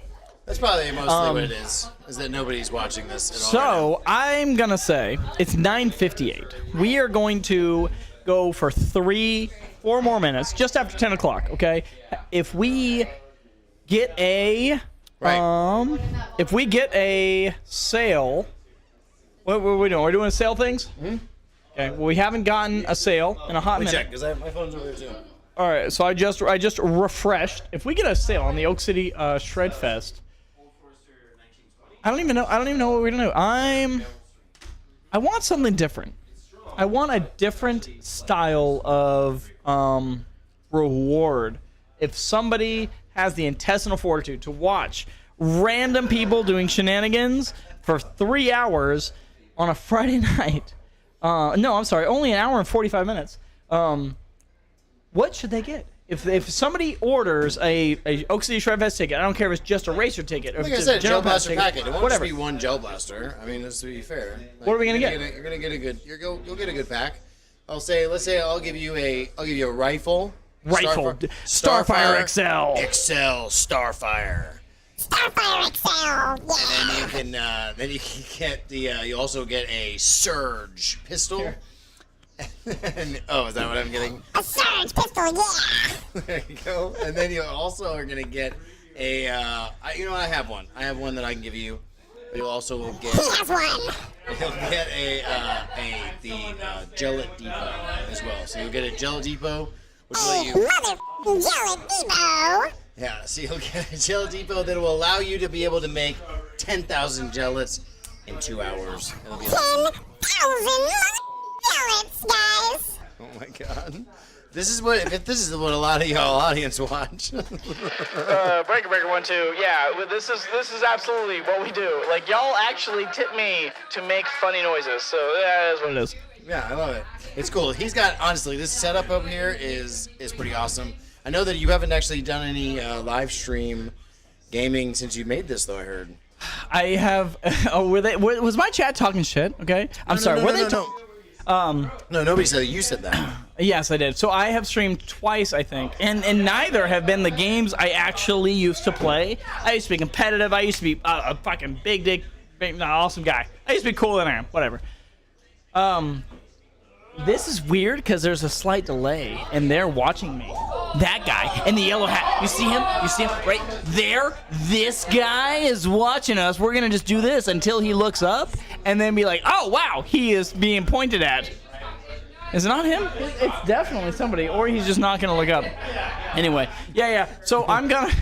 That's probably mostly what it is that nobody's watching this at all. So I'm gonna say it's 9:58. We are going to go for 4 more minutes, just after 10 o'clock. Okay, if we get a sale, what are we doing? We're doing sale things. Mm-hmm. Okay. Well, we haven't gotten a sale in a hot minute. Check because my phone's over there too. All right, so I just refreshed. If we get a sale on the Oak City Shred Fest, I don't even know what we're gonna do. I want something different. I want a different style of reward. If somebody has the intestinal fortitude to watch random people doing shenanigans for 3 hours on a Friday night, no, I'm sorry, only an hour and 45 minutes. What should they get? If somebody orders a Oak City Shred Fest ticket, I don't care if it's just a racer ticket or Like I just said, General Gel Pass Blaster ticket, packet. It won't whatever. just be one Gel Blaster. I mean, just to be fair. What are we gonna get? You're gonna get a good. You'll get a good pack. Let's say I'll give you a rifle. Starfire XL. XL Starfire. Starfire XL. And then you can get you also get a Surge pistol. Here. And, is that what I'm getting? A Surge pistol, yeah. There you go. And then you also are gonna get a. I have one. I have one that I can give you. But you'll also get. He has one. You'll get the Gellet Depot as well. So you'll get a Gellet Depot, which will let you. Mother Gellet Depot. Yeah. So you'll get a Gellet Depot that will allow you to be able to make 10,000 gellets in 2 hours. 10,000 gellets, guys. Oh my God. This is what a lot of y'all audience watch. Breaker 1 2. Yeah, this is absolutely what we do. Like y'all actually tip me to make funny noises. So that is what it is. Yeah, I love it. It's cool. He's got honestly this setup up here is pretty awesome. I know that you haven't actually done any live stream gaming since you made this though. I heard. I have. Oh, was my chat talking shit? Okay, I'm sorry. Were they? No, nobody said it. You said that. Yes, I did. So I have streamed twice, I think, and neither have been the games I actually used to play. I used to be competitive. I used to be a fucking big dick, awesome guy. I used to be cooler than I am. Whatever. This is weird because there's a slight delay, and they're watching me. That guy in the yellow hat. You see him? You see him right there? This guy is watching us. We're gonna just do this until he looks up, and then be like, "Oh wow, he is being pointed at." Is it not him? It's definitely somebody, or he's just not gonna look up. Anyway, yeah. So I'm gonna.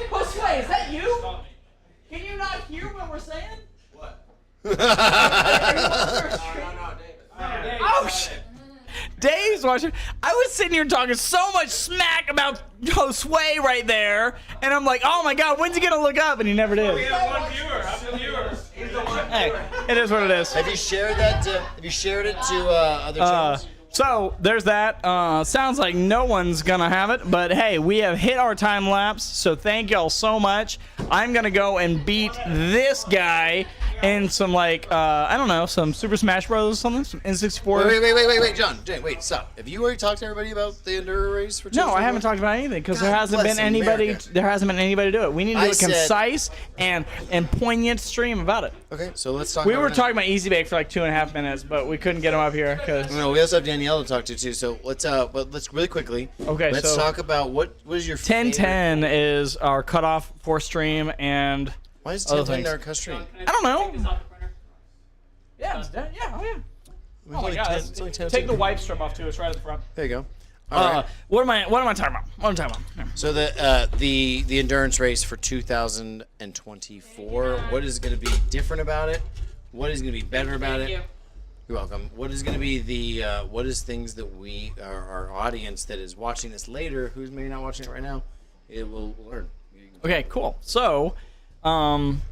Josue, is that you? Can you not hear what we're saying? Oh shit! Dave's watching. I was sitting here talking so much smack about Josue right there, and I'm like, oh my god, when's he gonna look up? And he never did. We have one viewer. I'm the viewer. He's the one Hey, it is what it is. Have you shared that? Have you shared it to other channels? So there's that. Sounds like no one's gonna have it, but hey, we have hit our time lapse. So thank y'all so much. I'm gonna go and beat this guy in some I don't know, some Super Smash Bros. Or something, some N64. Wait, John, wait, stop. Have you already talked to everybody about the Enduro race for Tuesday? No, I haven't talked about anything because there hasn't been anybody. There hasn't been anybody do it. We need to do a concise and poignant stream about it. Okay, so let's talk. We were talking about Easy Bake for like 2.5 minutes, but we couldn't get him up here because. No, we also have Danielle to talk to too. So let's really quickly. Okay, let's so talk about what is your 10:10 is our cutoff for stream and. Why is 10:10 our cut stream? I don't know. Yeah, it's dead. Yeah, oh yeah. Oh my god, take the wipe strip off too. It's right at the front. There you go. All right. What am I talking about? What am I talking about? So the endurance race for 2024. What is going to be different about it? What is going to be better about it? You're welcome. What is going to be what is things that our audience that is watching this later, who's maybe not watching it right now, it will learn. Okay, cool. So,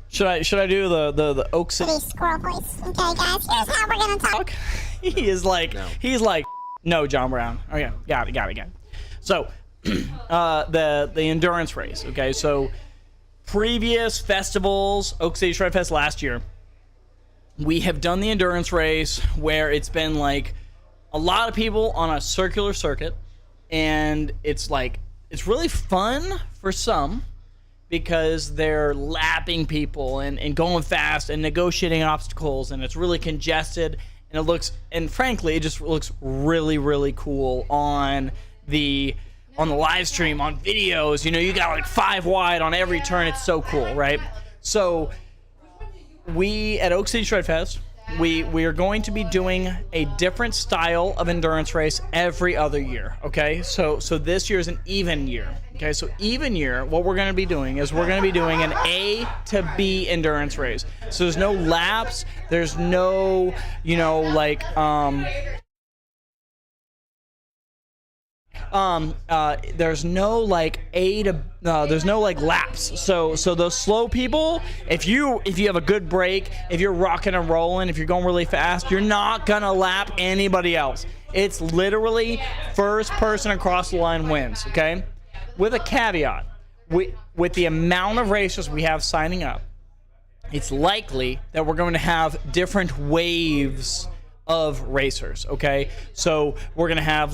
should I do the Oak City squirrel voice? Okay, guys, here's how we're gonna talk. He's like, no, John Brown. Okay, got it. So, the endurance race. Okay, so previous festivals, Oak City Shred Fest last year, we have done the endurance race where it's been like a lot of people on a circular circuit, and it's really fun for some because they're lapping people and going fast and negotiating obstacles, and it's really congested, and frankly it just looks really, really cool on the live stream, on videos. You got like 5 wide on every turn. It's so cool, right? So we at Oak City Shred Fest, we are going to be doing a different style of endurance race every other year. Okay, so this year is an even year. Okay, so even year, what we're going to be doing is we're going to be doing an A to B endurance race. So there's no laps, there's no there's no there's no laps. So those slow people, if you have a good break, if you're rocking and rolling, if you're going really fast, you're not gonna lap anybody else. It's literally first person across the line wins. Okay, with a caveat, with the amount of racers we have signing up, it's likely that we're going to have different waves of racers. Okay, so we're gonna have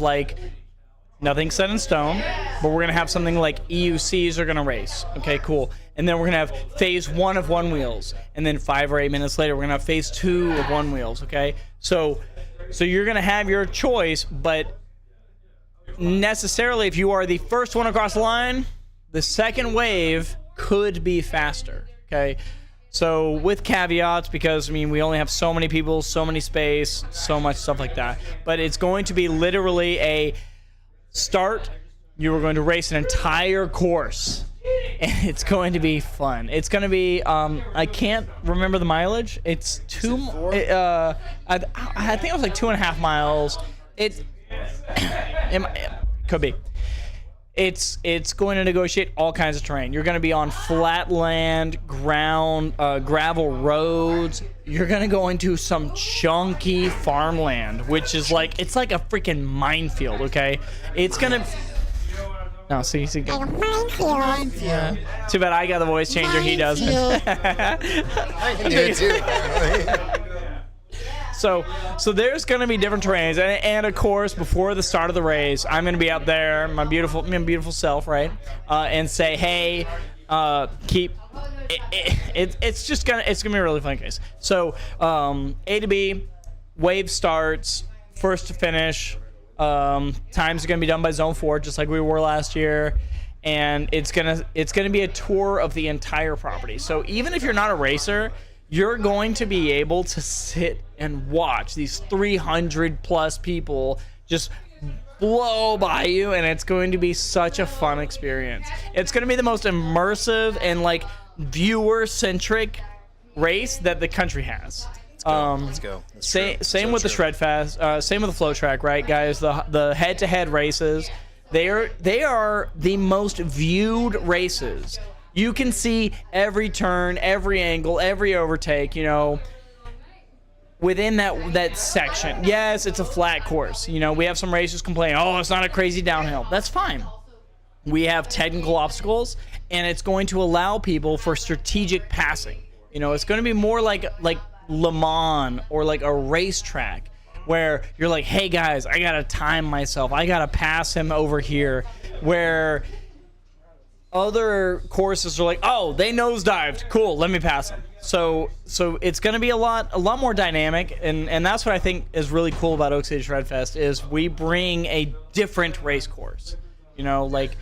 nothing set in stone, but we're going to have something like EUCs are going to race. Okay, cool. And then we're going to have phase 1 of Onewheels. And then 5 or 8 minutes later, we're going to have phase 2 of Onewheels. Okay? So you're going to have your choice, but necessarily if you are the first one across the line, the second wave could be faster. Okay? So with caveats, because we only have so many people, so many space, so much stuff like that. But it's going to be literally a start, you are going to race an entire course, and it's going to be fun. It's going to be I can't remember the mileage. It's I think it was like 2.5 miles. It could be. It's going to negotiate all kinds of terrain. You're going to be on flat land, ground, gravel roads. You're going to go into some chunky farmland, which is it's like a freaking minefield, okay? It's going to... No, see. Minefield. Yeah. Too bad I got the voice changer. He doesn't. I can do it too. So there's going to be different terrains, and of course, before the start of the race, I'm going to be out there, my beautiful self, right, and say, hey, keep. It's gonna be a really fun case. So A to B, wave starts, first to finish. Times are gonna be done by Zone 4, just like we were last year, and it's gonna be a tour of the entire property. So even if you're not a racer, you're going to be able to sit and watch these 300 plus people just blow by you, and it's going to be such a fun experience. It's going to be the most immersive and like viewer-centric race that the country has. Let's go. Same with the Shred Fest. Same with the Flow Track, right, guys? The head-to-head races, they are the most viewed races. You can see every turn, every angle, every overtake. Within that section. Yes, it's a flat course. We have some racers complaining, oh, it's not a crazy downhill. That's fine. We have technical obstacles, and it's going to allow people for strategic passing. It's going to be more like Le Mans or like a racetrack where you're like, hey guys, I gotta time myself. I gotta pass him over here. Where other courses are like, oh, they nosedived. Cool, let me pass them. So it's going to be a lot more dynamic, and that's what I think is really cool about Oak City Shred Fest is we bring a different race course. Like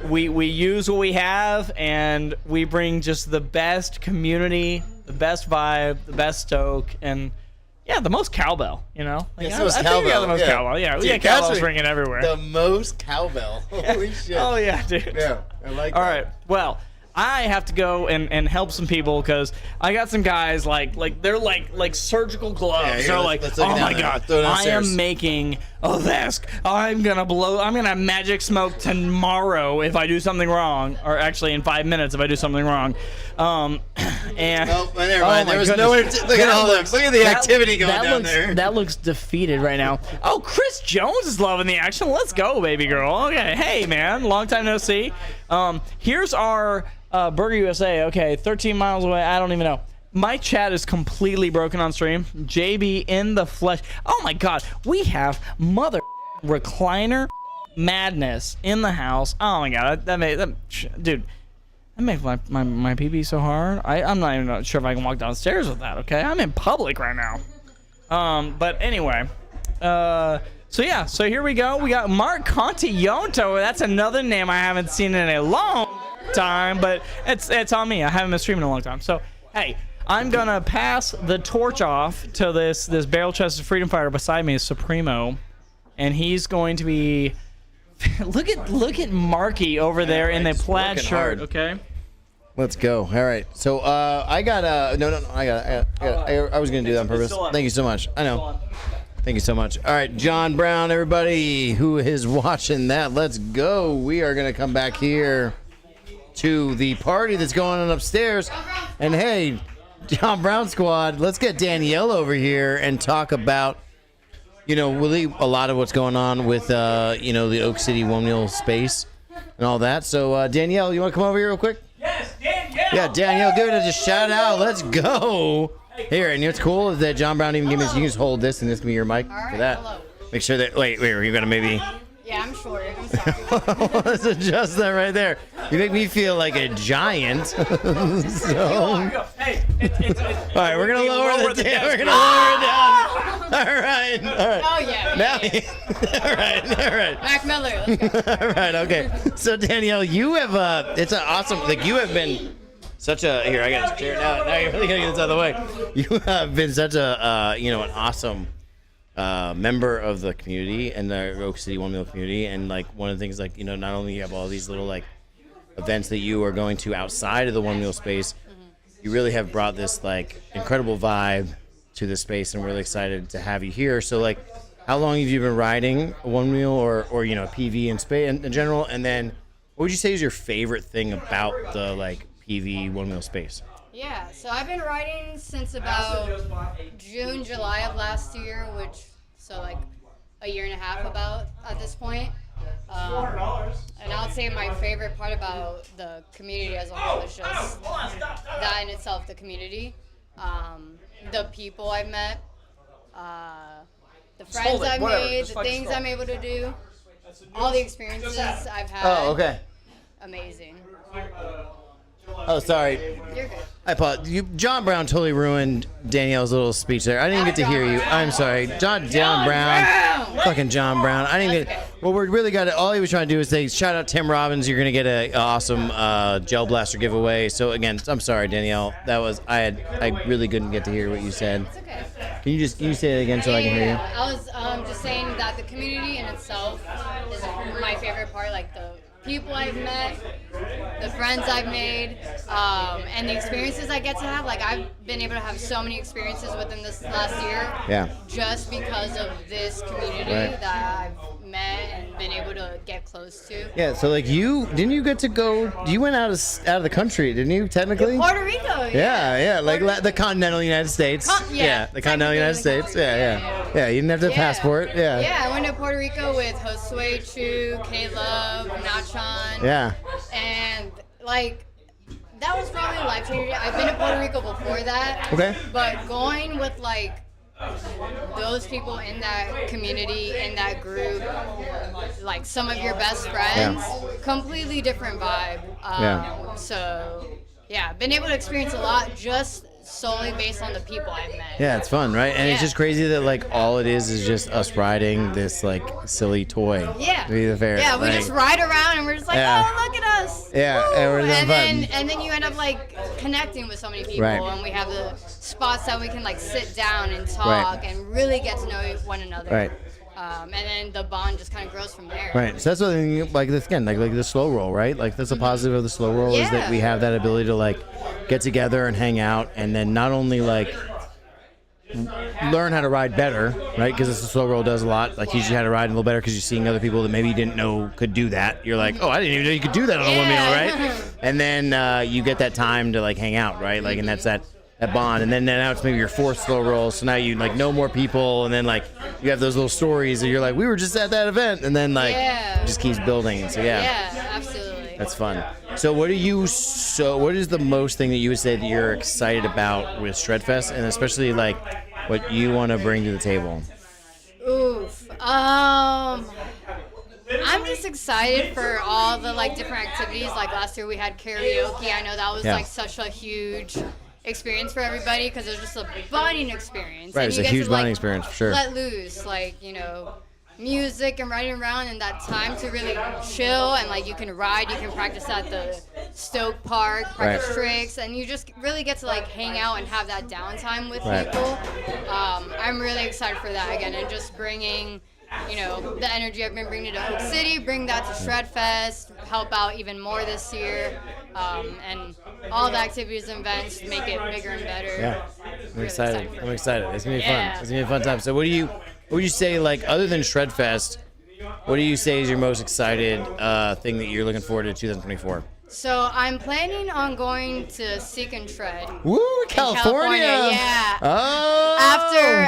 we use what we have, and we bring just the best community, the best vibe, the best stoke, and yeah, the most cowbell. Like, Yeah, I think we got the most cowbell. Yeah, we Dude, got cowbells that's ringing everywhere. The most cowbell. Holy shit. Oh yeah, dude. Yeah, I like that. All right, well, I have to go and help some people because I got some guys like they're like surgical gloves. Yeah, here, they're let's like, look oh down my there. god, Throw it I downstairs. am making a vest. I'm gonna magic smoke tomorrow if I do something wrong, or actually in 5 minutes if I do something wrong. And never mind. There was nowhere to look at all the look at the activity going down there. That looks defeated right now. Oh, Chris Jones is loving the action. Let's go, baby girl. Okay, hey man, long time no see. Here's our Burger USA. Okay, 13 miles away. I don't even know. My chat is completely broken on stream. JB in the flesh. Oh my god, we have mother recliner madness in the house. Oh my god, dude. That makes my PB so hard. I'm not even sure if I can walk downstairs with that, okay? I'm in public right now. But anyway. So here we go. We got Mark Contionto. That's another name I haven't seen in a long time, but it's on me. I haven't been streaming in a long time. So, hey, I'm going to pass the torch off to this barrel-chested freedom fighter beside me, Supremo, and he's going to be... look at Marky over there in the plaid shirt, hard. okay? Let's go. All right. So I got no. I was gonna do that on purpose. Thank you so much. I know. Thank you so much. All right, John Brown, everybody who is watching that, let's go. We are gonna come back here to the party that's going on upstairs, and hey, John Brown squad, let's get Danielle over here and talk about. Really a lot of what's going on with, the Oak City Onewheel space and all that. So, Danielle, you want to come over here real quick? Yes, Danielle. Yeah, Danielle, give it a shout out. Let's go. Here, and what's cool is that John Brown even gave me, you can just hold this and this can be your mic for that. Hello. Make sure that, wait, you're going to maybe. Yeah, I'm short. I'm sorry. Let's adjust that right there. You make me feel like a giant. So. Hey, All right, we're going to lower the down. We're going to lower it down. All right. Oh, yeah. Now, all right. Mac Miller, let's go. All right, okay. So Danielle, you have it's an awesome. Like you have been such a. Here, I got this chair now. Now you're really gonna get this out of the way. You have been such a an awesome member of the community and the Oak City Onewheel community. And like one of the things, like not only you have all these little like events that you are going to outside of the Onewheel space, you really have brought this like incredible vibe to the space, and we're really excited to have you here. So like, how long have you been riding a Onewheel or PV in space in general? And then, what would you say is your favorite thing about the like PV Onewheel space? Yeah, so I've been riding since about June, July of last year, so like a year and a half about at this point. And I would say my favorite part about the community as a whole is just that in itself, the community, the people I've met, the friends I've made, the things I'm able to do, all the experiences I've had. Oh, okay. Amazing. Oh, sorry. You're good. I apologize. John Brown totally ruined Danielle's little speech there. I didn't get to hear you. I'm sorry. John Brown. Fucking John Brown. I didn't get. Well, we're really got it. All he was trying to do is say, shout out Tim Robbins. You're gonna get an awesome Gel Blaster giveaway. So again, I'm sorry, Danielle. That was I really couldn't get to hear what you said. It's okay. Can you say it again so I can hear you? I was just saying that the community in itself is my favorite part. Like the people I've met, the friends I've made, and the experiences I get to have. Like I've been able to have so many experiences within this last year. Yeah. Just because of this community Right. that I've met and been able to get close to. Yeah. So like you get to go? You went out of the country, didn't you? Technically. Puerto Rico. Yeah. Like the continental United States. The continental United States. Yeah. You didn't have to have a passport. Yeah. Yeah, I went to Puerto Rico with Josue, Chu, Caleb, Nachon. Yeah. And like that was probably life changing. I've been to Puerto Rico before that. Okay. But going with like those people in that community, in that group, like some of your best friends, completely different vibe. So yeah, been able to experience a lot just solely based on the people I've met. Yeah, it's fun, right? And it's just crazy that like all it is just us riding this like silly toy. Yeah. To be the fair. Yeah, we just ride around and we're just like, oh, look at us. Yeah, and we're having fun. And then you end up like connecting with so many people, Right. and we have the spots that we can like sit down and talk and really get to know one another. Right. And then the bond just kind of grows from there. Right. So that's what I mean, like this again, like the slow roll, right? Like that's a positive of the slow roll is that we have that ability to like get together and hang out, and then not only like learn how to ride better, right? Because the slow roll does a lot. Like teaches you how to ride a little better because you're seeing other people that maybe you didn't know could do that. You're like, oh, I didn't even know you could do that on a one meal, right? And then you get that time to like hang out, right? Like, and that's that bond. And then now it's maybe your fourth slow roll. So now you like know more people, and then like you have those little stories that you're like, we were just at that event, and then like it just keeps building. And so Yeah, absolutely. that's fun. So what is the most thing that you would say that you're excited about with Shredfest, and especially like what you want to bring to the table? Oof. I'm just excited for all the like different activities. Like last year we had karaoke. I know that was like such a huge experience for everybody because it was just a bonding experience. Right, and it's you a get huge to, like, bonding experience for sure. Let loose, like music and riding around, and that time to really chill, and like you can ride, you can practice at the Stoke Park, practice tricks, and you just really get to like hang out and have that downtime with people. I'm really excited for that again, and just bringing the energy I've been bringing to Oak City, bring that to Shredfest, help out even more this year, and all the activities and events make it bigger and better. Yeah, I'm excited. It's gonna be Yeah. fun. It's gonna be a fun time. So what would you say, like, other than Shredfest, what do you say is your most excited thing that you're looking forward to 2024? So I'm planning on going to Seek and Shred. Woo, California! Yeah. Oh.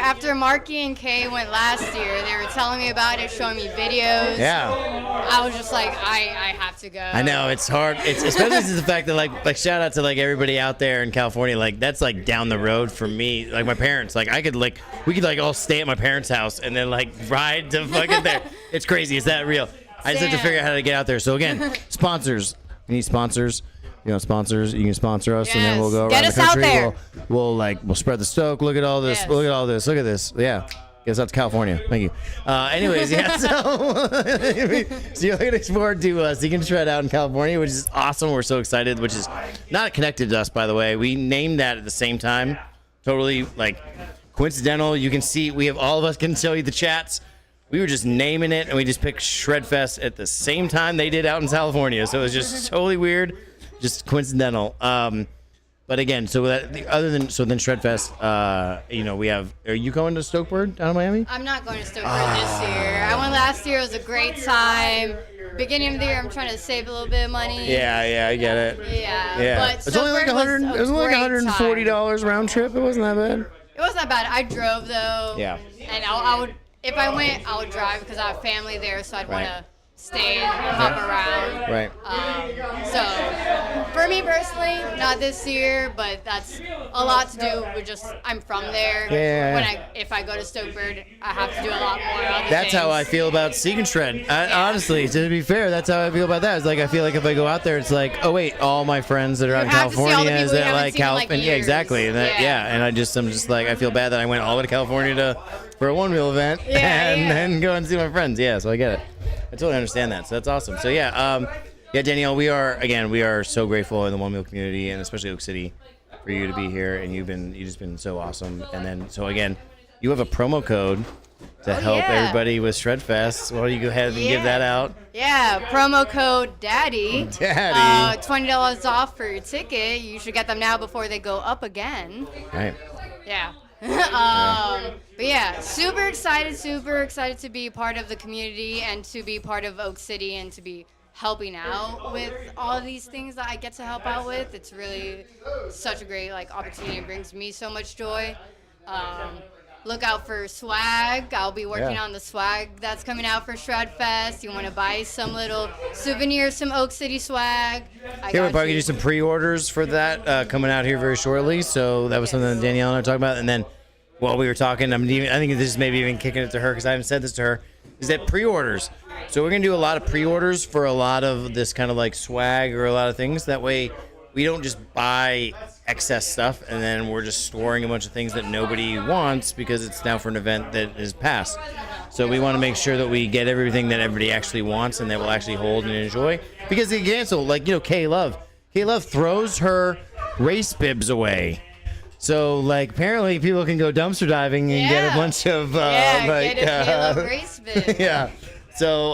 After Marky and Kay went last year, they were telling me about it, showing me videos. Yeah. I was just like, I have to go. I know it's hard. It's especially since the fact that like shout out to like everybody out there in California. Like that's like down the road for me. Like my parents. Like we could like all stay at my parents' house and then like ride to fucking there. It's crazy. It's that real. I just have to figure out how to get out there. So again, sponsors. We need sponsors. Sponsors. You can sponsor us, and then we'll go around the country. We'll spread the stoke. Look at all this. Yes. Look at all this. Look at this. Yeah. Guess that's California. Thank you. Anyways, yeah. So you're looking forward to Seek and Shred out in California, which is awesome. We're so excited. Which is not connected to us, by the way. We named that at the same time. Totally like coincidental. You can see we have all of us can show you the chats. We were just naming it, and we just picked Shredfest at the same time they did out in California. So it was just totally weird, just coincidental. But again, then Shredfest, we have. Are you going to Stokebird down in Miami? I'm not going to Stokebird this year. I went last year. It was a great time. Beginning of the year, I'm trying to save a little bit of money. Yeah, I get it. Yeah. But It's only like Stokebird it was like $140 round trip. It wasn't that bad. It wasn't that bad. I drove though. Yeah. And I would, if I went, I would drive because I have family there, so I'd want to stay and hop around. Right. So for me personally, not this year, but that's a lot to do with just I'm from there. Yeah. If I go to Stokebird, I have to do a lot more other That's how I things. feel about Seek and Shred. Honestly, to be fair, that's how I feel about that. It's like I feel like if I go out there, it's like, oh wait, all my friends that are out in have to see all the California people is you that haven't like seen in, like, California? Yeah, years. exactly. And that, Yeah. and I'm just like I feel bad that I went all the way to California for a Onewheel event Yeah, and yeah. then go and see my friends. Yeah, so I get it. I totally understand that. So that's awesome. So yeah, Danielle, we are so grateful in the Onewheel community and especially Oak City for you to be here, and you've just been so awesome. And then so again, you have a promo code to help yeah. everybody with Shredfest. Why don't you go ahead and give that out? Yeah, promo code DADDY. Daddy. $20 off for your ticket. You should get them now before they go up again. Right. Yeah. But yeah, super excited to be part of the community and to be part of Oak City and to be helping out with all of these things that I get to help out with. It's really such a great opportunity. It brings me so much joy. Look out for swag. I'll be working on the swag that's coming out for Shredfest. You want to buy some little souvenirs, some Oak City swag. Here, we're probably gonna do some pre-orders for that coming out here very shortly. So that was something that Danielle and I were talking about. And then while we were talking, I think this is maybe even kicking it to her because I haven't said this to her, is that pre-orders. So we're gonna do a lot of pre-orders for a lot of this kind of swag or a lot of things. That way we don't just buy excess stuff and then we're just storing a bunch of things that nobody wants because it's now for an event that is past. So we want to make sure that we get everything that everybody actually wants and that will actually hold and enjoy. Because the cancel, K-Love throws her race bibs away. So apparently people can go dumpster diving and get a bunch of get a K-Love race bib. Yeah. So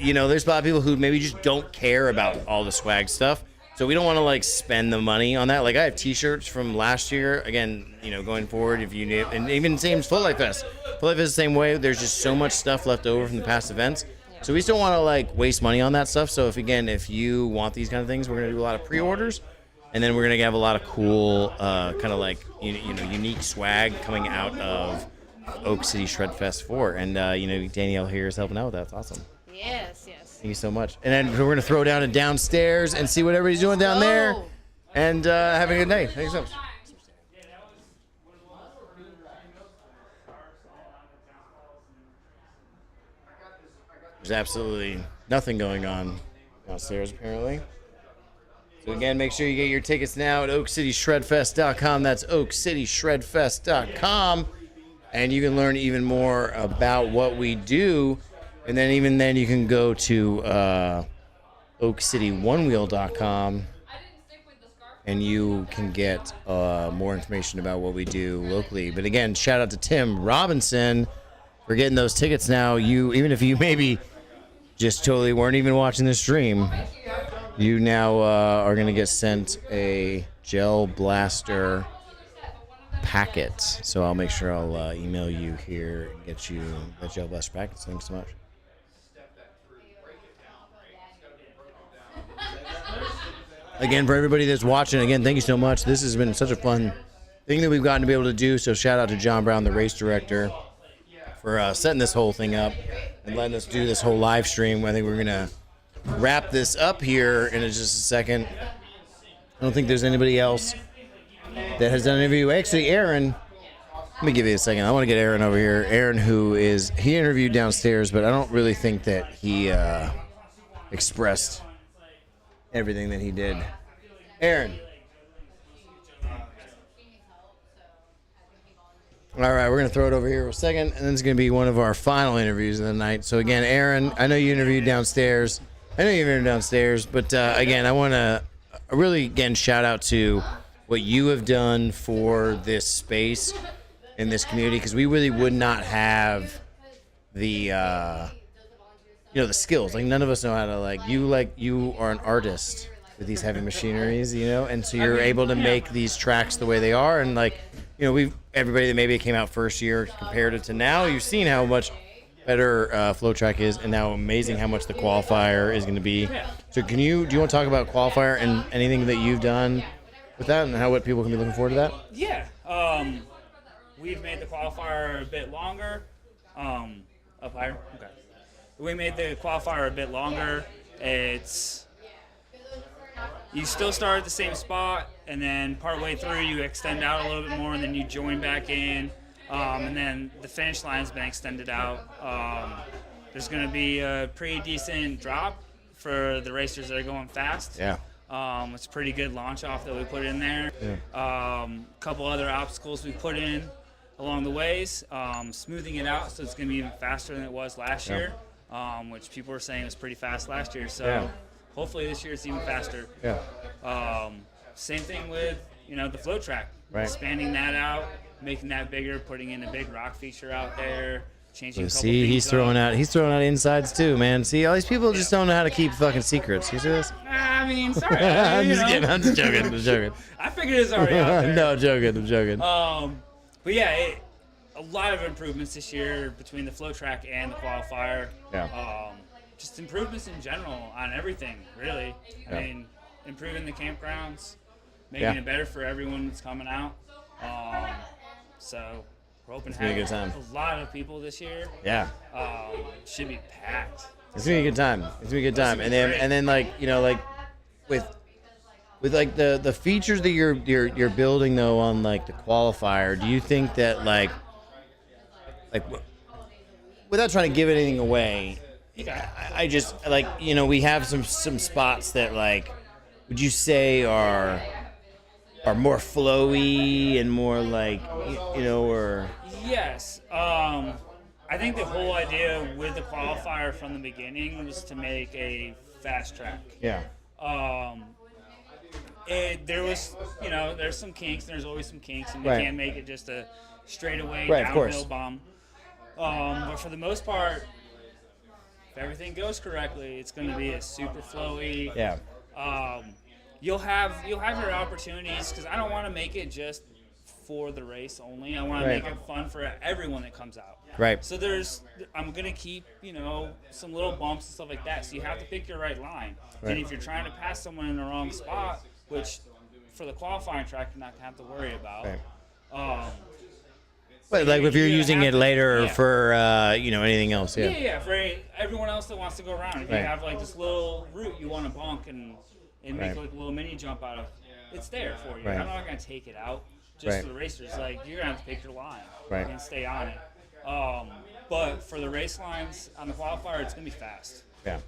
there's a lot of people who maybe just don't care about all the swag stuff. So we don't want to spend the money on that. I have T-shirts from last year. Again, going forward, if you need, and even same as Float Life Fest. Float Life Fest the same way. There's just so much stuff left over from the past events. So we just don't want to waste money on that stuff. So if you want these kind of things, we're gonna do a lot of pre-orders, and then we're gonna have a lot of cool unique swag coming out of Oak City Shredfest 4. And Danielle here is helping out with that. That's awesome. Yes. Thank you so much. And then we're going to throw down and downstairs and see what everybody's doing down there. And having a good day. Thanks so much. There's absolutely nothing going on downstairs, apparently. So again, make sure you get your tickets now at oakcityshredfest.com. That's oakcityshredfest.com. And you can learn even more about what we do. And then even then, you can go to oakcityoneWheel.com and you can get more information about what we do locally. But again, shout out to Tim Robinson for getting those tickets now. Even if you maybe just totally weren't even watching the stream, you now are going to get sent a Gel Blaster packet. So I'll make sure I'll email you here and get you that Gel Blaster packet. Thanks so much. Again, for everybody that's watching, again, thank you so much. This has been such a fun thing that we've gotten to be able to do. So shout out to John Brown, the race director, for setting this whole thing up and letting us do this whole live stream. I think we're going to wrap this up here in just a second. I don't think there's anybody else that has done an interview. Actually, Aaron, let me give you a second. I want to get Aaron over here. Aaron, he interviewed downstairs, but I don't really think that he expressed everything that he did. Aaron. All right, we're going to throw it over here for a second, and then it's going to be one of our final interviews of the night. So, again, Aaron, I know you interviewed downstairs. But again, I want to really, again, shout out to what you have done for this space in this community, because we really would not have the the skills. None of us know how to you are an artist with these heavy machineries, and so you're able to make these tracks the way they are. And everybody that maybe came out first year compared it to now, you've seen how much better Flow Track is, and how amazing how much the qualifier is going to be. So do you want to talk about qualifier and anything that you've done with that, and what people can be looking forward to that? Yeah. We've made the qualifier a bit longer. Up higher? Okay. we made the qualifier a bit longer. You still start at the same spot, and then partway through you extend out a little bit more, and then you join back in, and then the finish line's been extended out. There's going to be a pretty decent drop for the racers that are going fast. Yeah. It's a pretty good launch off that we put in there. Yeah. Couple other obstacles we put in along the ways, smoothing it out so it's going to be even faster than it was last year, which people were saying was pretty fast last year. So hopefully this year it's even faster. Yeah. Same thing with the float track, expanding that out, making that bigger, putting in a big rock feature out there. Changing See, he's throwing out insides too, man. See, all these people just don't know how to keep fucking secrets. You see this? I mean, sorry. I'm just kidding. I'm just joking. I'm joking. I figured it's already out there. No, I'm joking. I'm joking. But yeah, a lot of improvements this year between the flow track and the qualifier. Yeah. Just improvements in general on everything, really. I mean, improving the campgrounds, making it better for everyone that's coming out. So we're hoping to have a lot of people this year. Yeah. Should be packed. It's gonna be a good time. It's gonna be a good time. And then like with like the features that you're building though on like the qualifier, do you think that like without trying to give anything away, I just like we have some spots that like would you say are more flowy and more like or Yes. I think the whole idea with the qualifier from the beginning was to make a fast track. Yeah. There was, there's some kinks. There's always some kinks, and you Right. can't make it just a straightaway Right, of course. downhill bomb. But for the most part, if everything goes correctly, it's going to be a super flowy. Yeah. You'll have your opportunities because I don't want to make it just for the race only. I want to Right. make it fun for everyone that comes out. Right. So I'm gonna keep some little bumps and stuff like that. So you have to pick your right line. Right. And if you're trying to pass someone in the wrong spot, which for the qualifying track you're not gonna have to worry about. Right. But like if you're using it later for anything else, Yeah, for everyone else that wants to go around. If you Right. have like this little route you want to bunk and make Right. like a little mini jump out of, it's there for you. Right. I'm not gonna take it out just Right. for the racers. Like you're gonna have to pick your line Right. and stay on it. But for the race lines on the qualifier, it's gonna be fast. Yeah.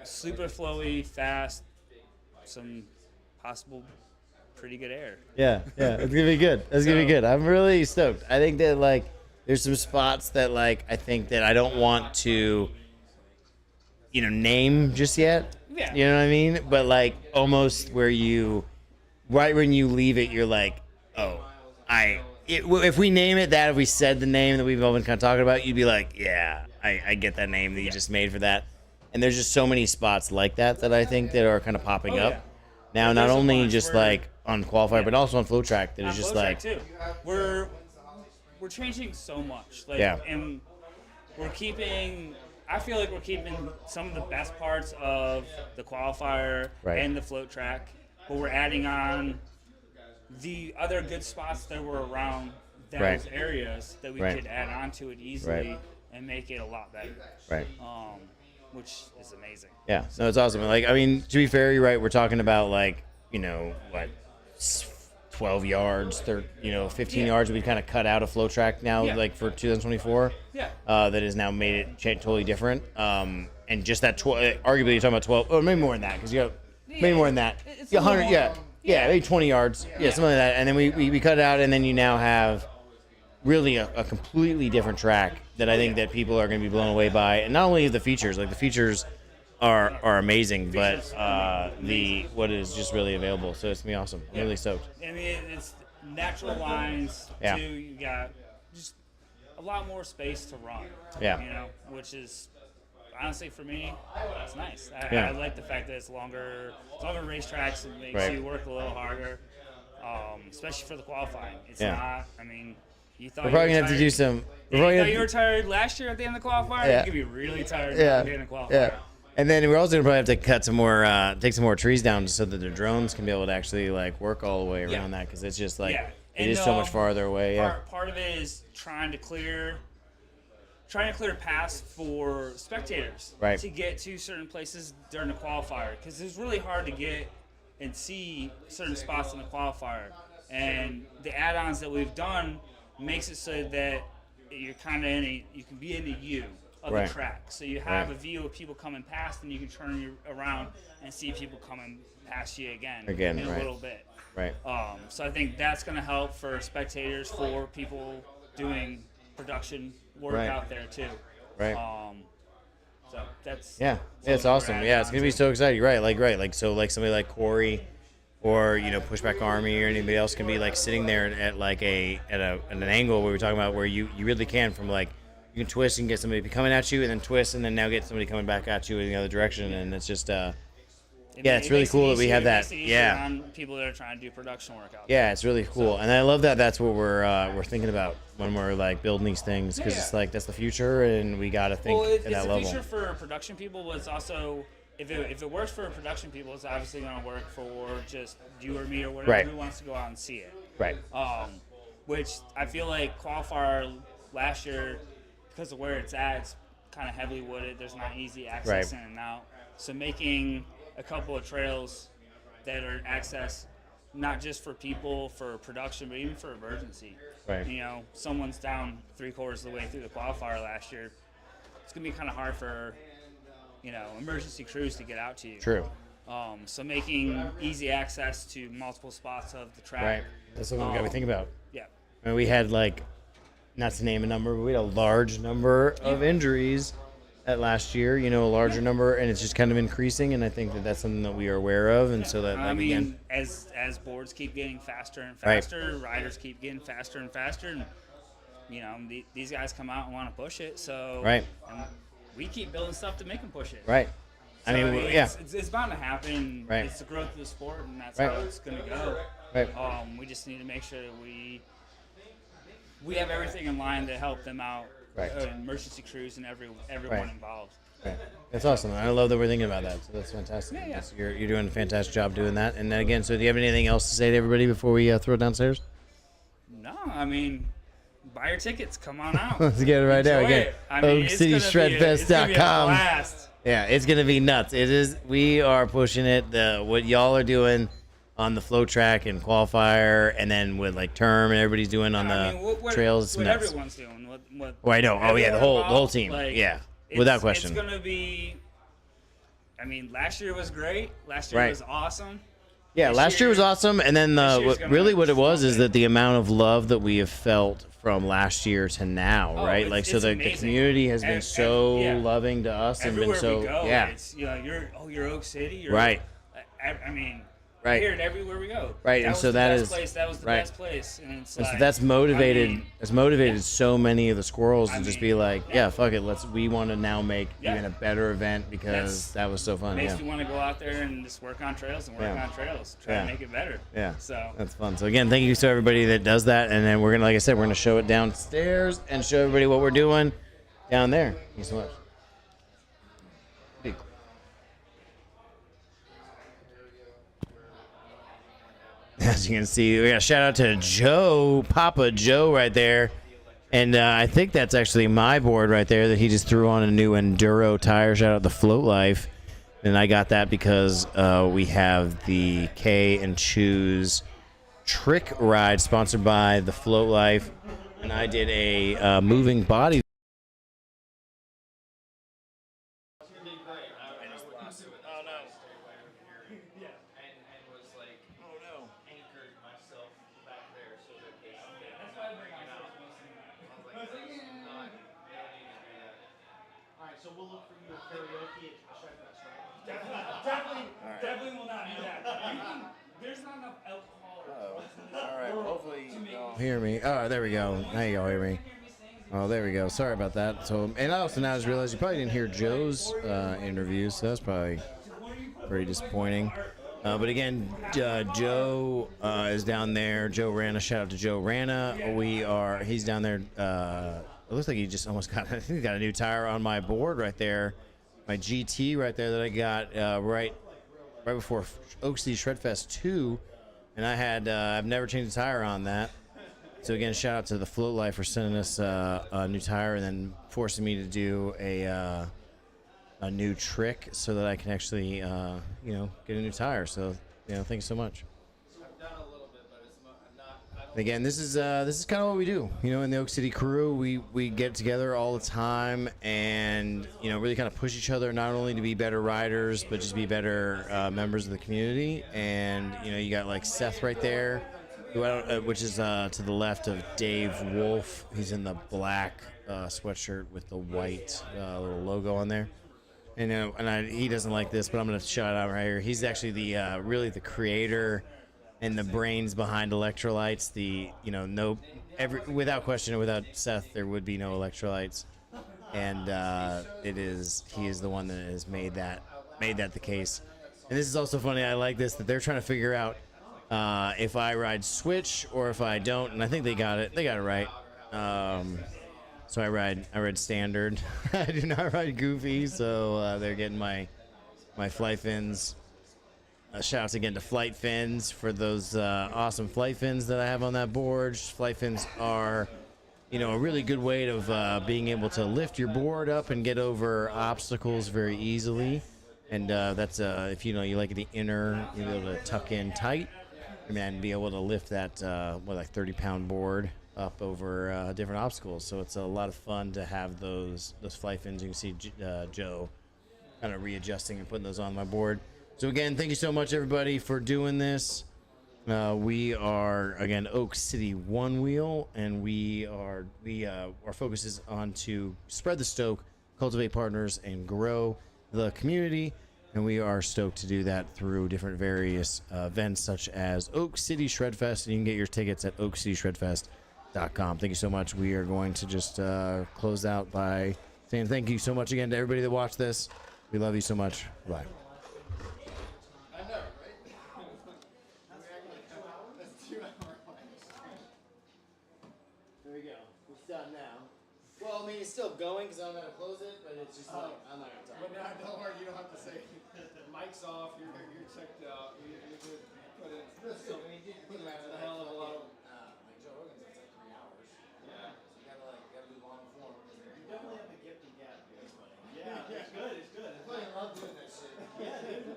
Super flowy, fast, some possible pretty good air. Yeah, it's gonna be good. It's gonna be good. I'm really stoked. I think that like there's some spots that like I think that I don't want to name just yet. Yeah. You know what I mean? But like almost where right when you leave it, you're like, oh, if we name it that, if we said the name that we've all been kind of talking about, you'd be like, yeah, I get that name that you just made for that. And there's just so many spots like that I think that are kind of popping up. Now, not only just like on qualifier, but also on flow track that is just like. Too. We're changing so much. And we're keeping. I feel like we're keeping some of the best parts of the qualifier and the float track, but we're adding on the other good spots that were around those areas that we could add on to it easily and make it a lot better. Right. Which is amazing. Yeah, no, it's awesome. Like, I mean, to be fair, you're right. We're talking about like, 12 yards, 15 yards that we kind of cut out of flow track now, like for 2024. Yeah. That has now made it totally different. And just that, arguably you're talking about 12, or maybe more than that, because you got maybe more than that. It's 100, maybe 20 yards. Yeah, something like that. And then we cut it out, and then you now have really a completely different track that I think that people are going to be blown away by. And not only the features, like the features are amazing, but what is just really available. So it's going to be awesome. I'm really stoked. I mean, it's natural lines. Yeah. Too. You got just a lot more space to run. Yeah. Which is honestly for me, it's nice. Yeah. I like the fact that it's longer racetracks. It makes you work a little harder, especially for the qualifying. It's not. I mean, you thought we're probably you were gonna have to tired. do some. You thought you were tired last year at the end of the qualifier. Yeah. You could be really tired at the end of the qualifier. Yeah. And then we're also gonna probably have to cut some more, take some more trees down so that the drones can be able to actually like work all the way around that, because it's just like it is so much farther away. Part of it is trying to clear trying to clear paths for spectators Right. to get to certain places during the qualifier, because it's really hard to get and see certain spots in the qualifier. And the add-ons that we've done makes it so that you're kind of you can be in the U of Right. the track. So you have Right. a view of people coming past, and you can turn around and see people coming past you again in a right. little bit. Right. So I think that's going to help for spectators, for people doing production work Right. out there too. Right. So that's Yeah, it's awesome. Yeah, it's gonna be so exciting. Right, like so, like somebody like Corey, or Pushback Army, or anybody else can be like sitting there at like at an angle where we're talking about where you really can from like you can twist and get somebody coming at you and then twist and then now get somebody coming back at you in the other direction, and it's just it's really cool that we have that. Yeah. On people that are trying to do production work out. Yeah, it's really cool, and I love that. That's what we're thinking about when we're like building these things, because it's like that's the future, and we got to think Well, at that it's the level. future for production people, but it's also if it works for production people, it's obviously going to work for just you or me or whatever Right. who wants to go out and see it. Right. Which I feel like qualifier last year, because of where it's at, it's kind of heavily wooded. There's not easy access Right. in and out. So making a couple of trails that are access not just for people for production, but even for emergency. Right. Someone's down 3/4 of the way through the qualifier last year. It's gonna be kind of hard for emergency crews to get out to you. True. So making easy access to multiple spots of the track. Right. That's what we got to think about. Yeah. And we had not to name a number, but we had a large number of injuries at last year. A larger number, and it's just kind of increasing. And I think that that's something that we are aware of, and so that again, as boards keep getting faster and faster, riders keep getting faster and faster, and these guys come out and want to push it. So Right. And we keep building stuff to make them push it. Right. So, yeah. It's bound to happen. Right. It's the growth of the sport, and that's Right. how it's going to go. Right. We just need to make sure that we have everything in line to help them out. Right. Emergency crews and everyone Right. involved. Right. That's awesome. I love that we're thinking about that. So that's fantastic. Yeah. You're doing a fantastic job doing that. And then again, so do you have anything else to say to everybody before we throw it downstairs? No, buy your tickets. Come on out. Let's get it right there Enjoy again. it. It's gonna be OakCityShredFest.com. a blast. Yeah, it's gonna be nuts. It is. We are pushing it. What y'all are doing on the flow track and qualifier, and then with term and everybody's doing on the trails. It's what nuts. everyone's doing. What Well, I know. Oh yeah, the whole involved, team. Yeah, without question. It's gonna be. Last year was great. Last year Right. was awesome. Yeah, last year was awesome, and then this year's gonna what it was is that the amount of love that we have felt from last year to now, right? It's the amazing. community has been so yeah. loving to us and Everywhere been so we go, yeah. It's you're Oak City. You're, Right. I Right. hear it everywhere we go. Right, and so that is that was the right. best place, and it's And so like, that's motivated. I mean, That's motivated so many of the squirrels to just be like, yeah, fuck it. We want to now make even a better event because that was so fun. Makes Yeah. me want to go out there and just work on trails and work Yeah. on trails, try Yeah. to make it better. Yeah. So that's fun. So again, thank you to everybody that does that, and then we're gonna, like I said, we're gonna show it downstairs and show everybody what we're doing down there. Thank you so much. As you can see, we got a shout out to Joe, Papa Joe, right there. And I think that's actually my board right there that he just threw on a new Enduro tire. Shout out to Float Life. And I got that because we have the K and Choose Trick Ride sponsored by the Float Life. And I did a moving body. So we'll look for you at karaoke at Shredfest, right? Definitely will not do that. There's not enough alcohol. All right, hopefully hear me. Oh, there we go. Now you all hear me. Oh, there we go. Sorry about that. So, and I also now just realized you probably didn't hear Joe's interview, so that's probably pretty disappointing. But again, Joe is down there. Joe Rana, shout out to Joe Rana. He's down there. It looks like he just almost got, I think he got a new tire on my board right there. My GT right there that I got right before Oak City Shredfest 2. And I've never changed a tire on that. So again, shout out to the Float Life for sending us a new tire and then forcing me to do a new trick so that I can actually, you know, get a new tire. So, you know, thank you so much. Again, this is kind of what we do. You know, in the Oak City crew, we get together all the time and, you know, really kind of push each other not only to be better riders, but just be better members of the community. And, you know, you got like Seth right there, which is to the left of Dave Wolf. He's in the black sweatshirt with the white little logo on there. And he doesn't like this, but I'm going to shout out right here. He's actually the really the creator and the brains behind electrolytes. Without question or without Seth, there would be no electrolytes. And he is the one that has made that the case. And this is also funny. I like this, that they're trying to figure out if I ride switch or if I don't. And I think they got it. They got it right. So I ride standard. I do not ride goofy. So they're getting my flight fins. Shouts again to Flight Fins for those awesome flight fins that I have on that board. Flight fins are, you know, a really good way of being able to lift your board up and get over obstacles very easily. And that's if you like the inner, you'll be able to tuck in tight and be able to lift that like 30-pound board up over different obstacles. So it's a lot of fun to have those flight fins. You can see Joe kind of readjusting and putting those on my board. So again, thank you so much, everybody, for doing this. We are, again, Oak City Onewheel, and our focus is on to spread the stoke, cultivate partners, and grow the community. And we are stoked to do that through different various events such as Oak City Shredfest. And you can get your tickets at oakcityshredfest.com. Thank you so much. We are going to just close out by saying thank you so much again to everybody that watched this. We love you so much. Bye. There we go. It's done now. Well, I mean, it's still going because I don't know how to close it, but it's just like, I'm not going to talk. But now, don't worry, you don't have to say the mic's off, you're checked out, you're good. But it's so, I mean, you put a hell of a lot of. Like Joe Rogan's, that's like 3 hours. Yeah. So you gotta move on form. You definitely have the gift and gab. Yeah, it's good, it's good. I love doing that shit. Yeah, dude.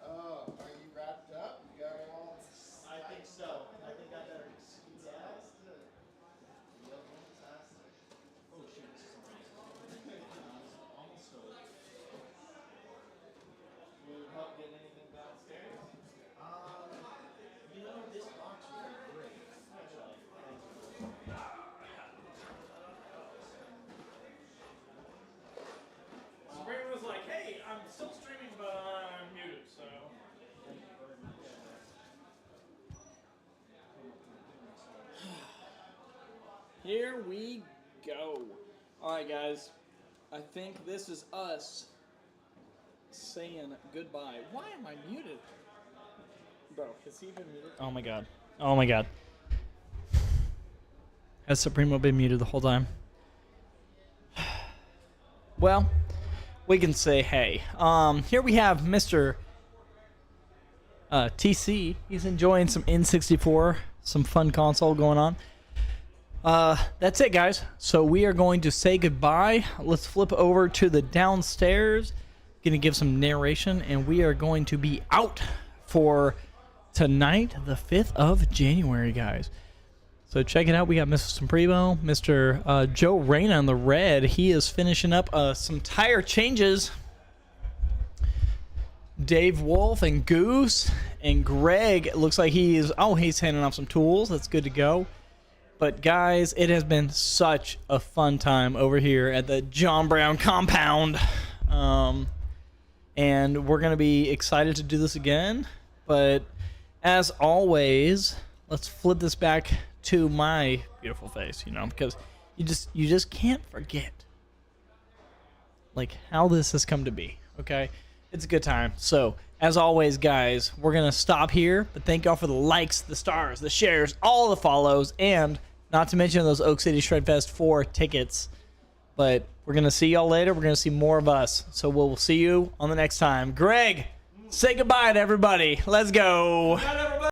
Oh, are you wrapped up? You got it all? I think so. I think I better scoot out. Oh shit, this is amazing. Almost over. Will it help get anything downstairs? You know, this box would be great. Sabrina was like, hey, I'm still streaming, but I'm muted, so. Here we go. Alright, guys. I think this is us saying goodbye. Why am I muted? Bro, has he been muted? Oh my god. Oh my god. Has Supremo been muted the whole time? Well, we can say hey. Here we have Mr. TC. He's enjoying some N64, some fun console going on. That's it, guys. So we are going to say goodbye. Let's flip over to the downstairs. Gonna give some narration, and we are going to be out for tonight, the 5th of January, guys. So check it out. We got Mr. Supremo, Mr. Joe Reyna on the red. He is finishing up some tire changes. Dave Wolf and Goose and Greg. It looks like he's handing off some tools. That's good to go. But guys, it has been such a fun time over here at the John Brown compound. And we're going to be excited to do this again. But as always, let's flip this back to my beautiful face, because you just can't forget like how this has come to be, okay? It's a good time. So, as always, guys, we're going to stop here. But thank y'all for the likes, the stars, the shares, all the follows, and not to mention those Oak City Shredfest 4 tickets. But we're going to see y'all later. We're going to see more of us. So we'll see you on the next time. Greg, say goodbye to everybody. Let's go.